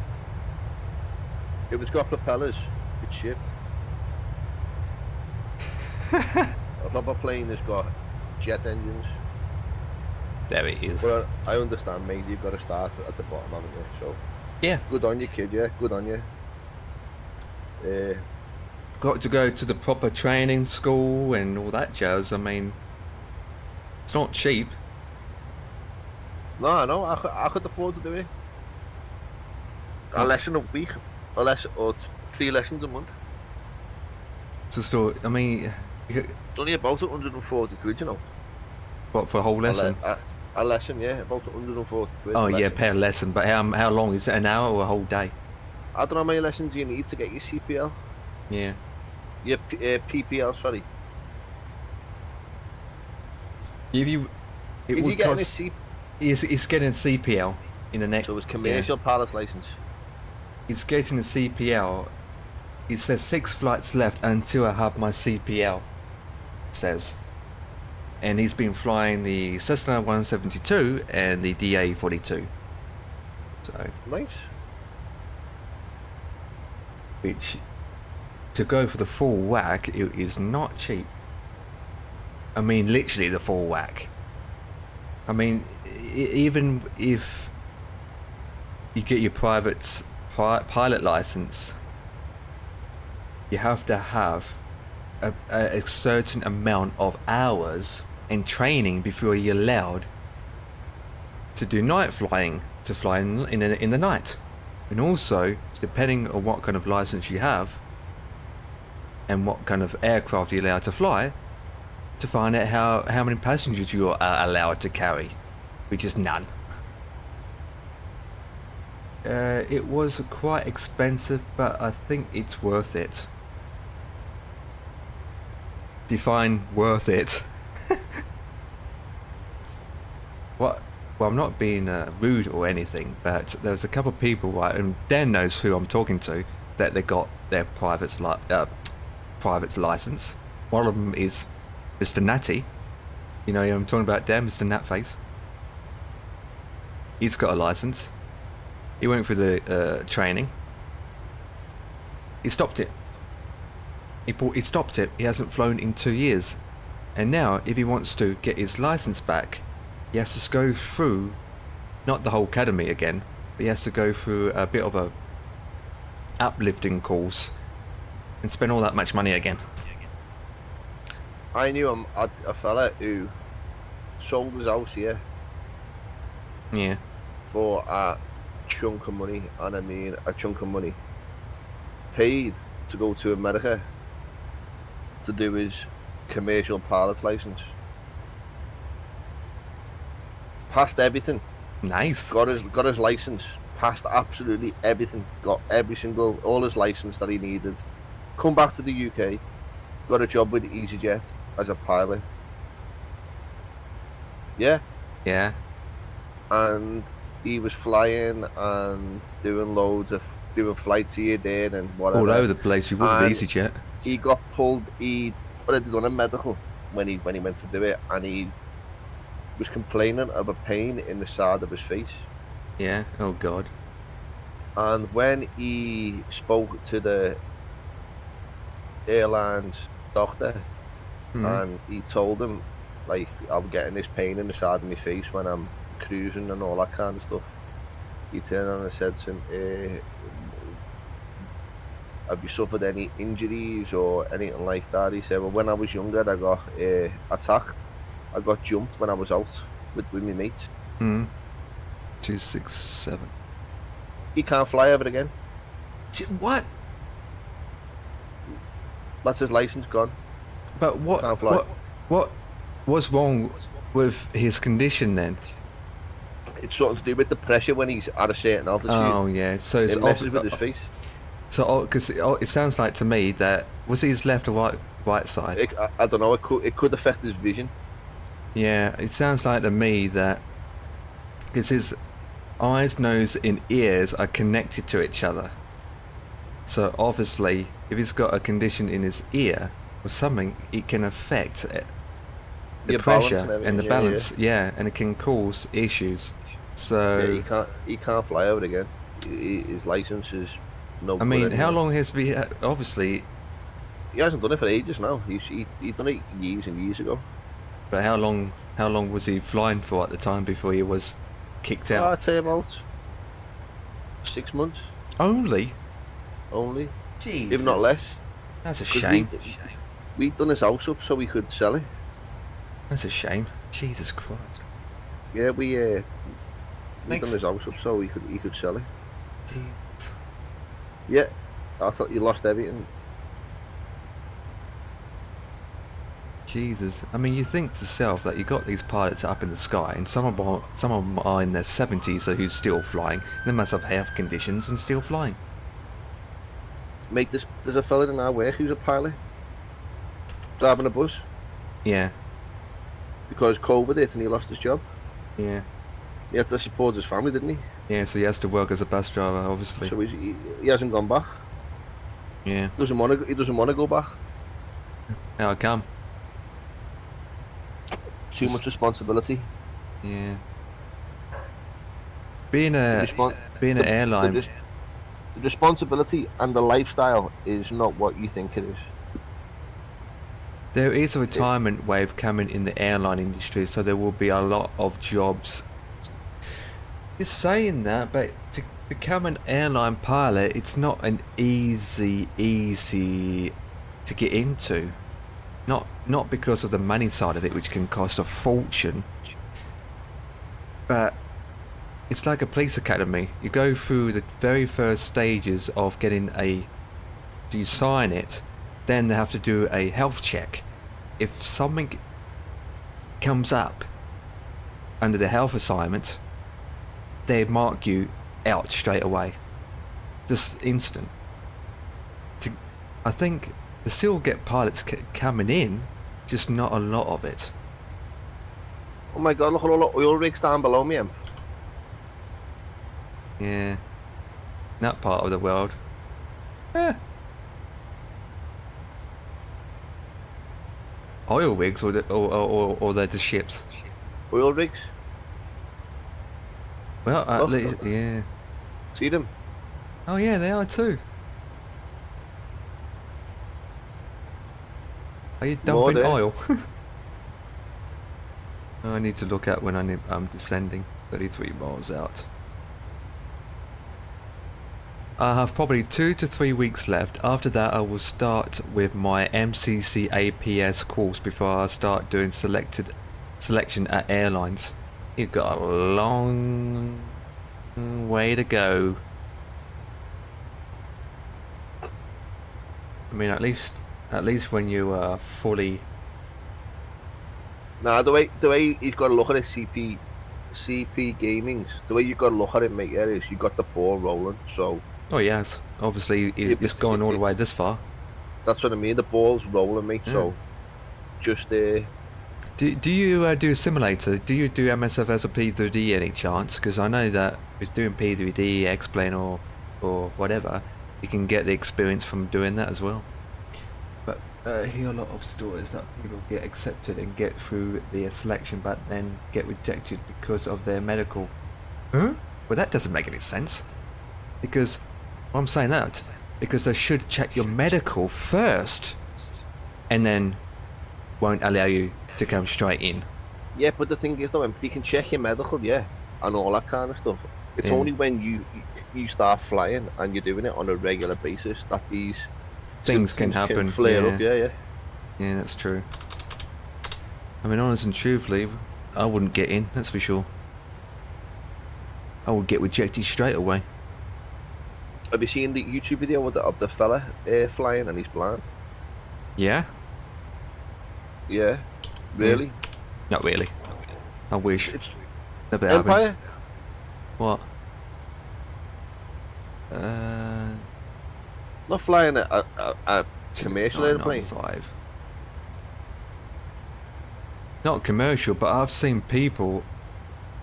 If it's got propellers, it's shit. A proper plane has got jet engines. There it is. But I understand, mate, you've got to start at the bottom, haven't you? So, Yeah. good on you, kid, yeah, good on you. Got to go to the proper training school and all that jazz. I mean, it's not cheap. No, I could afford to do it. A lesson a week, or 3 lessons a month. to sort. I mean, It's only about 140 quid, you know. what for a whole lesson? A lesson, yeah, about 140 quid. Oh a yeah, lesson. per lesson. But how long is it? An hour or a whole day? I don't know how many lessons you need to get your CPL. Yeah. Your PPL, sorry. If you, it Is would he getting cost. his He's getting a CPL in the next. So it's commercial pilot's license. He's getting a CPL. It says 6 flights left until I have my CPL. Says. And he's been flying the Cessna 172 and the DA-42. So, Nice. which, to go for the full whack, it is not cheap. I mean, literally the full whack. I mean, even if you get your private pilot license, you have to have a certain amount of hours and training before you're allowed to do night flying, to fly in the night. And also, depending on what kind of license you have and what kind of aircraft you're allowed to fly, to find out how many passengers you are allowed to carry, which is none. It was quite expensive, but I think it's worth it. Define worth it. What? Well, I'm not being rude or anything, but there's a couple of people, right, and Dan knows who I'm talking to, that they got their private license. One of them is Mr. Natty. You know, I'm talking about Dan, Mr. Natface. He's got a license. He went through the training. He stopped it. He stopped it. He hasn't flown in 2 years. And now, if he wants to get his license back, he has to go through, not the whole academy again, but he has to go through a bit of a uplifting course and spend all that much money again. I knew a fella who sold his house here Yeah. for a chunk of money, and I mean a chunk of money. Paid to go to America to do his commercial pilot's license. Passed everything. Nice. Got his license. Passed absolutely everything. Got all his license that he needed. Come back to the UK. Got a job with EasyJet as a pilot. Yeah. Yeah. And he was flying and doing flights here, there, and whatever. All over the place. You wouldn't And be EasyJet. he got pulled. He already done a medical when he went to do it, and he was complaining of a pain in the side of his face. Yeah. Oh God. And when he spoke to the airline's doctor, and he told him, like, I'm getting this pain in the side of my face when I'm cruising and all that kind of stuff, he turned around and said to him, have you suffered any injuries or anything like that? He said, well, when I was younger, I got attacked. I got jumped when I was out with my mates. 267. He can't fly ever again. What? That's his license gone. But what? Can't fly. What's wrong with his condition then? It's something to do with the pressure when he's at a certain altitude. Oh yeah. So it's It messes with his face. So because it sounds like to me that was it his left or right side? I don't know. It could affect his vision. Yeah, it sounds like to me that because his eyes, nose, and ears are connected to each other. So obviously, if he's got a condition in his ear or something, it can affect the Your balance pressure and the everything, balance. Yeah, and it can cause issues. So Yeah, he can't fly out again. His license is no. I mean, good how anymore. long has he been? Obviously, He hasn't done it for ages now. He done it years and years ago. but how long was he flying for at the time before he was kicked out? I'd say about 6 months Only? only, Jeez. if not less. That's a 'Cause shame. We'd done his house up so we could sell it. That's a shame. Jesus Christ. Yeah, we Thanks. done his house up so he could sell it. Jeez. Yeah, I thought you lost everything. Jesus. I mean, you think to yourself that you got these pilots up in the sky, and some of them are in their 70s, so who's still flying. They must have health conditions and still flying. Mate, there's a fella in our work who's a pilot, driving a bus, Yeah, because COVID hit and he lost his job. yeah, He had to support his family, didn't he? yeah. So he has to work as a bus driver, obviously. So he hasn't gone back. Yeah. He doesn't want to go back. Now I come. Too much responsibility. Yeah. Being an airline. The responsibility and the lifestyle is not what you think it is. There is a retirement wave coming in the airline industry, so there will be a lot of jobs. You're saying that, but to become an airline pilot, it's not an easy to get into. Not because of the money side of it, which can cost a fortune, but it's like a police academy. You go through the very first stages of getting you sign it, then they have to do a health check. If something comes up under the health assignment, they mark you out straight away. Just instant. I think they still get pilots coming in, just not a lot of it. Oh my god, look at all the oil rigs down below me, Em. Yeah. That part of the world. Oil rigs or they're the ships? Oil rigs. Well, at Look. least, yeah. See them? Oh yeah, they are too. Are you More dumping there. oil? I need to look at when I'm descending 33 miles out. I have probably 2 to 3 weeks left. After that I will start with my MCC APS course before I start doing selection at airlines. You've got a long way to go. I mean, at least when you are fully... Nah, the way he's got to look at it, CP Gaming's, the way you've got to look at it, mate, is you got the ball rolling, so... Oh yes, obviously it's going all the way this far. That's what I mean, the ball's rolling, mate, so... Just Do you do a simulator? Do you do MSFS or P3D any chance? Because I know that with doing P3D, X-Plane or whatever, you can get the experience from doing that as well. But I hear a lot of stories that people get accepted and get through the selection but then get rejected because of their medical. Huh? Well, that doesn't make any sense. Because, well, I'm saying that because they should check your medical first and then won't allow you to come straight in. Yeah, but the thing is though, you can check your medical, yeah, and all that kind of stuff. It's only when you start flying and you're doing it on a regular basis that these things can happen. Flare up, yeah. Yeah, that's true. I mean, honest and truthfully, I wouldn't get in, that's for sure. I would get rejected straight away. Have you seen the YouTube video of the fella flying and he's blind? Yeah? Yeah. Really? Not really. I wish. It's Never Empire? happens. What? Not flying a commercial airplane. 995. Not commercial, but I've seen people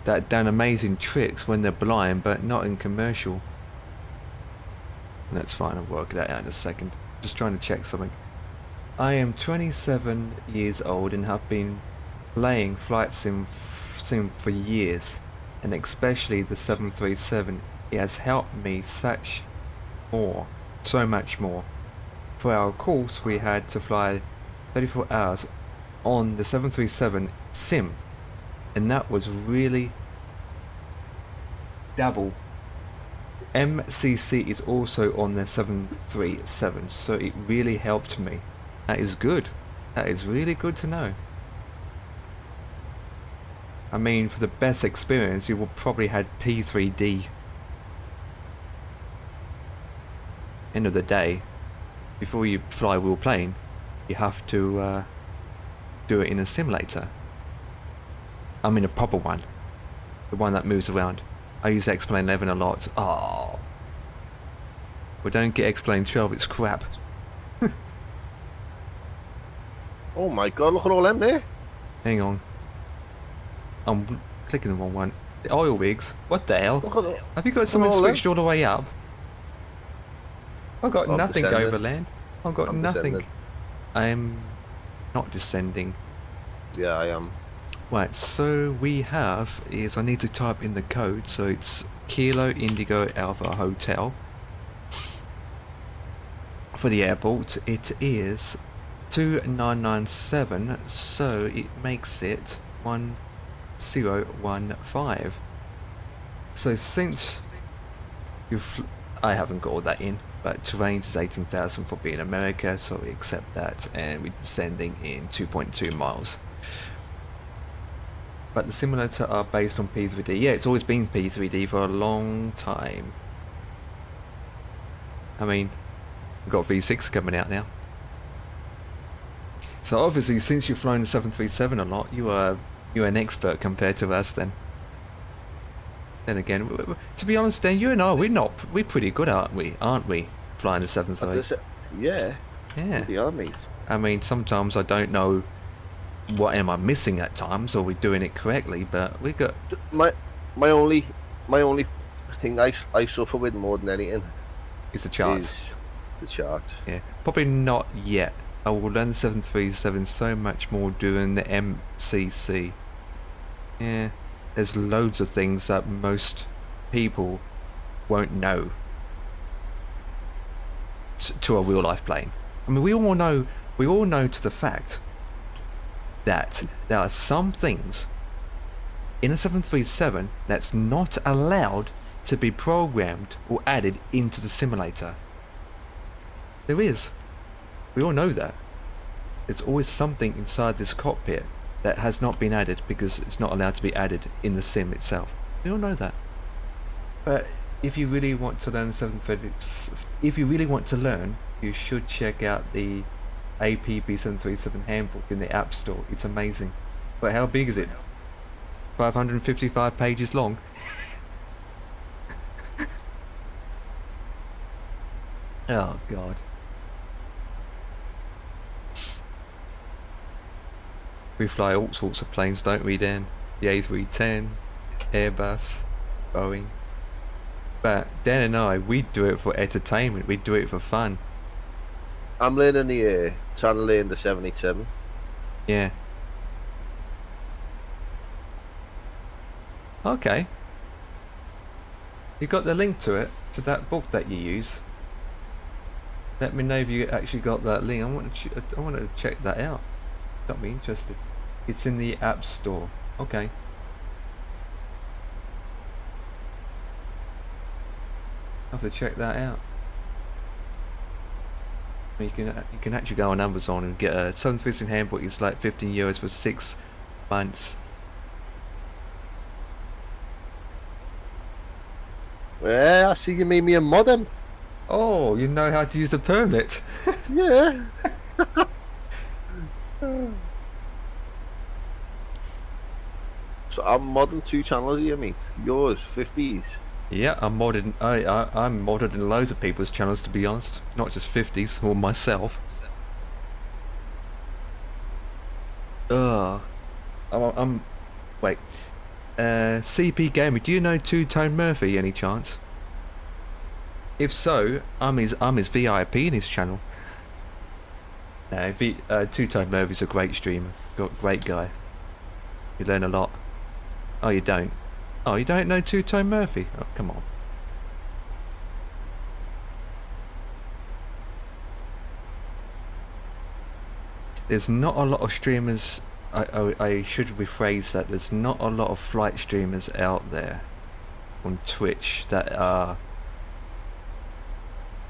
that done amazing tricks when they're blind, but not in commercial. That's fine, I'll work that out in a second. Just trying to check something. I am 27 years old and have been playing flight sim for years, and especially the 737. It has helped me so much more. For our course we had to fly 34 hours on the 737 sim, and that was really double. MCC is also on the 737, so it really helped me. That is good. That is really good to know. I mean, for the best experience, you will probably had P3D. End of the day, before you fly a wheel plane, you have to do it in a simulator. I mean a proper one. The one that moves around. I use Explain 11 a lot. Oh. We don't get Explain 12, it's crap. Oh my god, look at all them there. Hang on. I'm clicking the wrong one. The oil rigs? What the hell? Look at all. Have you got something all switched all the way up? I've got I'm nothing descending. overland. I've got I'm nothing. descending. I'm not descending. Yeah, I am. Right, so we have is I need to type in the code, so it's Kilo Indigo Alpha Hotel. For the airport, it is 2997, so it makes it 1015. So since I haven't got all that in, but terrain is 18,000 for being America, so we accept that, and we're descending in 2.2 miles. But the simulator are based on P3D. Yeah, it's always been P3D for a long time. I mean, we've got V6 coming out now. So obviously, since you've flown the 737 a lot, you're an expert compared to us. Then again, to be honest, Dan, you and I, we're pretty good, aren't we? Flying the 737. Yeah. Yeah. The armies. I mean, sometimes I don't know what am I missing at times, or we're doing it correctly, but we got My only thing I suffer with more than anything is the charts. is the charts. Yeah, probably not yet. I will learn the 737 so much more during the MCC. Yeah, there's loads of things that most people won't know to a real life plane. I mean, we all know to the fact that there are some things in a 737 that's not allowed to be programmed or added into the simulator. There is. We all know that. There's always something inside this cockpit that has not been added because it's not allowed to be added in the sim itself. We all know that. But if you really want to learn you should check out the APB 737 handbook in the App Store. It's amazing. But how big is it? 555 pages long. Oh god. We fly all sorts of planes, don't we, Dan? The A310, Airbus, Boeing. But Dan and I, we do it for entertainment. We do it for fun. I'm learning trying to learn the 787. Yeah. Okay. You got the link to it, to that book that you use. Let me know if you actually got that link. I want to check that out. Got me interested. It's in the App Store. Okay. I'll have to check that out. You can actually go on Amazon and get a 737 handbook. It's like €15 for 6 months. Yeah, I see you made me a modem. Oh, you know how to use the permit. Yeah. So I'm modding 2 channels here, mate. Yours, 50s. Yeah, I'm modded. I'm modded in loads of people's channels, to be honest. Not just 50s or myself. Wait. CP Gamer, do you know Two Tone Murphy any chance? If so, I'm his VIP in his channel. No, Two Tone Murphy's a great streamer. Great guy. You learn a lot. Oh, you don't? Oh, you don't know Two Tone Murphy? Oh, come on. There's not a lot of streamers. I should rephrase that. There's not a lot of flight streamers out there on Twitch that are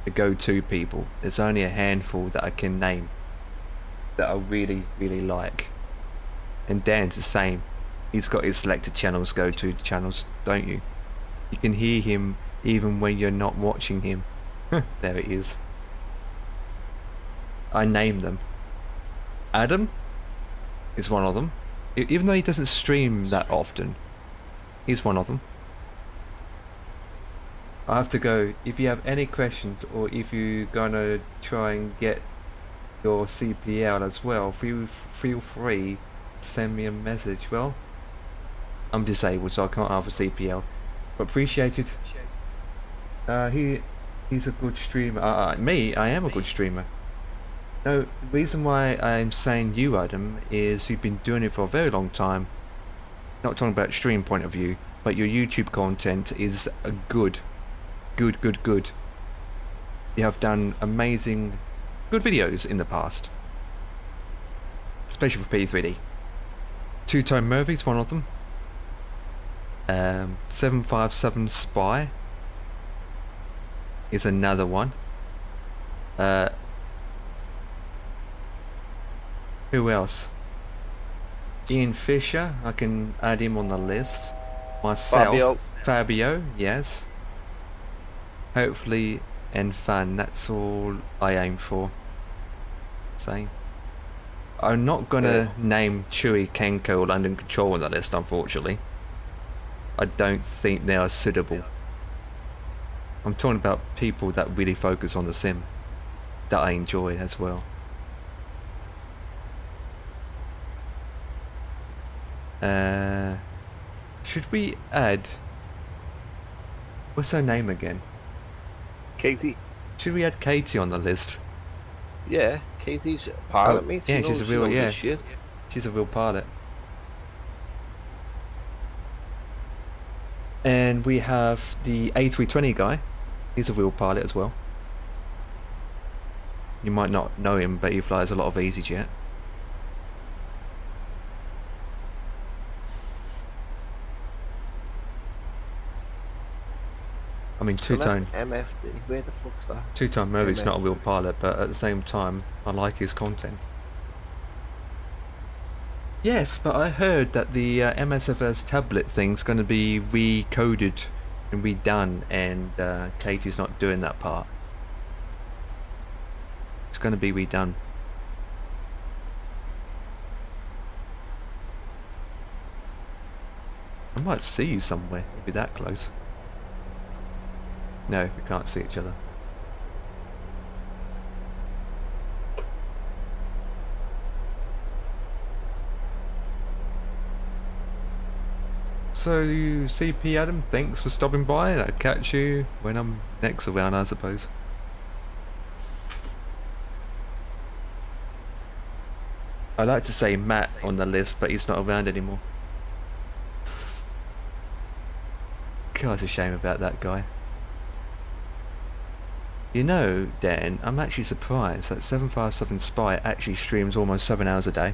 the go-to people. There's only a handful that I can name that I really, really like. And Dan's the same. He's got his selected channels, go-to channels, don't you? You can hear him even when you're not watching him. There it is. I named them. Adam, is one of them. Even though he doesn't stream that often, he's one of them. I have to go. If you have any questions, or if you're gonna try and get your CPL as well, feel free to send me a message. Well, I'm disabled, so I can't have a CPL, but appreciated. He's a good streamer. I am a good streamer. No, the reason why I'm saying you, Adam, is you've been doing it for a very long time. Not talking about stream point of view, but your YouTube content is a good. You have done amazing, good videos in the past, especially for P3D. Two-Tone Murphy's one of them. 757 Spy is another one. Who else? Ian Fisher, I can add him on the list. Myself, Fabio, yes. Hopefully, and fun, that's all I aim for. Same. I'm not gonna name Chewy, Kenko, or London Control on the list, unfortunately. I don't think they are suitable. I'm talking about people that really focus on the sim, that I enjoy as well. Should we add... What's her name again? Katie. Should we add Katie on the list? Yeah, Katie's a pilot, mate. Yeah, she's a real, yeah. Shit. She's a real pilot. And we have the A320 guy. He's a real pilot as well. You might not know him, but he flies a lot of EasyJet. I mean, Two-Tone. MFD. Where the fuck's that? Two-Tone Murray's not a real pilot, but at the same time, I like his content. Yes, but I heard that the MSFS tablet thing's going to be recoded and redone, and Katie's not doing that part. It's going to be redone. I might see you somewhere, maybe that close. No, we can't see each other. So, CP Adam, thanks for stopping by, and I'll catch you when I'm next around, I suppose. I'd like to say Matt on the list, but he's not around anymore. God, it's a shame about that guy. You know, Dan, I'm actually surprised that 757 Spy actually streams almost 7 hours a day.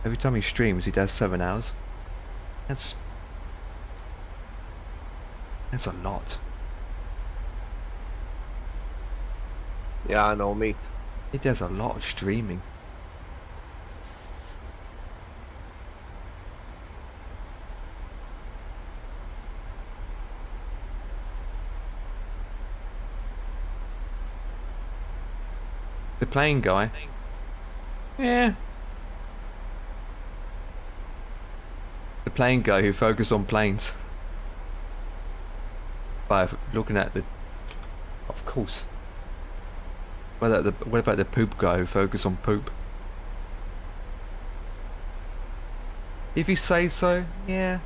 Every time he streams, he does 7 hours. That's a lot. Yeah, I know, mate. He does a lot of streaming. The plane guy. Yeah. The plane guy who focused on planes. By looking at the... Of course. What about the poop guy who focused on poop? If you say so, yeah.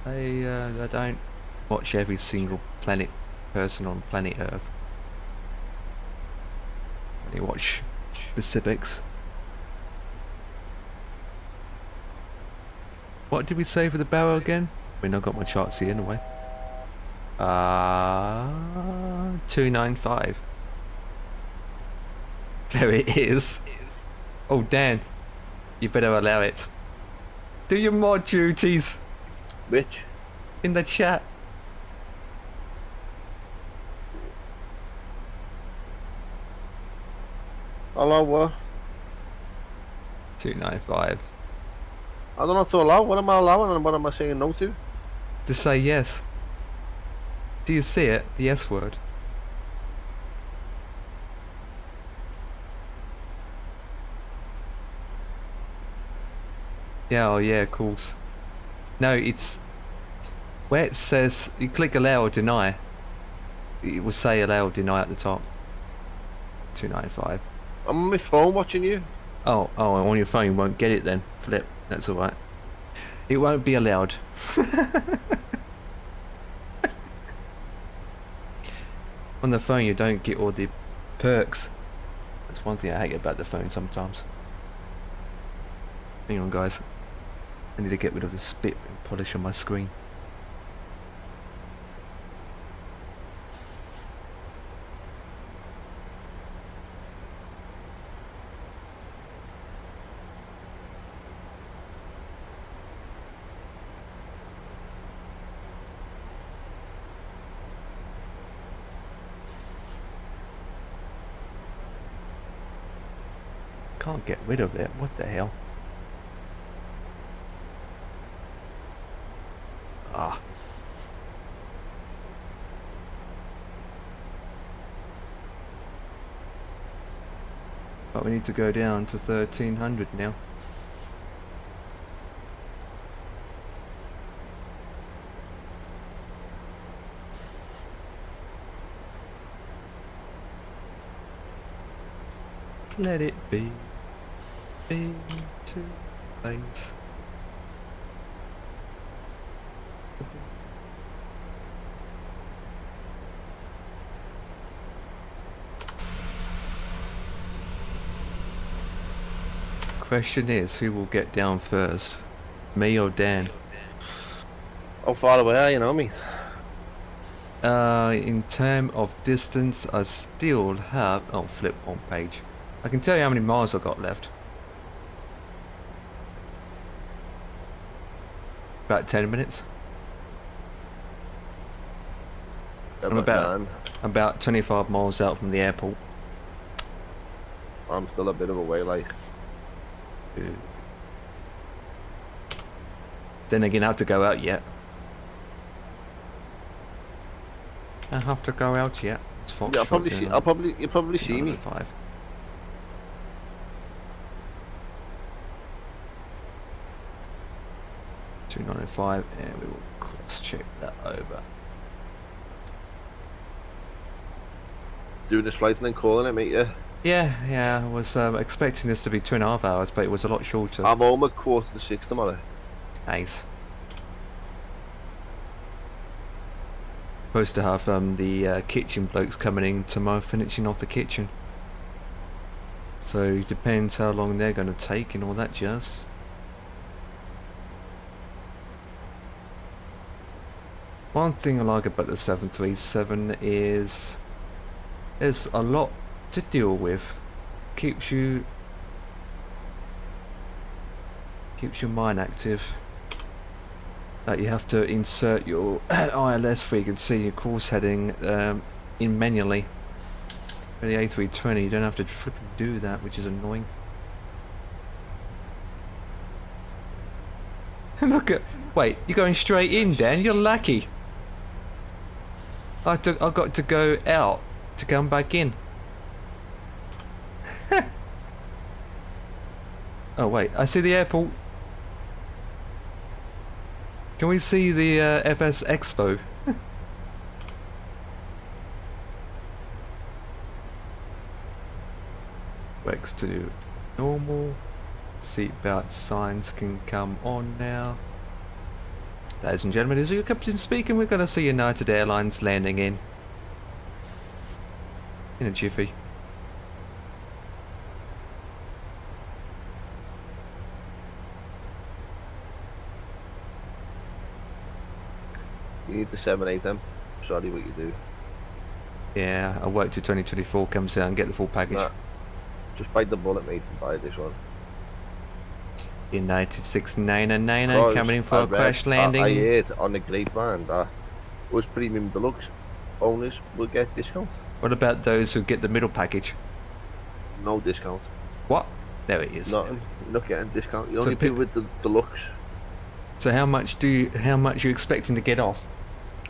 I don't watch every single person on planet Earth. You watch specifics. What did we say for the barrel again? I mean, I've got my charts here anyway. 295. There it is. Oh, Dan, you better allow it. Do your mod duties. Which? In the chat. Allow what? 295. I don't know what to allow. What am I allowing and what am I saying no to? To say yes. Do you see it? The S word. Yeah, oh yeah, of course. No, it's where it says you click allow or deny. It will say allow or deny at the top. 295. I'm on my phone watching you. Oh, on your phone you won't get it then. Flip. That's all right. It won't be allowed. On the phone you don't get all the perks. That's one thing I hate about the phone sometimes. Hang on guys. I need to get rid of the spit and polish on my screen. Can't get rid of it. What the hell? Ah. But we need to go down to 1300 now. Let it be. Into place. Question is, who will get down first? Me or Dan? How far away are you now, mate? In terms of distance, I still have... Oh, flip on page. I can tell you how many miles I've got left. About 10 minutes. I'm about 25 miles out from the airport. I'm still a bit of a way, like. Then again, I have to go out yet. I have to go out yet. It's Fox. Yeah, you'll probably see me. 5. $2.95, and we will cross check that over. Doing this flight and then calling it, mate, yeah? Yeah, I was expecting this to be 2.5 hours, but it was a lot shorter. I'm home at 5:45 tomorrow. Nice. Supposed to have the kitchen blokes coming in tomorrow, finishing off the kitchen. So it depends how long they're going to take and all that jazz. One thing I like about the 737 is there's a lot to deal with. Keeps your mind active. Like you have to insert your ILS frequency, your course heading in manually. For the A320 you don't have to flipping do that, which is annoying. Look at, wait, you're going straight in, Dan, you're lucky. I got to go out to come back in. Oh wait, I see the airport. Can we see the FS Expo? Brakes to normal. Seatbelt signs can come on now. Ladies and gentlemen, this is your captain speaking. We're going to see United Airlines landing in a jiffy. You need the 787. Sorry what you do. Yeah, I wait till 2024 comes out and get the full package. Nah, just bite the bullet, mate, and buy this one. United 6999 coming in for a crash landing. I heard on the grapevine that us premium deluxe owners will get discount. What about those who get the middle package? No discount. What? There it is. Nothing. You're not getting discount. You only pay with the deluxe. So how much you expecting to get off?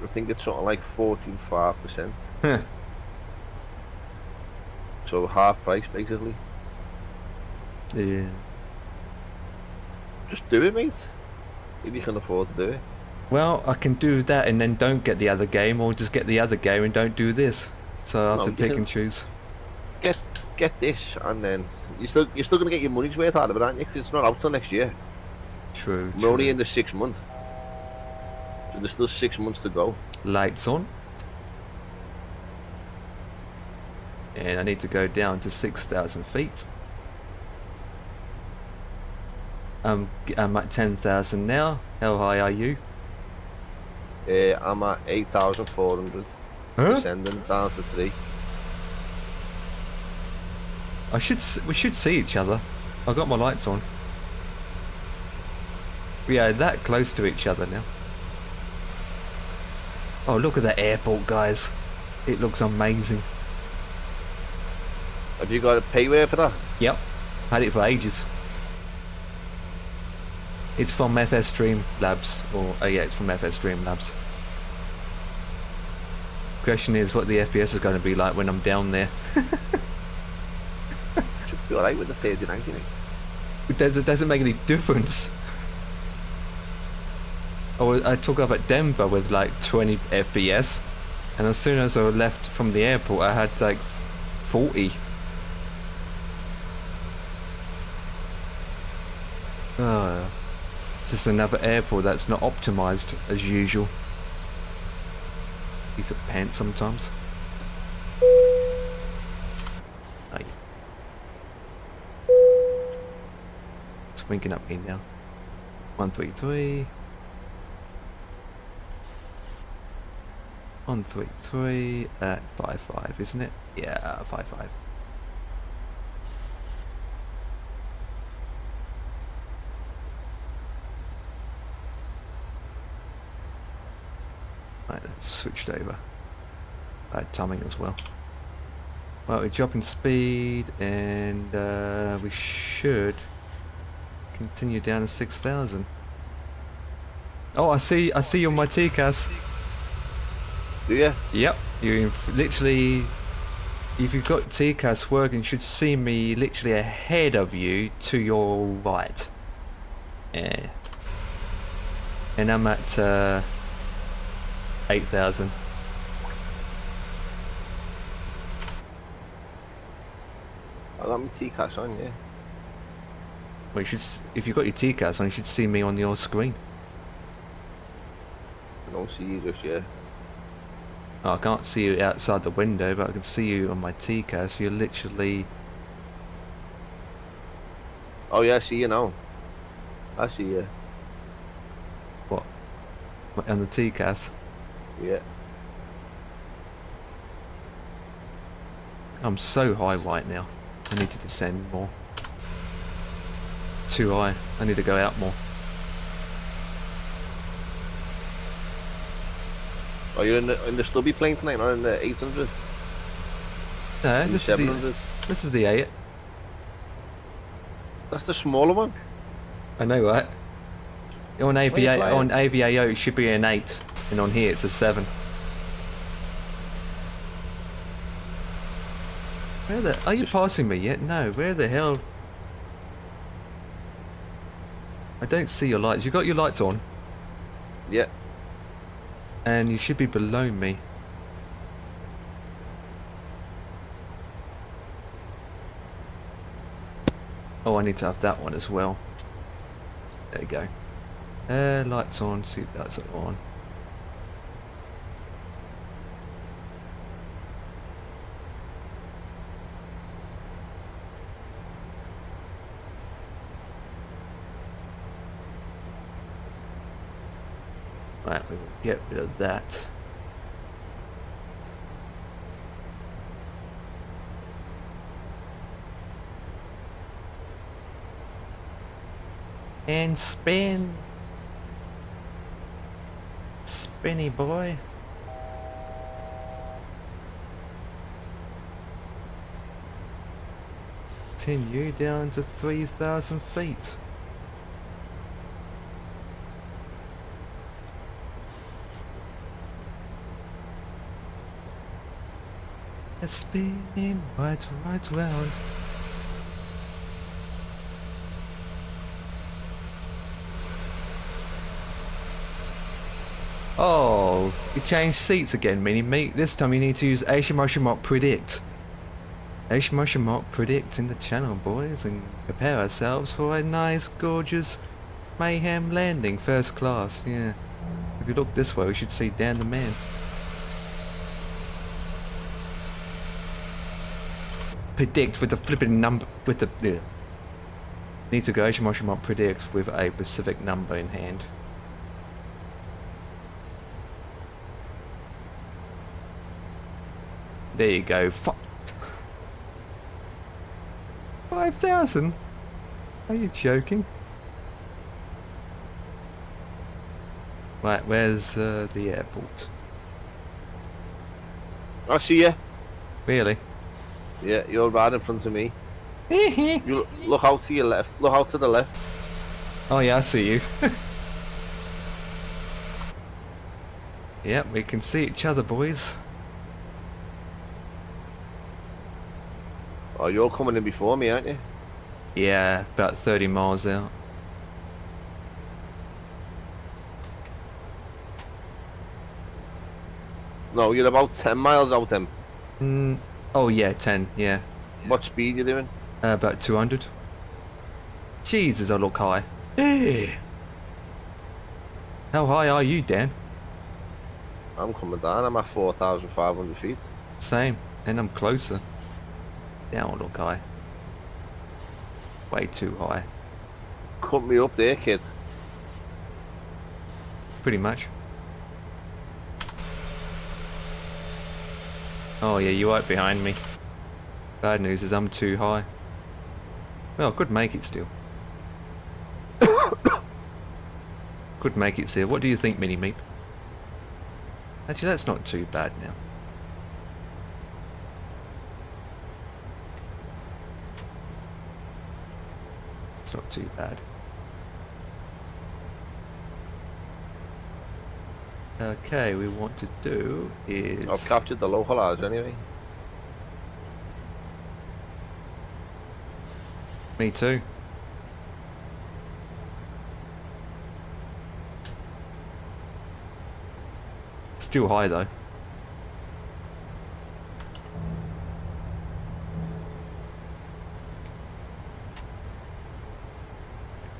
I think it's something like 14.5%. Huh. So half price basically. Yeah. Just do it, mate. If you can afford to do it. Well, I can do that and then don't get the other game, or just get the other game and don't do this. So I have No, to you pick can- and choose. Get this, and then you're still gonna get your money's worth out of it, aren't you? Because it's not out till next year. True, We're only true. in the 6th month, so there's still 6 months to go. Lights on. And I need to go down to 6,000 feet. I'm at 10,000 now. How high are you? I'm at 8,400, Huh? descending down to 3. We should see each other. I've got my lights on. We are that close to each other now. Oh, look at that airport, guys. It looks amazing. Have you got a payware for that? Yep. Had it for ages. It's from FS Stream Labs. Or, oh yeah, it's from FS Stream Labs. Question is what the FPS is going to be like when I'm down there. Should be alright with the 3090, mate. It doesn't make any difference. I took off at Denver with like 20 FPS, and as soon as I left from the airport I had like 40. It's just another airport that's not optimized as usual. Piece of pants sometimes. Hey. It's winking up here now. 133. 133 at 55, isn't it? Yeah, 55. Right, let's switch over. Bad timing as well. Well, we're dropping speed, and we should continue down to 6,000. Oh, I see you on my TCAS. Do you? Yep, you're literally. If you've got TCAS working, you should see me literally ahead of you to your right. Yeah. And I'm at 8,000. I got my T-Cash on, yeah. Well, you should, if you've got your TCAS on, you should see me on your screen. I don't see you just yet. Oh, I can't see you outside the window, but I can see you on my TCAS. You're literally... Oh yeah, I see you now. I see you. What? On the TCAS? Yeah. I'm so high right now. I need to descend more. Too high. I need to go out more. Oh, you're in the stubby plane tonight, not in the 800? No, In the this is the 700? this is the 8. That's the smaller one. I know, right? On you flying? AVAO it should be an 8, and on here it's a 7. Where the... Are you passing me yet? No, where the hell... I don't see your lights. You got your lights on? Yeah. And you should be below me. Oh, I need to have that one as well. There you go. Lights on, seatbelts are on. Right, we will get rid of that. And spin. Spinny boy. Continue down to 3,000 feet. Let's spin right round. Oh, you changed seats again, Mini Meat. This time you need to use HMOSHMOT Predict. HMOSHMOT Predict in the channel, boys, and prepare ourselves for a nice, gorgeous mayhem landing, first class. Yeah. If you look this way, we should see Dan the Man. Predict with the flipping number, with the... Yeah. Need to go HMOSHMOT Predict with a specific number in hand. There you go. 5,000? Are you joking? Right, where's the airport? I see you. Really? Yeah, you're right in front of me. You look out to your left. Look out to the left. Oh yeah, I see you. Yep, we can see each other, boys. Oh, you're coming in before me, aren't you? Yeah, about 30 miles out. No, you're about 10 miles out, Tim. Oh yeah, 10, yeah. What speed you doing? About 200. Jesus, I look high. Yeah. How high are you, Dan? I'm coming down. I'm at 4,500 feet. Same, and I'm closer. Now I look high. Way too high. Cut me up there, kid. Pretty much. Oh yeah, you're right behind me. Bad news is I'm too high. Well, I could make it still. Could make it still. What do you think, Mini Meep? Actually, that's not too bad now. It's not too bad. Okay, we want to do is... I've captured the localizer anyway. Me too. Still high though.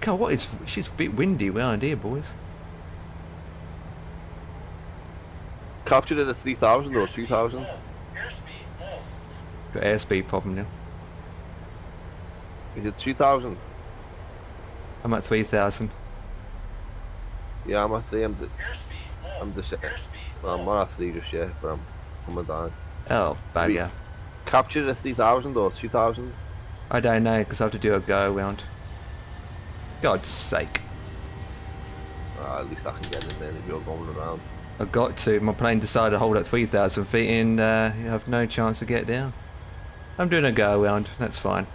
God, what is... She's a bit windy around here, boys. Captured it at 3,000 or 2,000. Got airspeed problem now. Is it 2,000? I'm at 3,000. Yeah, I'm at 3. I'm not at 3 just yet, but I'm coming down. Oh, bagger. Captured it at 3,000 or 2,000? I don't know, because I have to do a go around. God's sake. At least I can get in there if you're going around. I got to. My plane decided to hold at 3,000 feet and you have no chance to get down. I'm doing a go around, that's fine.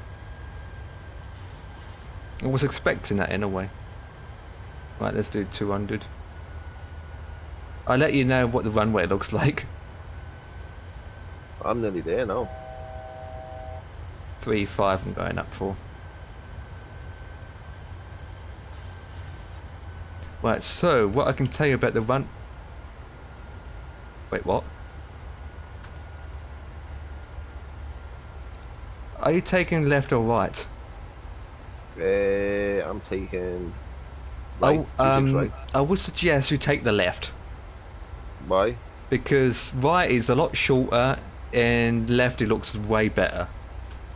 I was expecting that in a way. Right, let's do 200. I'll let you know what the runway looks like. I'm nearly there now. 3.5 I'm going up for. Right, so what I can tell you about the run... Wait, what? Are you taking left or right? I'm taking right. Right. I would suggest you take the left. Why? Because right is a lot shorter and left it looks way better.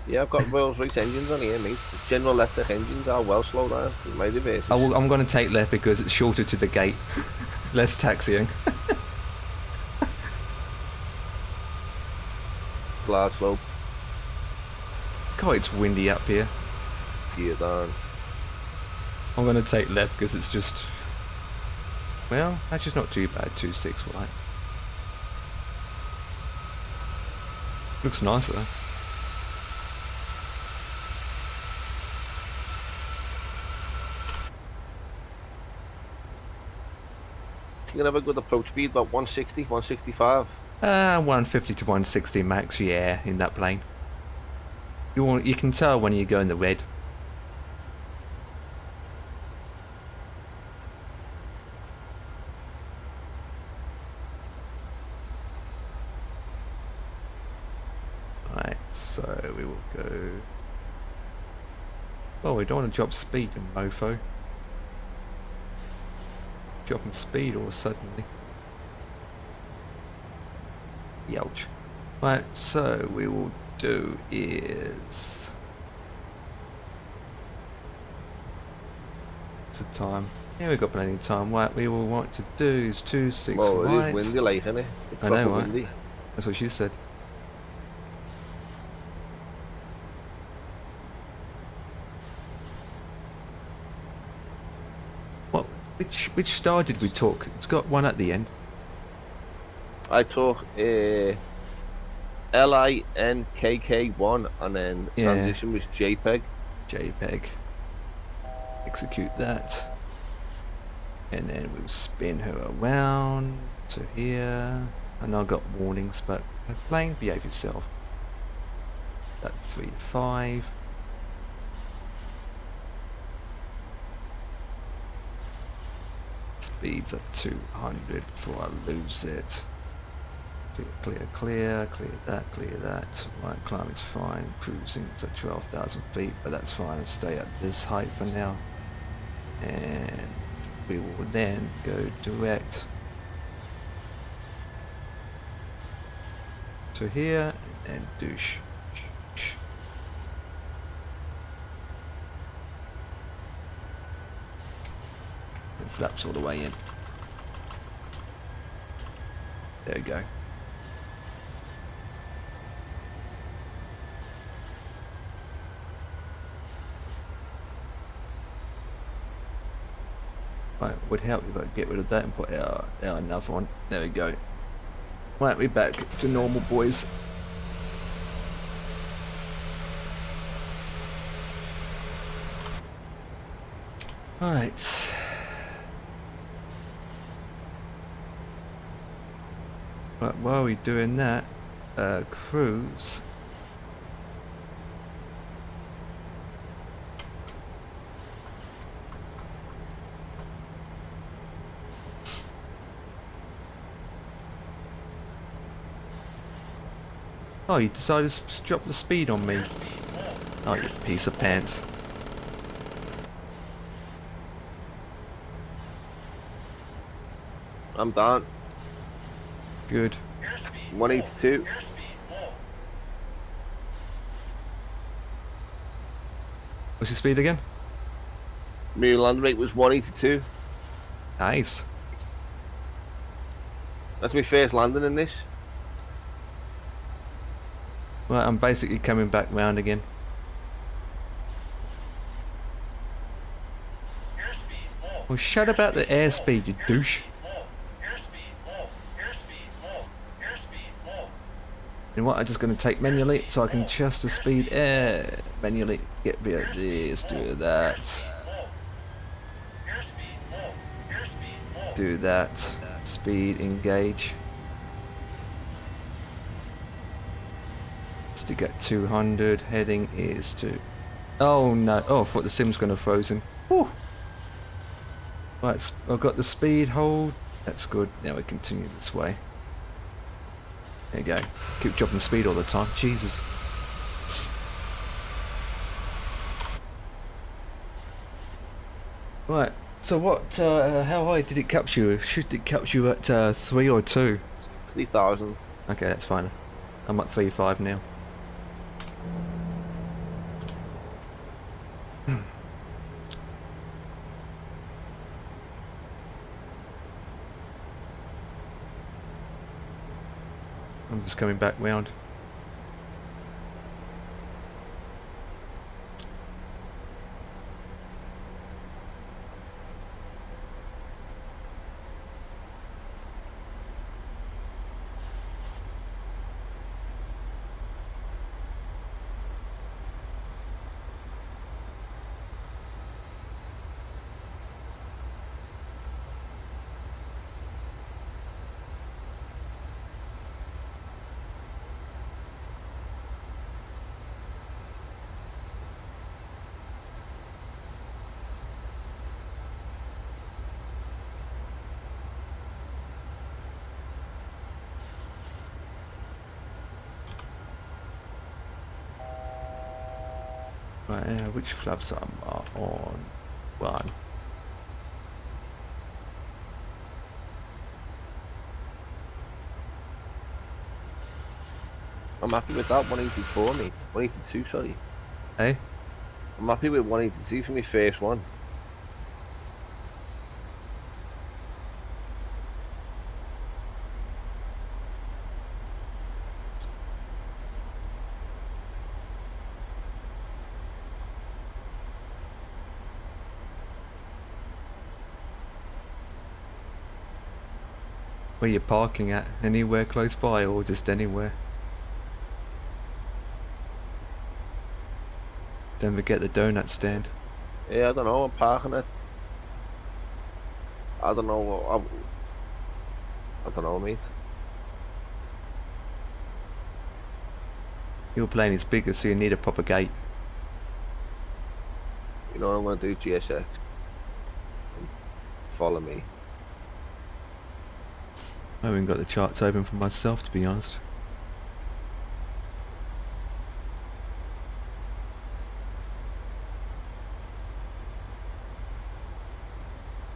Yeah, I've got Rolls-Royce engines on here, mate. General Electric engines are well slowed down. My devices. I'm going to take left because it's shorter to the gate. Less taxiing. Glad slope. God, it's windy up here. Gear down. I'm going to take left because it's just... Well, that's just not too bad. 2.6, right? Looks nicer though. You can have a good approach speed, about 160, 165. 150 to 160 max, yeah, in that plane. You can tell when you go in the red. we'll go. Oh, we don't want to drop speed, you mofo. Dropping speed all suddenly. Youch. Right, so we will do is. What's the time? Yeah, we've got plenty of time. What we will want to do is 26 Well, it right. is windy, like, isn't it? It's I know, proper right? windy. That's what she said. What? Which star did we talk? It's got one at the end. I took LINKK1 and then Yeah. transition was JPEG. JPEG. Execute that. And then we'll spin her around to here. I know I've got warnings, but plane, behave yourself. That's 3 to 5. Speeds at 200 before I lose it. Clear that. Right, climbing's fine. Cruising's at 12,000 feet, but that's fine. I'll stay at this height for now. And we will then go direct to here and douche. And flaps all the way in. There we go. Right, would help if I get rid of that and put our another one. There we go. Right, we're back to normal, boys. Right. Right, while we're doing that, cruise. Oh, you decided to drop the speed on me. Oh, you piece of pants. I'm done. Good. 182. What's your speed again? My land rate was 182. Nice. That's my first landing in this. Right, I'm basically coming back round again. Well, shut about the airspeed, you douche. And what, I'm just going to take manually so I can adjust the speed manually. Get rid of this, do that. Do that. Speed, engage. To get 200, heading is to... Oh no, oh I thought the sim's gonna frozen. Whew. Right, I've got the speed hold, that's good, now we continue this way. There you go, keep dropping speed all the time, Jesus. Right, so what, how high did it capture you? Should it capture you at 3 or 2? 3,000. Okay, that's fine. I'm at 3.5 now. I'm just coming back round. Right, which flaps are on? One. I'm happy with that 184, mate. 182, sorry. Hey? I'm happy with 182 for my first one. Where you parking at? Anywhere close by or just anywhere? Don't forget the donut stand. Yeah, I don't know. I'm parking it. I don't know. I don't know, mate. Your plane is bigger, so you need a proper gate. You know what I'm going to do? GSX. Follow me. I haven't got the charts open for myself, to be honest.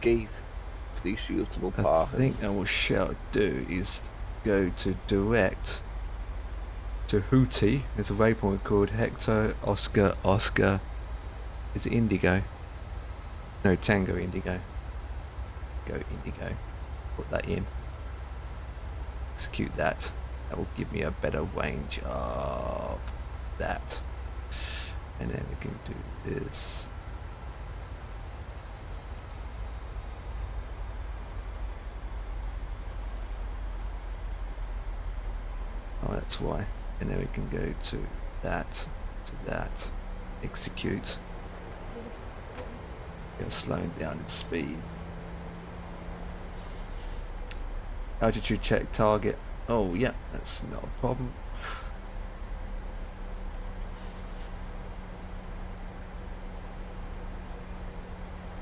Gate. The suitable I parking. think what shall do is go to direct to Hootie. There's a waypoint called Hector Oscar Oscar. Is it Indigo? No, Tango Indigo. Go Indigo. Put that in. Execute that. That will give me a better range of that. And then we can do this. Oh, that's why. And then we can go to that, execute. Go slowing down its speed. Altitude check target. Oh yeah, that's not a problem.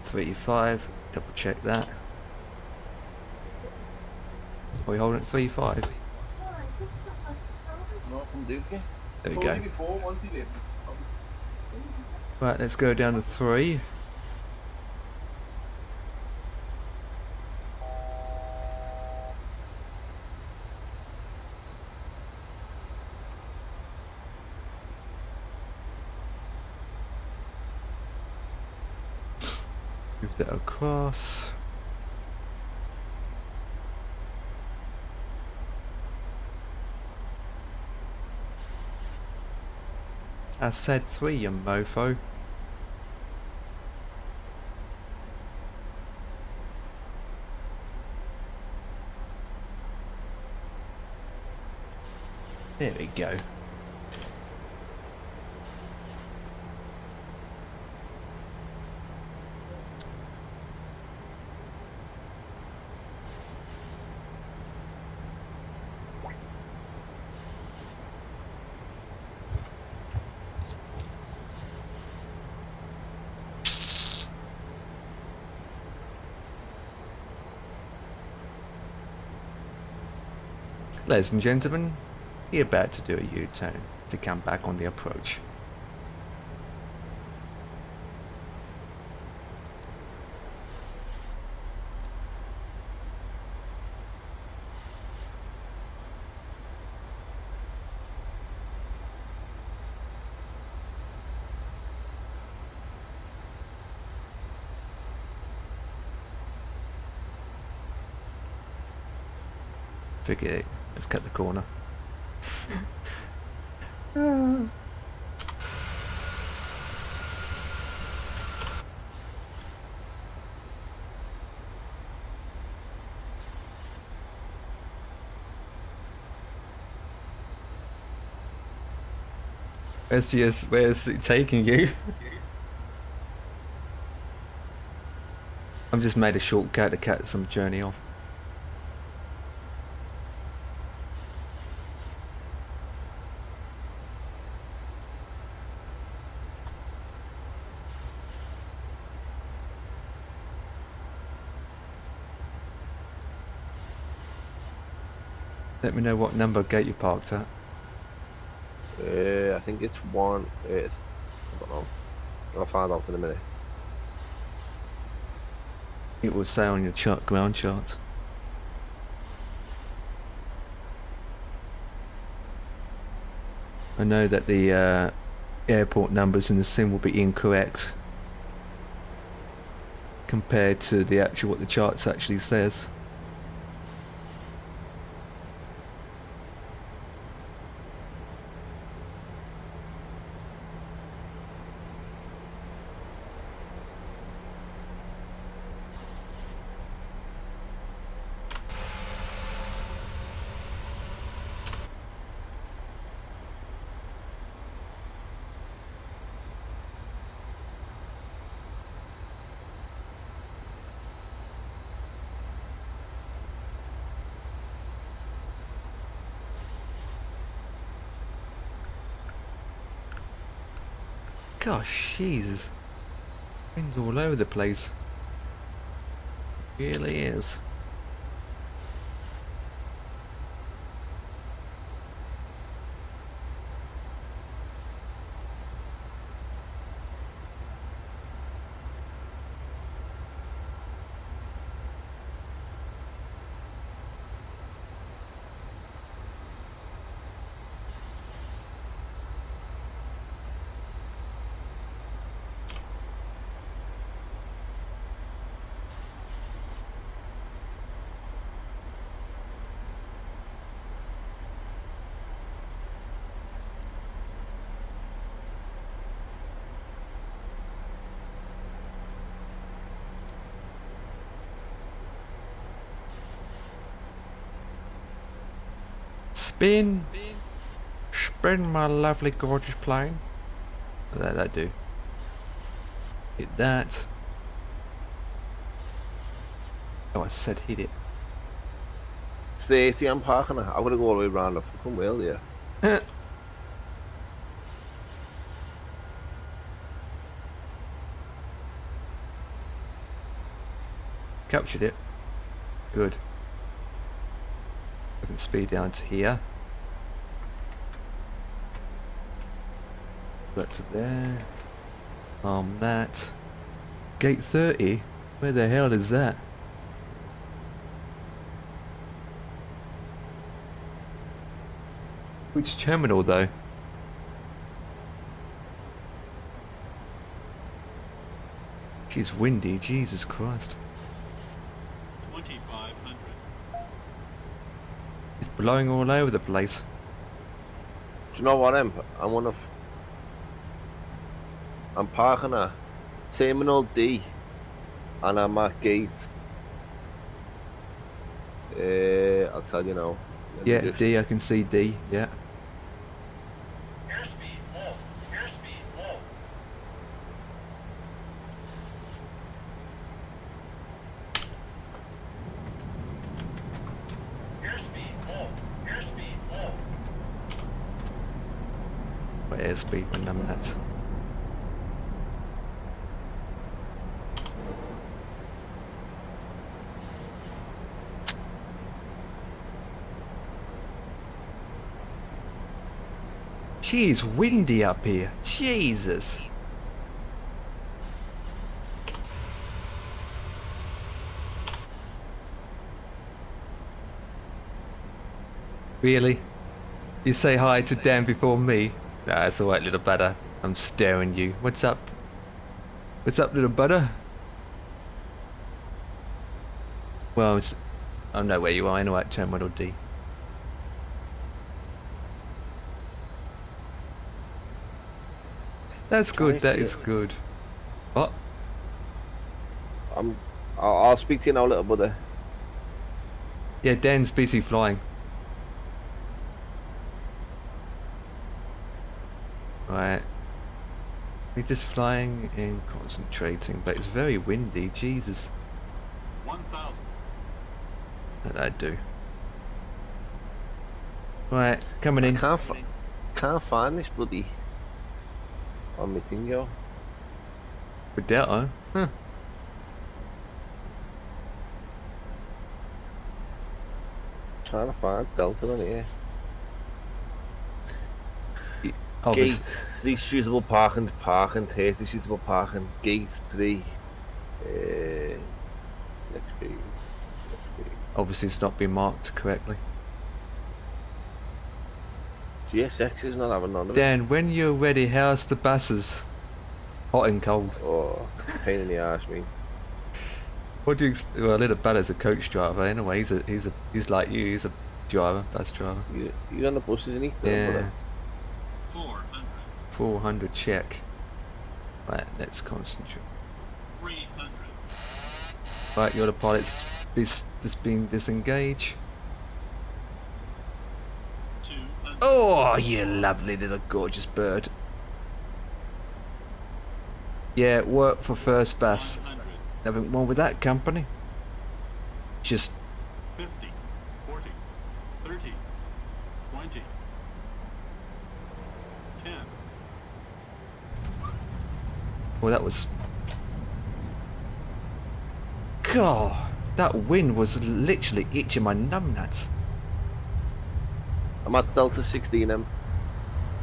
.35, double check that. Are we holding at 3.5? There we go. Right, let's go down to 3. Move that across. I said 3, you mofo. There we go. Ladies and gentlemen, you're about to do a U-turn to come back on the approach. Forget it. Let's cut the corner. Where's it taking you? I've just made a shortcut to cut some journey off. Let me know what number gate you parked at. I think it's one. I don't know. I'll find out in a minute. It will say on your chart, ground chart. I know that the airport numbers in the sim will be incorrect compared to the actual what the charts actually says. Gosh, Jesus. Wind's all over the place. It really is. Spin! Spin, my lovely gorgeous plane. What that do? Hit that. Oh, I said hit it. 30 I'm parking it. I'm gonna go all the way around the fucking wheel here. Captured it. Good. I can speed down to here. That to there. That. Gate 30? Where the hell is that? Which terminal though? She's windy, Jesus Christ. 2500. It's blowing all over the place. Do you know what, I'm parking at Terminal D and I'm at gate. I'll tell you now. Let me Yeah, just- D, I can see D, yeah. Airspeed low. Airspeed low. Airspeed low. Airspeed low. What airspeed when I'm at? Gee, windy up here. Jesus. Really? You say hi to Dan before me? Nah, it's alright, little butter. I'm staring you. What's up? What's up, little butter? Well, I know where you are. I know at Terminal D. That's good. That is good. What? I'll speak to you now, little brother. Yeah, Dan's busy flying. Right. We're just flying and concentrating, but it's very windy. Jesus. 1000. That'd do. Right, coming in. Can't find this bloody on my thing, yo. With Delta? Huh. Trying to find Delta on here. Obviously, Gate 3 suitable parking, parking 30 suitable parking, gate 3. Next page. obviously it's not been marked correctly. GSX is not having none of it. Dan, when you're ready, how's the buses? Hot and cold. Oh, pain in the arse, mate. What do you expect? Well, Little Bella's a coach driver anyway. He's like you. He's a driver, bus driver. You're on the buses, isn't he? Yeah. 400. 400 check. Right, let's concentrate. 300. Right, your pilot's just been disengaged. 200. Oh, you lovely little gorgeous bird. Yeah, work for first bus. 100. Nothing wrong with that company. Just 50. 40. 30. 20. 10. well, that was. God, that wind was literally itching my numbnuts. I'm at Delta 16M.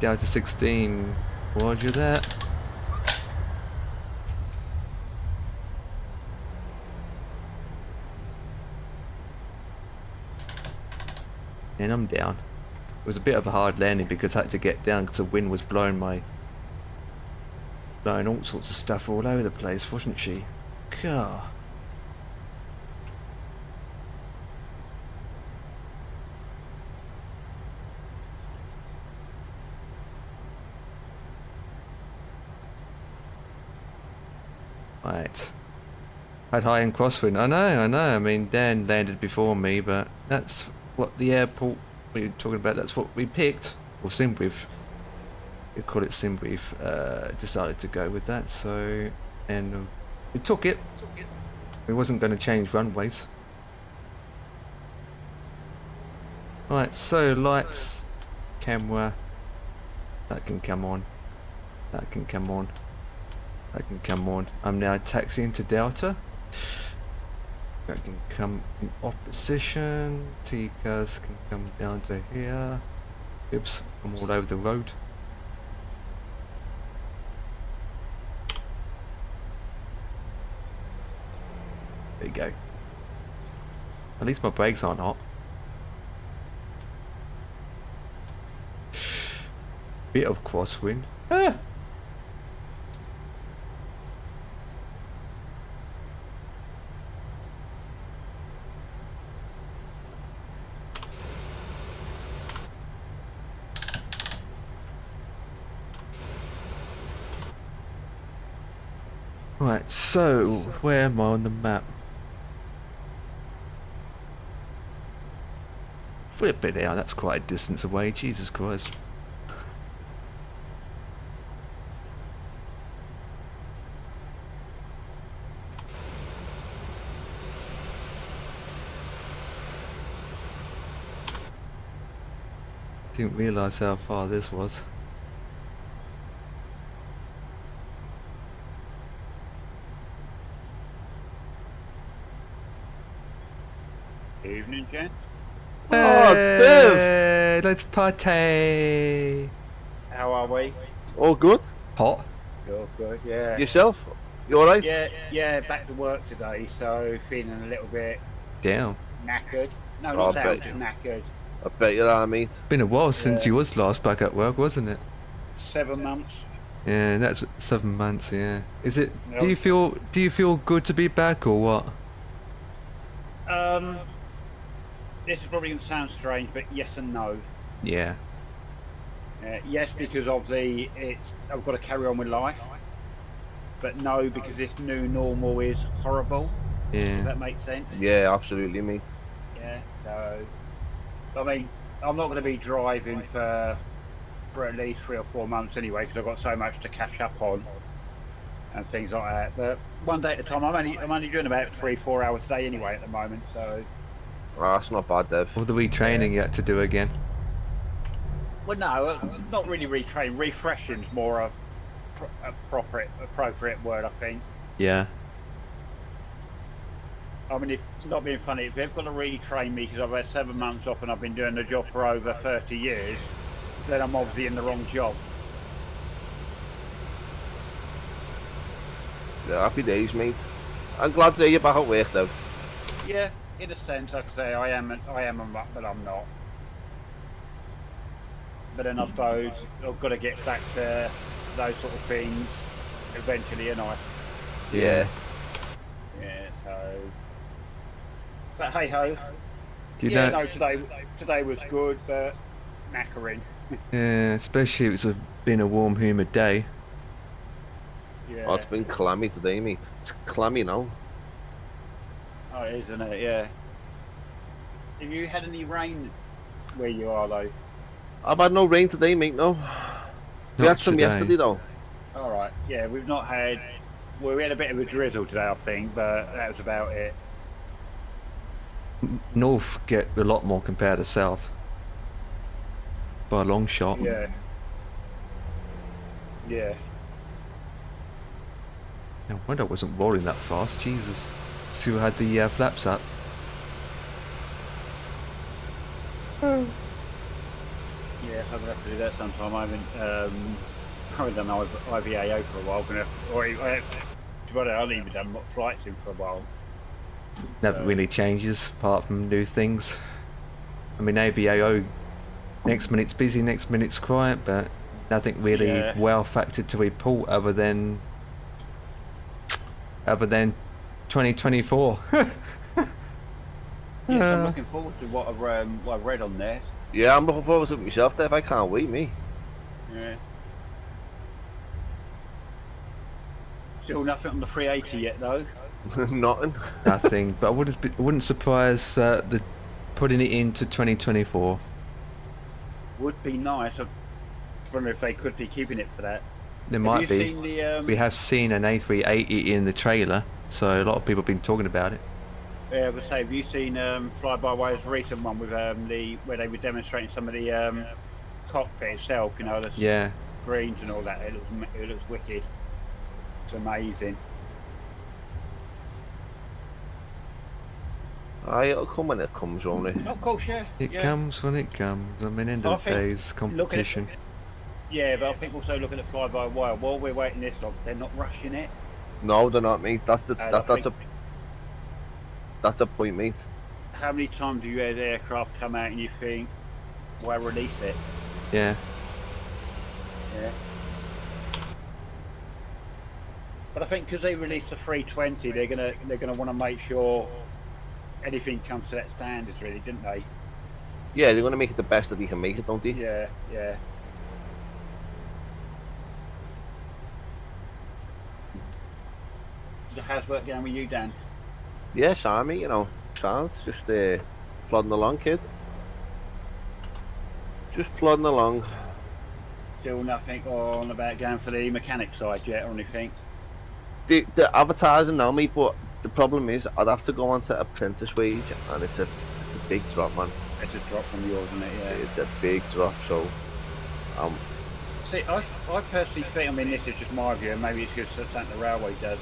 Down to 16. Roger that. And I'm down. It was a bit of a hard landing because I had to get down because the wind was blowing all sorts of stuff all over the place, wasn't she? God. Right. Had high and crosswind. I know. I mean, Dan landed before me, but that's what the airport we were talking about. That's what we picked. Or Simbrief. We call it Simbrief. Decided to go with that. So, and we took it. We wasn't going to change runways. Right. So lights, camera. That can come on. That can come on. That can come on. I'm now taxiing to Delta. That can come in opposition. T-cars can come down to here. Oops, I'm all over the road. There you go. At least my brakes aren't hot. Bit of crosswind. Ah! Right, so where am I on the map? Flip it out, that's quite a distance away, Jesus Christ. Didn't realise how far this was. Evening, Jen. Oh, Hey, let's party. How are we? All good? Hot? Good, yeah. Yourself? You alright? Yeah, back to work today, so feeling a little bit Down. knackered. No, Oh, not I down, bet just you. knackered. I bet you are, mate. Been a while since you was last back at work, wasn't it? 7 months. Yeah, that's 7 months. Yeah. Is it? Yep. Do you feel good to be back or what? This is probably going to sound strange, but yes and no. Yeah. Yes, because of I've got to carry on with life. But no, because this new normal is horrible. Yeah. Does that make sense? Yeah, absolutely, mate. Yeah, so I mean, I'm not going to be driving for at least 3 or 4 months anyway, because I've got so much to catch up on and things like that. But one day at a time. I'm only doing about 3-4 hours a day anyway at the moment. So Oh, that's not bad, Dev. All the retraining you had to do again. well, no, not really retrain. Refreshing's more a appropriate word, I think. Yeah. I mean, if not being funny, if they've got to retrain me because I've had 7 months off and I've been doing the job for over 30 years, then I'm obviously in the wrong job. Yeah, happy days, mate. I'm glad to hear you're back at work, though. Yeah, in a sense, like I say, I am a mutt, but I'm not. But then I suppose I've got to get back to those sort of things eventually, and Yeah. yeah. So, but hey ho. Do you Yeah, know? no, today was good, but knackering. Yeah, especially if it's been a warm, humid day. Yeah. Oh, it's been clammy today, mate. It's clammy now. Oh, it is, isn't it? Yeah. Have you had any rain where you are, though? I've had no rain today, mate, no. We Not had some today. yesterday, though. All right. Yeah, we've not had. Well, we had a bit of a drizzle today, I think, but that was about it. North get a lot more compared to south. By a long shot. Yeah. Yeah. No wonder it wasn't rolling that fast. Jesus. See who had the flaps up. Yeah, I'm gonna have to do that sometime. I haven't done IVAO for a while. I haven't even done flights in for a while. Never really changes apart from new things. I mean, AVAO, next minute's busy, next minute's quiet, but nothing really well factored to report other than 2024. Yes, I'm looking forward to what I've read on there. Yeah, I'm looking forward to it myself, Dave. I can't wait, me. Yeah. Still nothing on the 380 yet, though. Nothing. Nothing, but I wouldn't surprise the putting it into 2024. Would be nice. I wonder if they could be keeping it for that. There might you be. Seen the, We have seen an A380 in the trailer, so a lot of people have been talking about it. Yeah, I would say, have you seen Fly-by-Wire's recent one with where they were demonstrating some of the cockpit itself? You know, the screens and all that. It looks wicked. It's amazing. Aye, it'll come when it comes, only. Of course, yeah. It comes when it comes. I mean, end of the day's competition. Yeah, but I think also looking at Fly-by-Wire, while we're waiting this long, they're not rushing it. No, they're not, mate. That's a point, mate. How many times do you hear the aircraft come out and you think, why release it? Yeah. Yeah. But I think because they released the 320, they're gonna want to make sure anything comes to that standards, really, didn't they? Yeah, they're gonna make it the best that they can make it, don't they? Yeah, yeah. How's work going with you, Dan? Yeah, Sammy, you know, sounds just plodding along, kid. Just plodding along. Still nothing on about going for the mechanic side yet or anything? The advertising now, mate, but the problem is I'd have to go on to apprentice wage, and it's a big drop, man. It's a drop from yours, isn't it? Yeah. It's a big drop, so See, I personally think, I mean, this is just my view, maybe it's just something the railway does.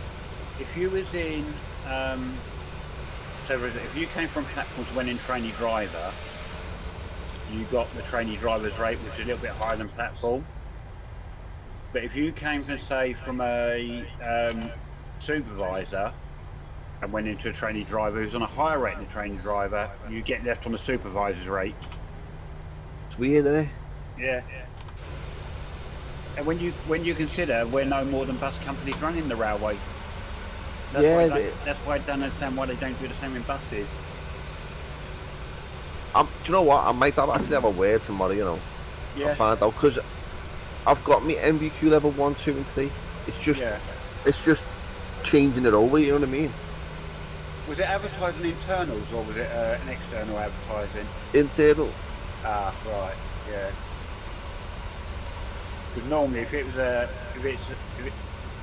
If you was in, if you came from platforms when in trainee driver, you got the trainee driver's rate, which is a little bit higher than platform. But if you came from, say, from a supervisor and went into a trainee driver who's on a higher rate than the trainee driver, you get left on the supervisor's rate. it's weird, isn't it? Yeah. And when you consider we're no more than bus companies running the railway. That's why I don't understand why they don't do the same in buses. Do you know what? I might actually have a word tomorrow, you know. Yeah. I'll find out, because I've got me MVQ level 1, 2 and 3. It's just changing it over, you know what I mean? Was it advertising internals or was it an external advertising? Internal. Ah, right, yeah. Because normally if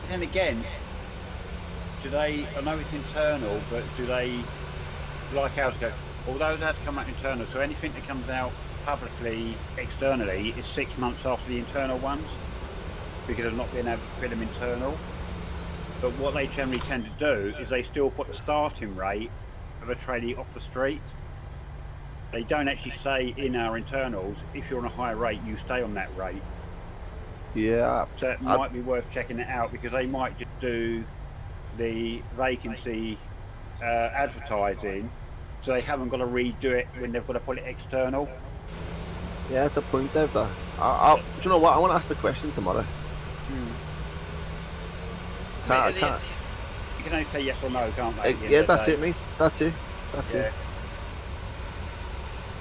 then again, do they, I know it's internal, but do they, like ours go, although that's come out internal, so anything that comes out publicly, externally, is 6 months after the internal ones, because of not being able to fit them internal. But what they generally tend to do is they still put the starting rate of a trainee off the streets. They don't actually say in our internals, if you're on a higher rate, you stay on that rate. Yeah. So it might be worth checking it out, because they might just do the vacancy advertising, so they haven't got to redo it when they've got to put it external. Yeah, it's a point, Dev. That. Do you know what? I want to ask the question tomorrow. Can't. You can only say yes or no, can't they? Yeah, that's it, mate. That's it. That's it.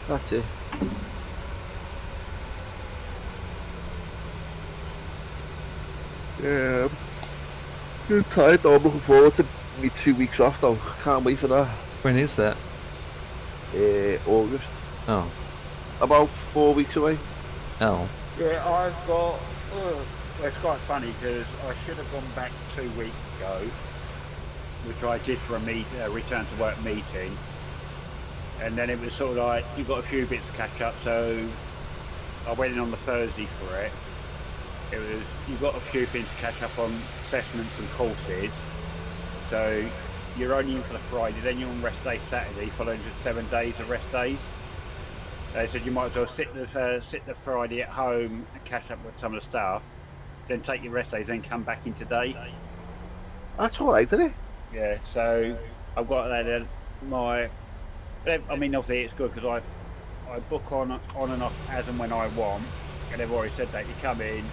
That's it. Yeah. I'm tired though. I'm looking forward to me 2 weeks off though. Can't wait for that. When is that? August. Oh. About 4 weeks away. Oh. Yeah, I've got. It's quite funny because I should have gone back 2 weeks ago, which I did for a return to work meeting, and then it was sort of like you've got a few bits to catch up. So I went in on the Thursday for it. It was you've got a few things to catch up on, assessments and courses. So you're only in for the Friday, then you're on rest day Saturday, following just 7 days of rest days. They said you might as well sit the Friday at home and catch up with some of the staff, then take your rest days, then come back in today. That's all right, isn't it? Yeah. So I've got that. I mean, obviously it's good because I book on and off as and when I want, and they've already said that you come in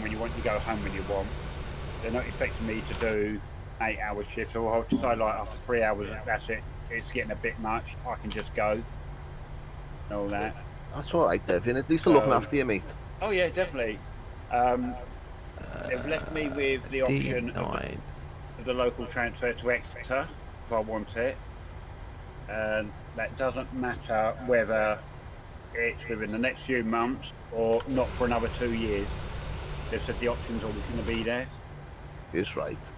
when you want, you go home when you want. They're not expecting me to do 8-hour shifts, so I'll decide like after 3 hours, that's it. It's getting a bit much. I can just go. And all that. That's all right, Devin. At least they're looking after you, mate. Oh yeah, definitely. They've left me with the option of the local transfer to Exeter if I want it, and that doesn't matter whether it's within the next few months or not for another 2 years. They've said the option's always going to be there. It's right.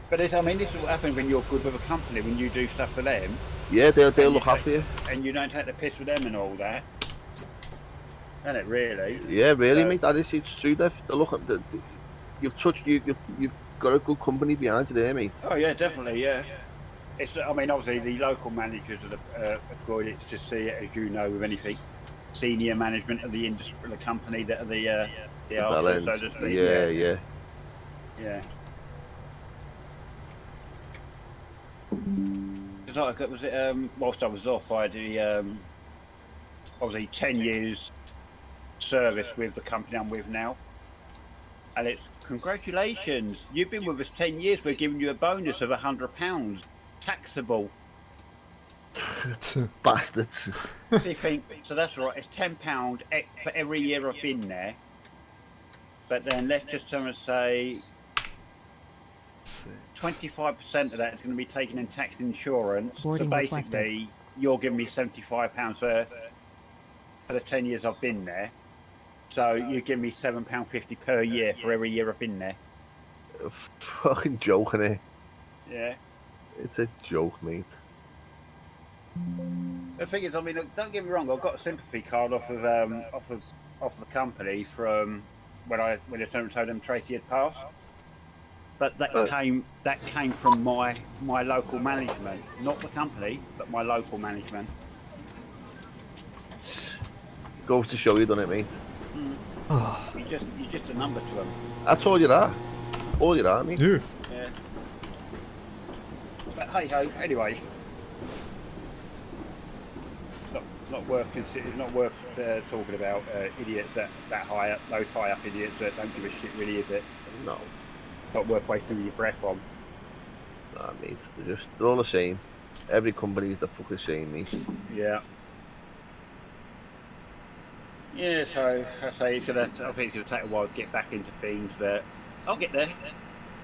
But this is what happens when you're good with a company, when you do stuff for them. Yeah, they'll look after you. And you don't take the piss with them and all that. Isn't it, really? Yeah, really, mate. That is, it's true, Dev. You've got a good company behind you there, mate. Oh, yeah, definitely, yeah. Obviously, the local managers are good. It's just, as you know, with anything, senior management of the industry, the company that are the balance. so to speak. Yeah. Because whilst I was off, I had obviously 10 years service with the company I'm with now, and it's congratulations, you've been with us 10 years. We're giving you a bonus of £100, taxable. Bastards. So you think, so that's right. It's £10 for every year I've been there. But then let's just say 25% of that is going to be taken in tax and insurance. Boarding so basically, requested. you're giving me £75 for the 10 years I've been there. So you give me £7.50 per year for every year I've been there. Fucking joke, innit? Yeah. It's a joke, mate. The thing is, don't get me wrong. I've got a sympathy card off of the company from when I told them Tracy had passed. But that came from my local management, not the company, but my local management. Goes to show you, doesn't it, mate? You're just a number to them. That's all you are. All you are, mate. Yeah. Yeah. But hey ho. Anyway, not worth talking about idiots that high up, those high up idiots that don't give a shit, really, is it? No. Not worth wasting your breath on. Nah, mate. They're all the same. Every company's the fucking same, mate. Yeah. Yeah, so I say I think it's gonna take a while to get back into things, but I'll get there.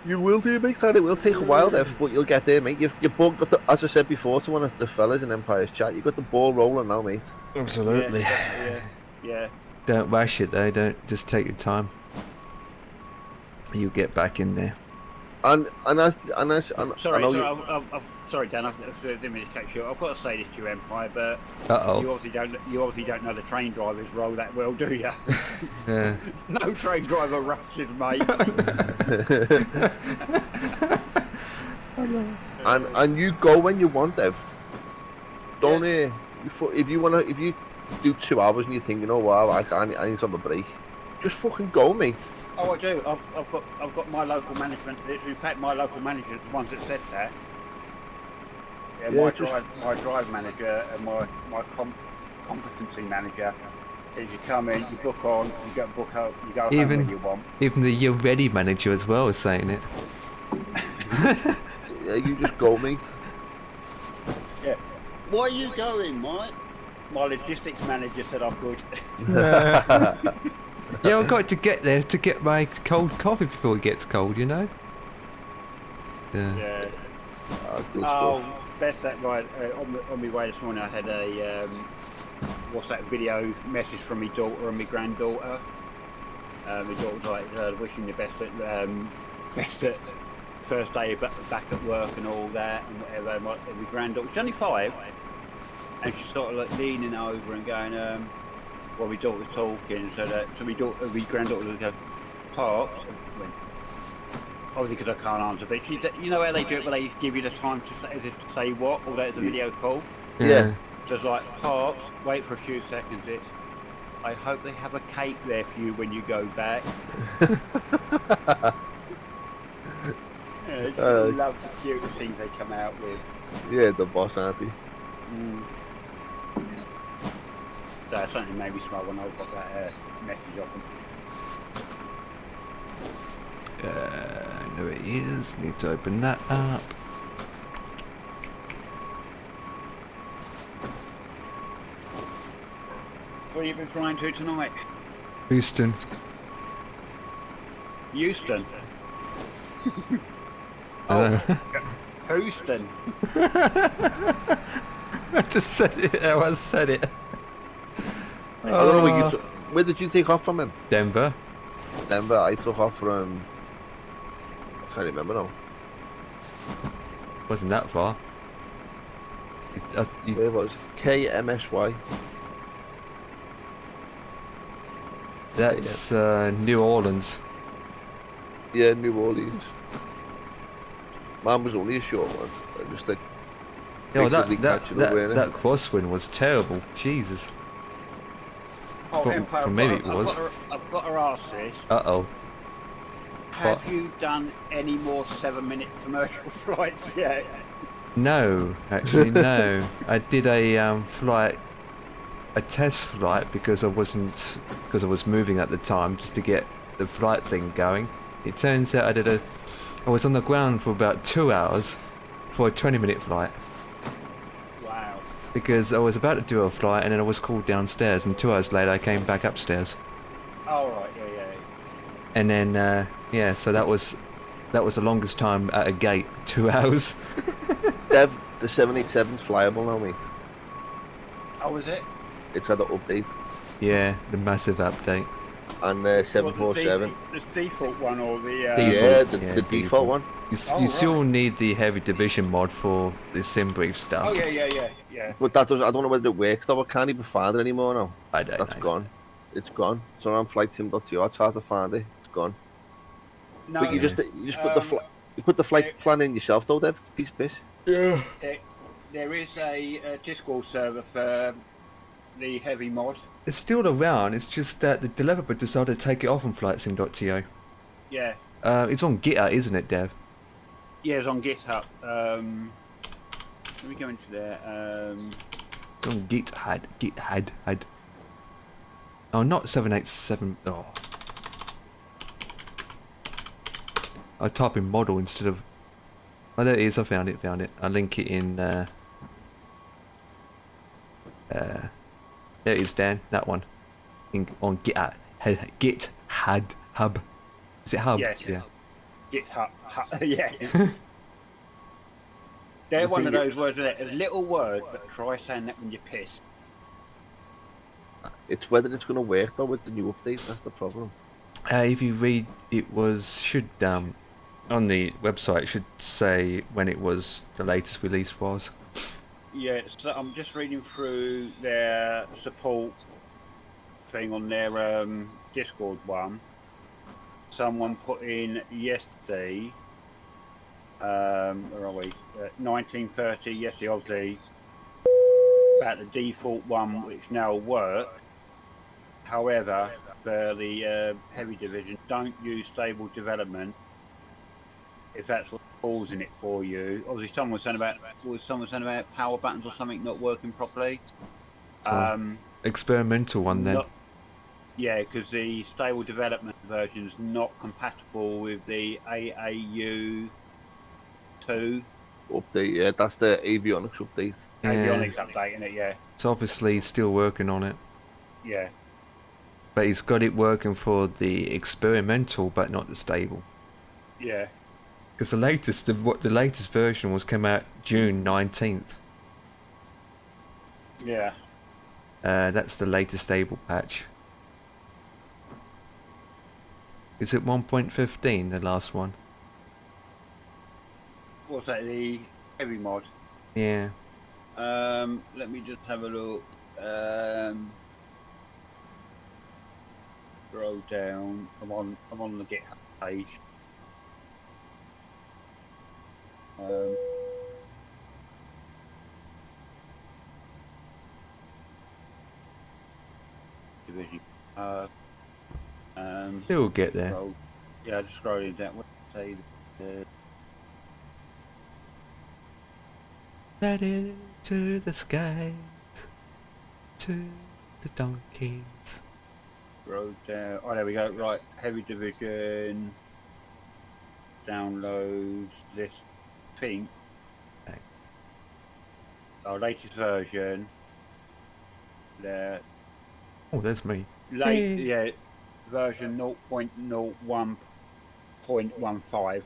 You will do, mate. And it will take a while, Dev, but you'll get there, mate. You've both got the, as I said before to one of the fellas in Empire's chat, you've got the ball rolling now, mate. Absolutely. Yeah. Don't rush it though. Don't just take your time. You'll get back in there. Sorry, Dan. I didn't mean to cut you. I've got to say this to you, Empire, but you obviously don't know the train drivers roll that well, do you? Yeah. No train driver rushes, mate. and you go when you want, Dev. Don't if you do 2 hours and you think, you know what, I need to have a break, just fucking go, mate. Oh, I do. I've got my local management. In fact, my local manager is the ones that said that. Yeah, Yeah, my drive manager and my competency manager is you come in, you book on, you go book out, you go home when you want. Even the You're Ready manager as well is saying it. Yeah, you just go, mate. Yeah. Why are you going, Mike? My logistics manager said I could. Yeah, I've got to get there to get my cold coffee before it gets cold, you know? Yeah. Yeah. Good Oh, stuff. that's that right. On my way this morning, I had a video message from my daughter and my granddaughter. My daughter was like wishing the best at first day back at work and all that and whatever. And my granddaughter, she's only 5, and she's sort of like leaning over and going, while my daughter was talking, so my granddaughter would go, Pops. Obviously, because I can't answer, but you know how they do it, where they give you the time to say, as if to say what, or that it's a video call. Yeah. So it's like, Pops, wait for a few seconds. It's, I hope they have a cake there for you when you go back. Yeah, I love the cute things they come out with. Yeah, the boss, aren't they? So something made me smile when I got that message off them. There it is. Need to open that up. Where have you been flying to tonight? Houston. Houston. Houston. I just said it. I said it. I don't know where where did you take off from him? Denver. Denver. I took off from. I can't remember now. Wasn't that far. Where was KMSY? That's New Orleans. Yeah, New Orleans. Mine was only a short one. I just like. Yeah, that crosswind was terrible. Jesus. Oh, Empire, for me it was. I've got to ask this. Uh-oh. Have you done any more 7-minute commercial flights yet? No, actually no. I did a test flight because I was moving at the time just to get the flight thing going. It turns out I was on the ground for about 2 hours for a 20-minute flight. Wow. Because I was about to do a flight and then I was called downstairs, and 2 hours later I came back upstairs. Oh right, yeah. And then yeah, so that was the longest time at a gate, 2 hours. Dev, the 787's flyable now, mate. Oh, is it? It's had an update. Yeah, the massive update. And 747. The default one or the... Yeah, the default one. You still need the heavy division mod for the sim brief stuff. Oh yeah. But that doesn't. I don't know whether it works though. I can't even find it anymore now. I don't That's know. gone. It's gone. So on flightsim.co, it's hard to find it. It's gone. No, But you just put the flight plan in yourself though, Dev. It's a piece of piss. Yeah. There is a Discord server for the heavy mod. It's still around. It's just that the developer decided to take it off on flightsim.to. Yeah. It's on GitHub, isn't it, Dev? Yeah, it's on GitHub. Let me go into there. It's on GitHub. Oh, not 787. Oh. I type in model instead of... Oh, there it is. I found it. I'll link it in... There it is, Dan. That one. On GitHub. Hub. Is it Hub? Yes. Yeah. GitHub. Yeah. They're one of those words, a little word, but try saying that when you're pissed. It's whether it's going to work though with the new update. That's the problem. If you read, should on the website, it should say when it was the latest release was. Yeah, so I'm just reading through their support thing on their Discord one. Someone put in yesterday, where are we? 1930, yesterday, obviously, about the default one which now works. However, for the heavy division, don't use stable development if that's what's causing it for you. Obviously, someone was saying about power buttons or something not working properly. Experimental one then. Yeah, because the stable development version is not compatible with the AAU 2 update. Yeah, that's the avionics update. avionics update, isn't it? Yeah. So obviously he's still working on it. Yeah. But he's got it working for the experimental, but not the stable. Yeah. Because the latest version was came out June 19th. Yeah. That's the latest stable patch. Is it 1.15, the last one? What's that? The heavy mod. Yeah. Let me just have a look. Scroll down. I'm on the GitHub page. Division. He'll get there. Yeah, just scrolling down. What say? Let it to the skies, to the donkeys. Scroll down. Oh, there we go. Right, heavy division. Downloads this thing. Thanks. Our latest version. There. Oh, there's me. Yeah, version 0.01.15.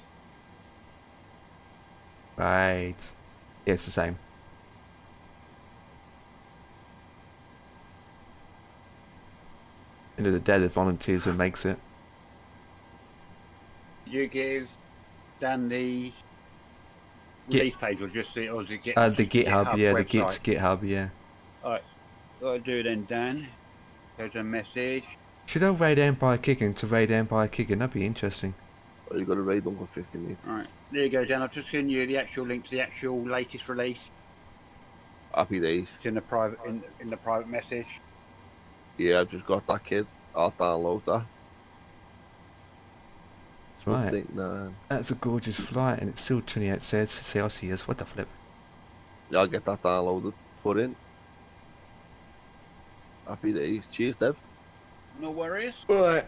Right. Yeah, it's the same. End of the day, the volunteers who makes it. Did you give Dan the release page or just the the GitHub, yeah, website? the GitHub, yeah. Alright, what I do then, Dan? Go to a message. Should I raid Empire Kicking to raid Empire Kicking? That'd be interesting. Oh, you got to raid them for 50 minutes. Alright, there you go, Dan. I've just given you the actual link to the actual latest release. Happy days. It's in the private in the private message. Yeah, I've just got that, kid. I'll download that. Right. That's a gorgeous flight, and it's still 28 Celsius. What the flip? Yeah, I'll get that downloaded, put in. Happy days. Cheers, Dev. No worries. Right.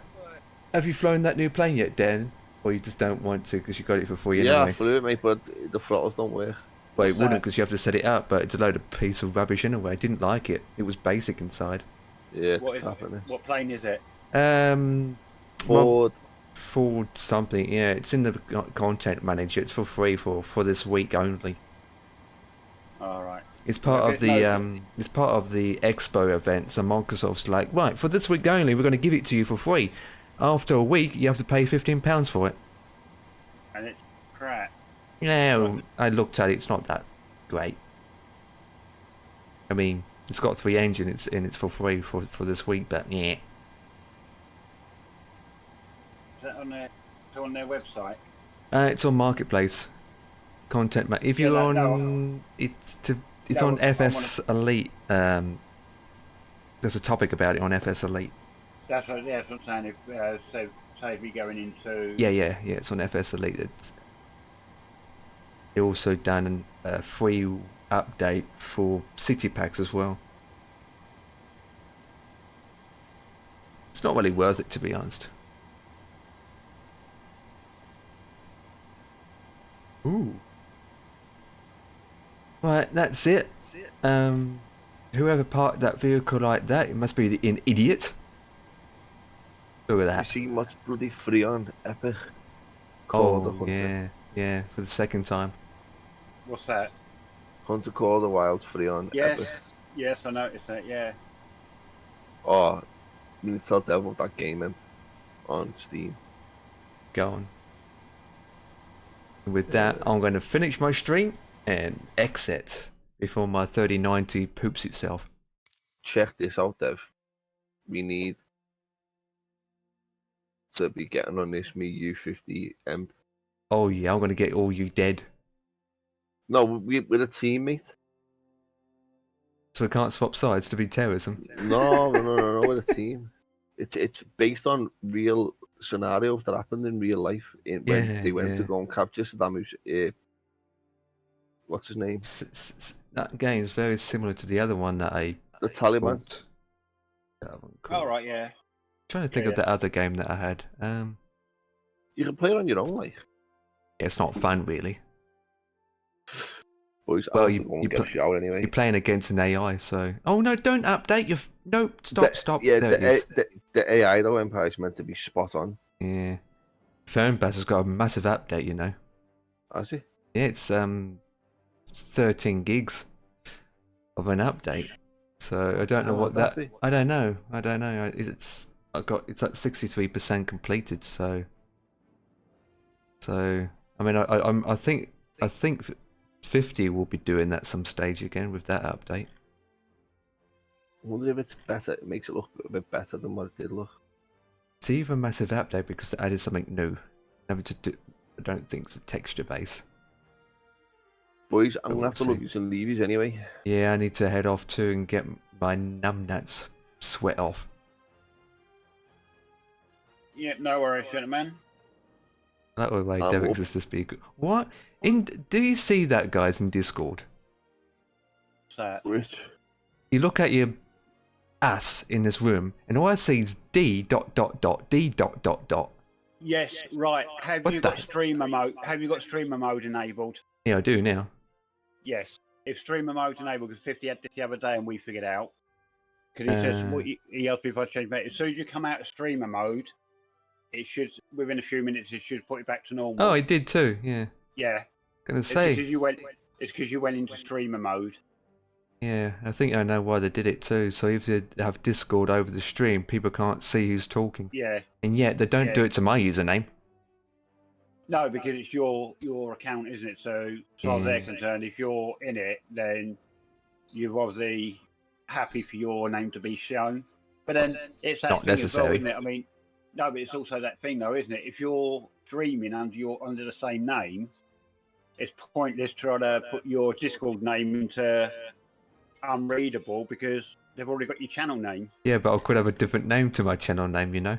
Have you flown that new plane yet, Dan? Or you just don't want to because you got it for free anyway? Yeah, I flew it, mate, but the throttles don't work. Well, it wouldn't because you have to set it up, but it's a load of piece of rubbish anyway. I didn't like it. It was basic inside. Yeah, it's what plane is it? Ford something. Yeah, it's in the content manager. It's for free for this week only. All right. It's part of the it's part of the Expo event. So Microsoft's like, right, for this week only, we're going to give it to you for free. After a week, you have to pay £15 for it. And it's crap. Yeah, well, I looked at it. It's not that great. I mean, it's got 3 engines and it's for free for this week, but yeah. Is that on their website? It's on Marketplace. Content. If you're on it's on FS Elite. There's a topic about it on FS Elite. That's what I'm saying. If say we going into. Yeah. It's on FS Elite. They also done a free update for city packs as well. It's not really worth it, to be honest. Ooh. Right, that's it. Whoever parked that vehicle like that, it must be an idiot. Look at that. You see what's bloody free on Epic? Yeah, for the second time. What's that? Hunter Call of the Wild's free on Epic. Yes, I noticed that, yeah. Oh, I need to tell Devil that game on Steam. Go on. With that, I'm going to finish my stream and exit before my 3090 poops itself. Check this out, Dev. We need to be getting on this me U50 M. Oh yeah, I'm going to get all you dead. No, we're a teammate. So we can't swap sides to be terrorism? No, we're a team. It's based on real scenarios that happened in real life when Yeah, they went to yeah. go and capture Saddam Hussein. What's his name? That game is very similar to the other one that I The Taliban. bought. That one All called- right, yeah. Trying to think Yeah, of the other game that I had. You can play it on your own, like. It's not fun really. Boys, Well, I'll have to go and get a shower anyway. You're playing against an AI, so oh no, don't update your. No, stop. Yeah, There it is. the AI though, Empire is meant to be spot on. Yeah, Phone Bus has got a massive update, you know. Has he? Yeah, it's 13 gigs of an update. So I don't know How what would that that. be? I don't know. It's it's like 63% completed. So I mean I think 50 will be doing that some stage again with that update. I wonder if it's better. It makes it look a bit better than what it did look. It's either a massive update because it added something new. Never to do. I don't think it's a texture base. Boys, I'm But gonna have to we'll look you some levies anyway. Yeah, I need to head off too and get my numbnuts sweat off. Yeah, no worries, gentlemen. That way, I Devix will. is to speak. What? Do you see that, guys, in Discord? What's that? Which? You look at your ass in this room, and all I see is D. Yes, right. Have What you the- got streamer mode? Have you got streamer mode enabled? Yeah, I do now. Yes. If streamer mode enabled, because 50 had this the other day and we figured out. Because he says he asked me if I changed it. As soon as you come out of streamer mode, it should within a few minutes it should put it back to normal. Oh, it did too. Yeah. Yeah. Gonna It's say. because you went into streamer mode. Yeah, I think I know why they did it too. So if they have Discord over the stream, people can't see who's talking. Yeah. And yet they don't Yeah. do it to my username. No, because it's your account, isn't it? So as far as they're concerned, if you're in it, then you're obviously happy for your name to be shown. But then it's that Not thing as well, necessary. isn't it? I mean, no, but it's also that thing though, isn't it? If you're streaming under the same name, it's pointless trying to put your Discord name into unreadable because they've already got your channel name. Yeah, but I could have a different name to my channel name, you know.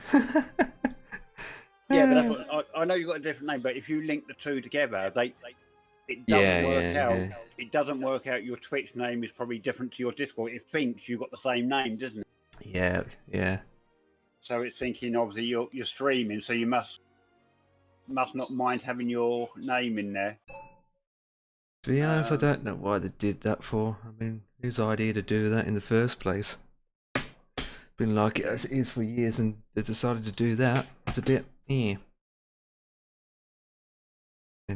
Yeah, but that's what, I know you've got a different name, but if you link the two together, it doesn't work out. Yeah. It doesn't work out. Your Twitch name is probably different to your Discord. It thinks you've got the same name, doesn't it? Yeah. So it's thinking obviously you're streaming, so you must not mind having your name in there. To be honest, I don't know why they did that for. I mean, whose idea to do that in the first place? Been like it as it is for years, and they decided to do that. It's a bit, in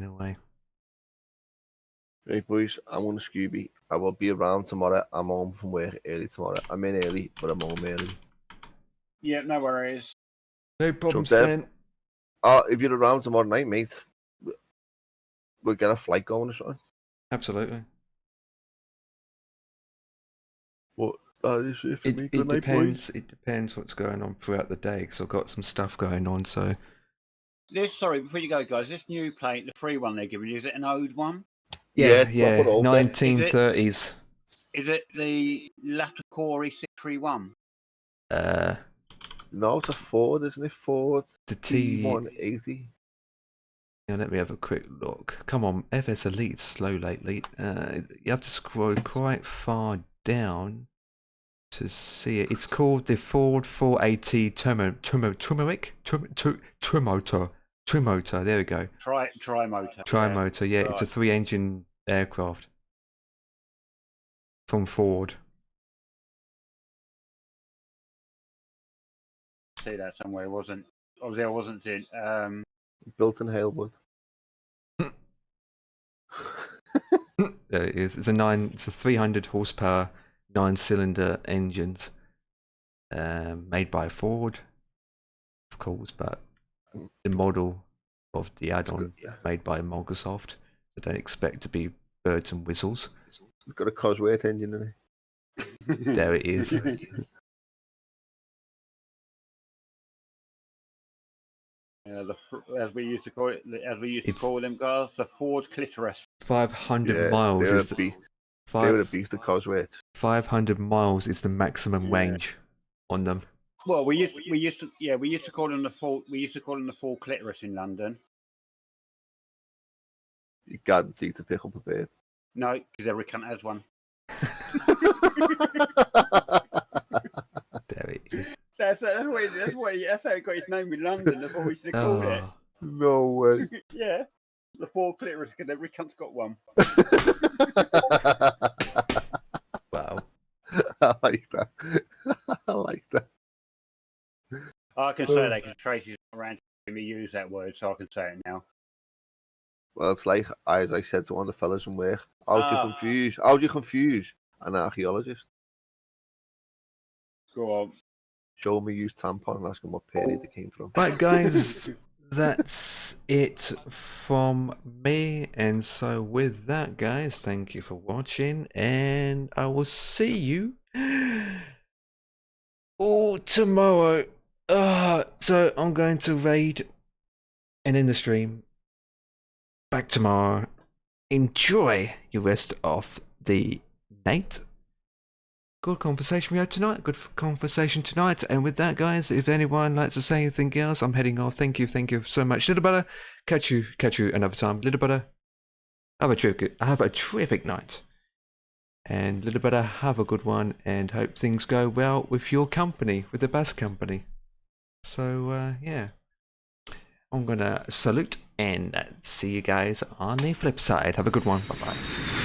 a way. Right, boys, I'm going to Scooby. I will be around tomorrow. I'm home from work early tomorrow. I'm in early, but I'm home early. Yeah, no worries. No problem, Deb. Stan. If you're around tomorrow night, mate, we'll get a flight going or something. Absolutely. What? If you It good night, depends. boys. It depends what's going on throughout the day, because I've got some stuff going on. So Sorry, before you go, guys, this new plate, the free one they're giving you, is it an old one? yeah, proper old then. 1930s. Is it the Latacori 631? No, it's a Ford, isn't it? Ford The T. T180. Now let me have a quick look. Come on, FS Elite's slow lately. You have to scroll quite far down to see it. It's called the Ford 480 Trimotor. There we go. Tri-motor. Trimotor. Yeah, it's a Right. 3-engine aircraft from Ford. See that somewhere. Obviously, I wasn't in. Built in Halewood. There it is. It's a 300 horsepower 9-cylinder engines, made by Ford, of course, but the model of the add-on made by Microsoft. So don't expect to be birds and whistles. It's got a Cosworth engine in it. There it is. As we used to call it, call them guys, the Ford Clitoris. 500 miles They were is a beast. They were a beast of Cosworths. 500 miles is the maximum range on them. Well, we used to call them the full clitoris in London. You guarantee to pick up a bird. No, because every cunt has one. There it is. That's how it got its name in London. That's what we used to call it. Oh, No way. Yeah, the full clitoris because every cunt's got one. wow. I like that. I like that. I can say that because Tracy's around to me use that word, so I can say it now. Well, it's like, as I said to one of the fellas in work, how do you confuse an archaeologist? Go on. Show me used tampon and ask him what period it came from. Right, guys, that's it from me. And so, with that, guys, thank you for watching, and I will see you tomorrow. So I'm going to raid and end the stream. Back tomorrow. Enjoy your rest of the night. Good conversation we had tonight. Good conversation tonight. And with that, guys, if anyone likes to say anything else, I'm heading off. Thank you so much. Little Butter, catch you another time. Little Butter, have a terrific night. And Little Butter, have a good one, and hope things go well with your company, with the bus company. So yeah, I'm gonna salute and see you guys on the flip side. Have a good one. Bye bye.